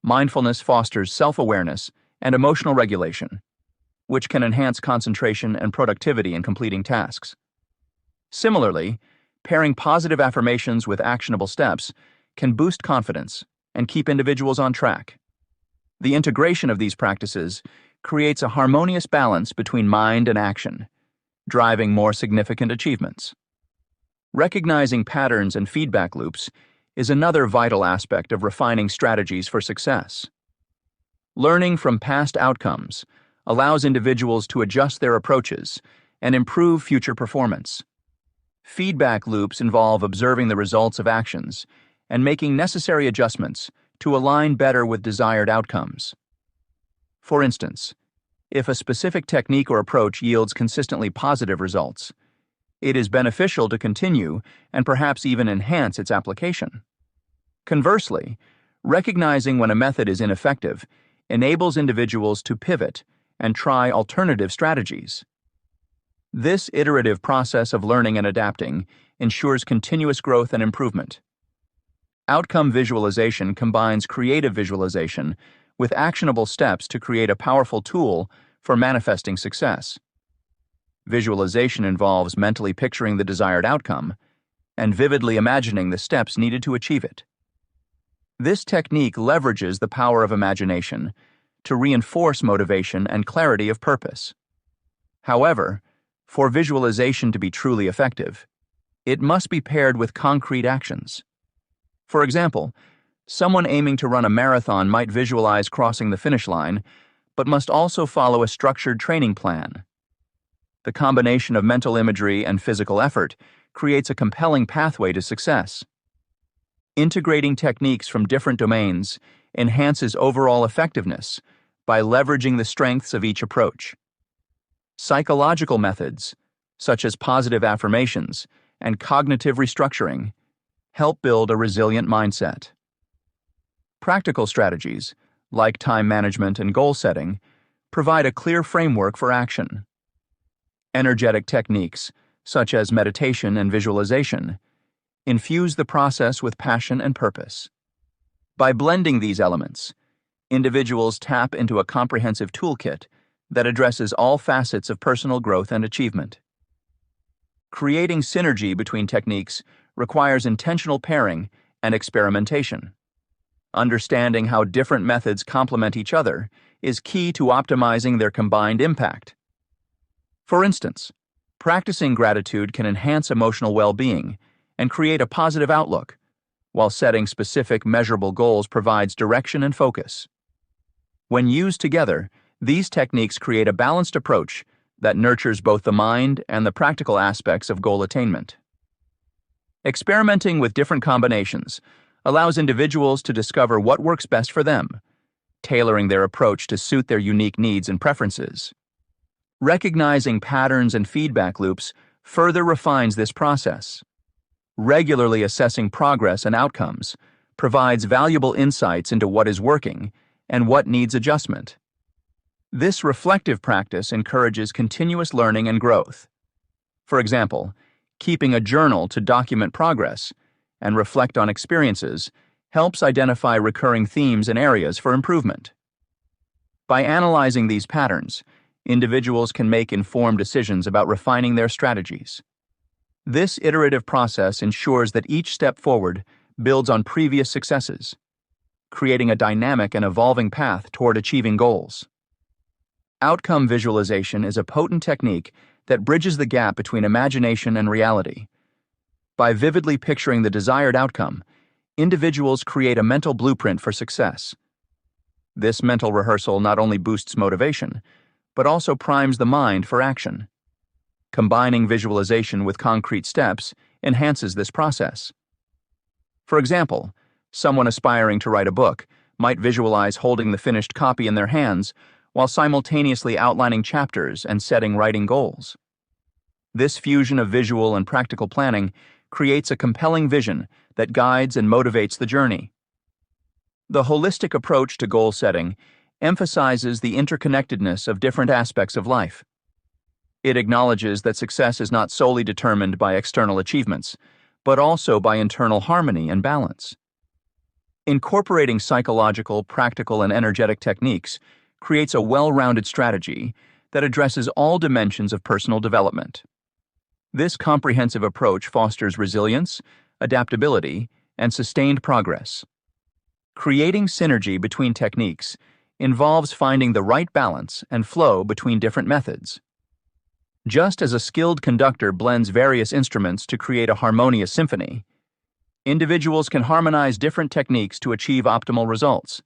S1: Mindfulness fosters self-awareness and emotional regulation, which can enhance concentration and productivity in completing tasks. Similarly, pairing positive affirmations with actionable steps can boost confidence and keep individuals on track. The integration of these practices creates a harmonious balance between mind and action, driving more significant achievements. Recognizing patterns and feedback loops is another vital aspect of refining strategies for success. Learning from past outcomes allows individuals to adjust their approaches and improve future performance. Feedback loops involve observing the results of actions and making necessary adjustments to align better with desired outcomes. For instance, if a specific technique or approach yields consistently positive results, it is beneficial to continue and perhaps even enhance its application. Conversely, recognizing when a method is ineffective enables individuals to pivot and try alternative strategies. This iterative process of learning and adapting ensures continuous growth and improvement. Outcome visualization combines creative visualization with actionable steps to create a powerful tool for manifesting success. Visualization involves mentally picturing the desired outcome and vividly imagining the steps needed to achieve it. This technique leverages the power of imagination to reinforce motivation and clarity of purpose. However, for visualization to be truly effective, it must be paired with concrete actions. For example, someone aiming to run a marathon might visualize crossing the finish line, but must also follow a structured training plan. The combination of mental imagery and physical effort creates a compelling pathway to success. Integrating techniques from different domains enhances overall effectiveness by leveraging the strengths of each approach. Psychological methods, such as positive affirmations and cognitive restructuring, help build a resilient mindset. Practical strategies, like time management and goal setting, provide a clear framework for action. Energetic techniques, such as meditation and visualization, infuse the process with passion and purpose. By blending these elements, individuals tap into a comprehensive toolkit that addresses all facets of personal growth and achievement. Creating synergy between techniques requires intentional pairing and experimentation. Understanding how different methods complement each other is key to optimizing their combined impact. For instance, practicing gratitude can enhance emotional well-being and create a positive outlook, while setting specific, measurable goals provides direction and focus. When used together, these techniques create a balanced approach that nurtures both the mind and the practical aspects of goal attainment. Experimenting with different combinations allows individuals to discover what works best for them, tailoring their approach to suit their unique needs and preferences. Recognizing patterns and feedback loops further refines this process. Regularly assessing progress and outcomes provides valuable insights into what is working and what needs adjustment. This reflective practice encourages continuous learning and growth. For example, keeping a journal to document progress and reflect on experiences helps identify recurring themes and areas for improvement. By analyzing these patterns, individuals can make informed decisions about refining their strategies. This iterative process ensures that each step forward builds on previous successes, creating a dynamic and evolving path toward achieving goals. Outcome visualization is a potent technique that bridges the gap between imagination and reality. By vividly picturing the desired outcome, individuals create a mental blueprint for success. This mental rehearsal not only boosts motivation, but also primes the mind for action. Combining visualization with concrete steps enhances this process. For example, someone aspiring to write a book might visualize holding the finished copy in their hands while simultaneously outlining chapters and setting writing goals. This fusion of visual and practical planning creates a compelling vision that guides and motivates the journey. The holistic approach to goal setting emphasizes the interconnectedness of different aspects of life. It acknowledges that success is not solely determined by external achievements, but also by internal harmony and balance. Incorporating psychological, practical, and energetic techniques creates a well-rounded strategy that addresses all dimensions of personal development. This comprehensive approach fosters resilience, adaptability, and sustained progress. Creating synergy between techniques involves finding the right balance and flow between different methods. Just as a skilled conductor blends various instruments to create a harmonious symphony, individuals can harmonize different techniques to achieve optimal results.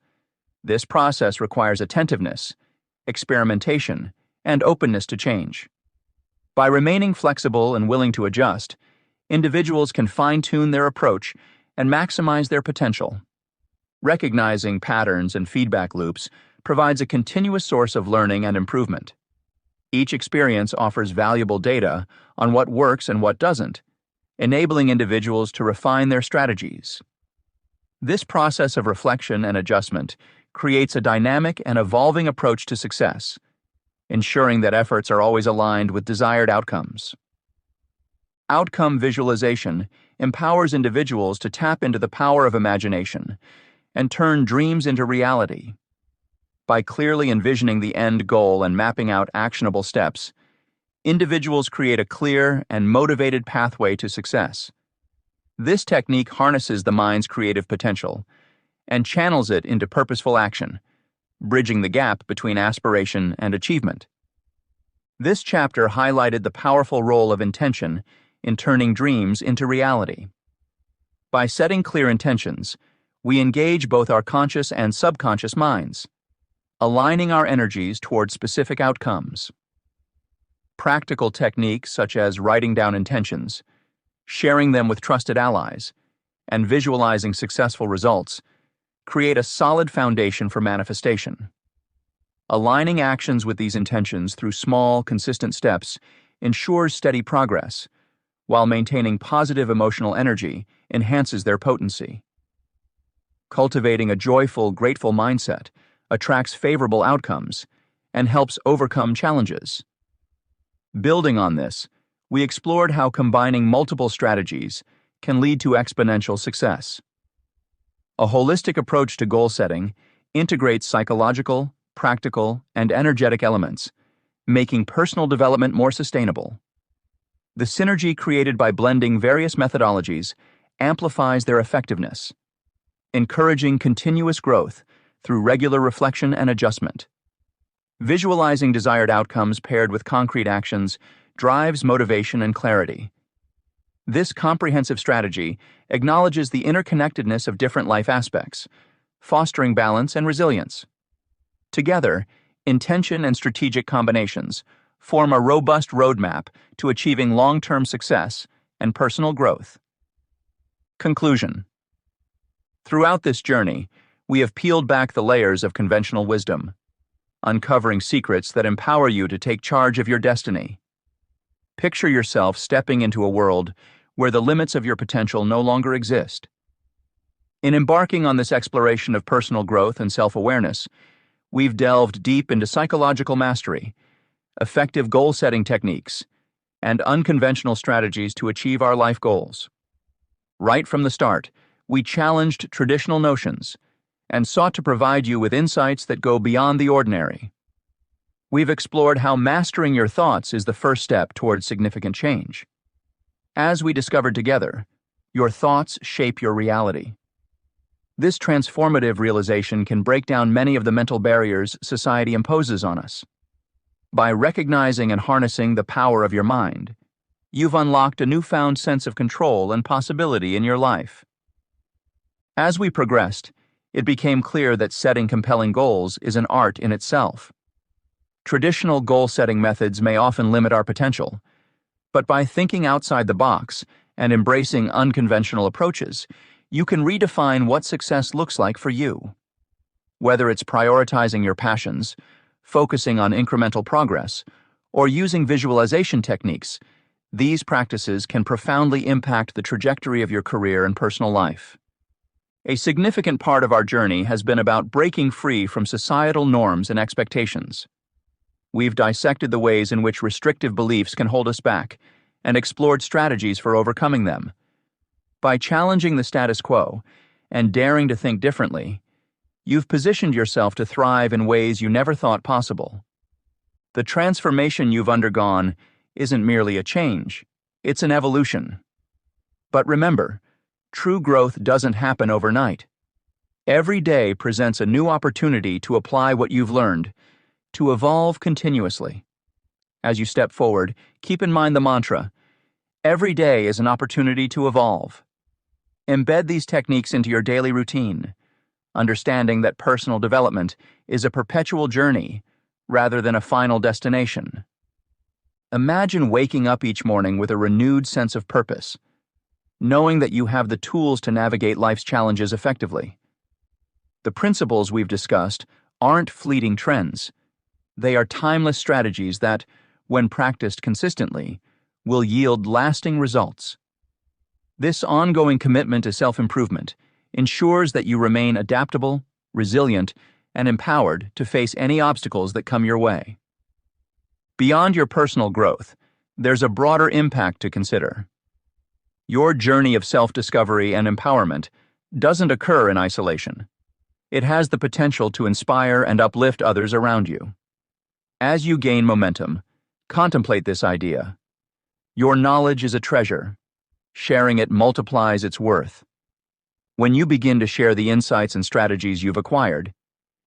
S1: This process requires attentiveness, experimentation, and openness to change. By remaining flexible and willing to adjust, individuals can fine-tune their approach and maximize their potential. Recognizing patterns and feedback loops provides a continuous source of learning and improvement. Each experience offers valuable data on what works and what doesn't, enabling individuals to refine their strategies. This process of reflection and adjustment creates a dynamic and evolving approach to success, ensuring that efforts are always aligned with desired outcomes. Outcome visualization empowers individuals to tap into the power of imagination and turn dreams into reality. By clearly envisioning the end goal and mapping out actionable steps, individuals create a clear and motivated pathway to success. This technique harnesses the mind's creative potential and channels it into purposeful action, bridging the gap between aspiration and achievement. This chapter highlighted the powerful role of intention in turning dreams into reality. By setting clear intentions, we engage both our conscious and subconscious minds, aligning our energies toward specific outcomes. Practical techniques such as writing down intentions, sharing them with trusted allies, and visualizing successful results create a solid foundation for manifestation. Aligning actions with these intentions through small, consistent steps ensures steady progress, while maintaining positive emotional energy enhances their potency. Cultivating a joyful, grateful mindset attracts favorable outcomes and helps overcome challenges. Building on this, we explored how combining multiple strategies can lead to exponential success. A holistic approach to goal setting integrates psychological, practical, and energetic elements, making personal development more sustainable. The synergy created by blending various methodologies amplifies their effectiveness, encouraging continuous growth through regular reflection and adjustment. Visualizing desired outcomes paired with concrete actions drives motivation and clarity. This comprehensive strategy acknowledges the interconnectedness of different life aspects, fostering balance and resilience. Together, intention and strategic combinations form a robust roadmap to achieving long-term success and personal growth. Conclusion. Throughout this journey, we have peeled back the layers of conventional wisdom, uncovering secrets that empower you to take charge of your destiny. Picture yourself stepping into a world where the limits of your potential no longer exist. In embarking on this exploration of personal growth and self-awareness, we've delved deep into psychological mastery, effective goal-setting techniques, and unconventional strategies to achieve our life goals. Right from the start, we challenged traditional notions and sought to provide you with insights that go beyond the ordinary. We've explored how mastering your thoughts is the first step towards significant change. As we discovered together, your thoughts shape your reality. This transformative realization can break down many of the mental barriers society imposes on us. By recognizing and harnessing the power of your mind, you've unlocked a newfound sense of control and possibility in your life. As we progressed, it became clear that setting compelling goals is an art in itself. Traditional goal-setting methods may often limit our potential, but by thinking outside the box and embracing unconventional approaches, you can redefine what success looks like for you. Whether it's prioritizing your passions, focusing on incremental progress, or using visualization techniques, these practices can profoundly impact the trajectory of your career and personal life. A significant part of our journey has been about breaking free from societal norms and expectations. We've dissected the ways in which restrictive beliefs can hold us back and explored strategies for overcoming them. By challenging the status quo and daring to think differently, you've positioned yourself to thrive in ways you never thought possible. The transformation you've undergone isn't merely a change, it's an evolution. But remember, true growth doesn't happen overnight. Every day presents a new opportunity to apply what you've learned, to evolve continuously. As you step forward, keep in mind the mantra, every day is an opportunity to evolve. Embed these techniques into your daily routine, understanding that personal development is a perpetual journey rather than a final destination. Imagine waking up each morning with a renewed sense of purpose, knowing that you have the tools to navigate life's challenges effectively. The principles we've discussed aren't fleeting trends. They are timeless strategies that, when practiced consistently, will yield lasting results. This ongoing commitment to self-improvement ensures that you remain adaptable, resilient, and empowered to face any obstacles that come your way. Beyond your personal growth, there's a broader impact to consider. Your journey of self-discovery and empowerment doesn't occur in isolation. It has the potential to inspire and uplift others around you. As you gain momentum, contemplate this idea. Your knowledge is a treasure. Sharing it multiplies its worth. When you begin to share the insights and strategies you've acquired,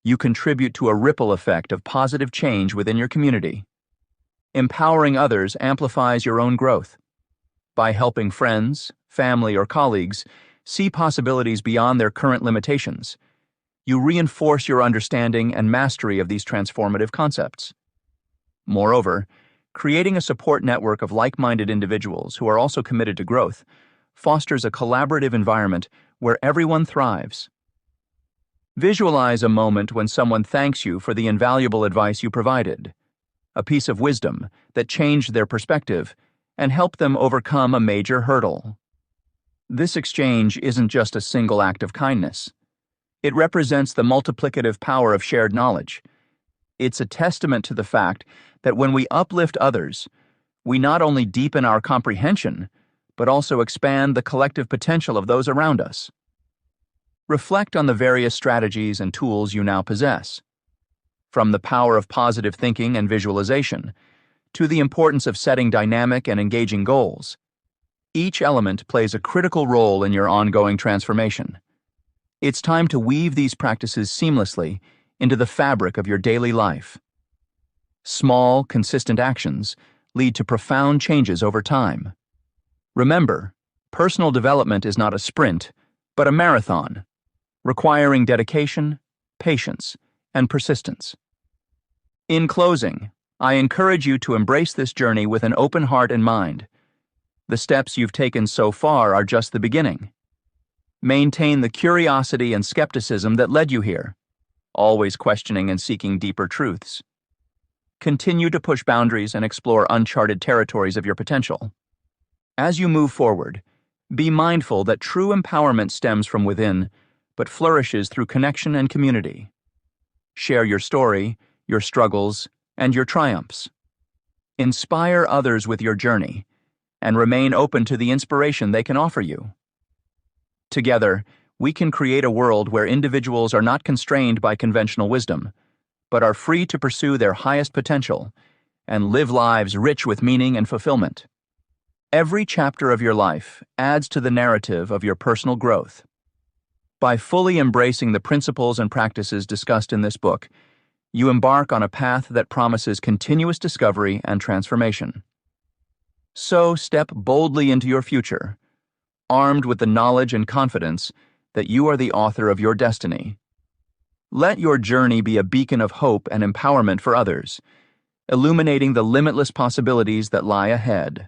S1: you contribute to a ripple effect of positive change within your community. Empowering others amplifies your own growth. By helping friends, family, or colleagues see possibilities beyond their current limitations, you reinforce your understanding and mastery of these transformative concepts. Moreover, creating a support network of like-minded individuals who are also committed to growth fosters a collaborative environment where everyone thrives. Visualize a moment when someone thanks you for the invaluable advice you provided, a piece of wisdom that changed their perspective and helped them overcome a major hurdle. This exchange isn't just a single act of kindness. It represents the multiplicative power of shared knowledge. It's a testament to the fact that when we uplift others, we not only deepen our comprehension, but also expand the collective potential of those around us. Reflect on the various strategies and tools you now possess, from the power of positive thinking and visualization to the importance of setting dynamic and engaging goals. Each element plays a critical role in your ongoing transformation. It's time to weave these practices seamlessly into the fabric of your daily life. Small, consistent actions lead to profound changes over time. Remember, personal development is not a sprint, but a marathon, requiring dedication, patience, and persistence. In closing, I encourage you to embrace this journey with an open heart and mind. The steps you've taken so far are just the beginning. Maintain the curiosity and skepticism that led you here, always questioning and seeking deeper truths. Continue to push boundaries and explore uncharted territories of your potential. As you move forward, be mindful that true empowerment stems from within, but flourishes through connection and community. Share your story, your struggles, and your triumphs. Inspire others with your journey, and remain open to the inspiration they can offer you. Together, we can create a world where individuals are not constrained by conventional wisdom, but are free to pursue their highest potential and live lives rich with meaning and fulfillment. Every chapter of your life adds to the narrative of your personal growth. By fully embracing the principles and practices discussed in this book, you embark on a path that promises continuous discovery and transformation. So step boldly into your future, armed with the knowledge and confidence that you are the author of your destiny. Let your journey be a beacon of hope and empowerment for others, illuminating the limitless possibilities that lie ahead.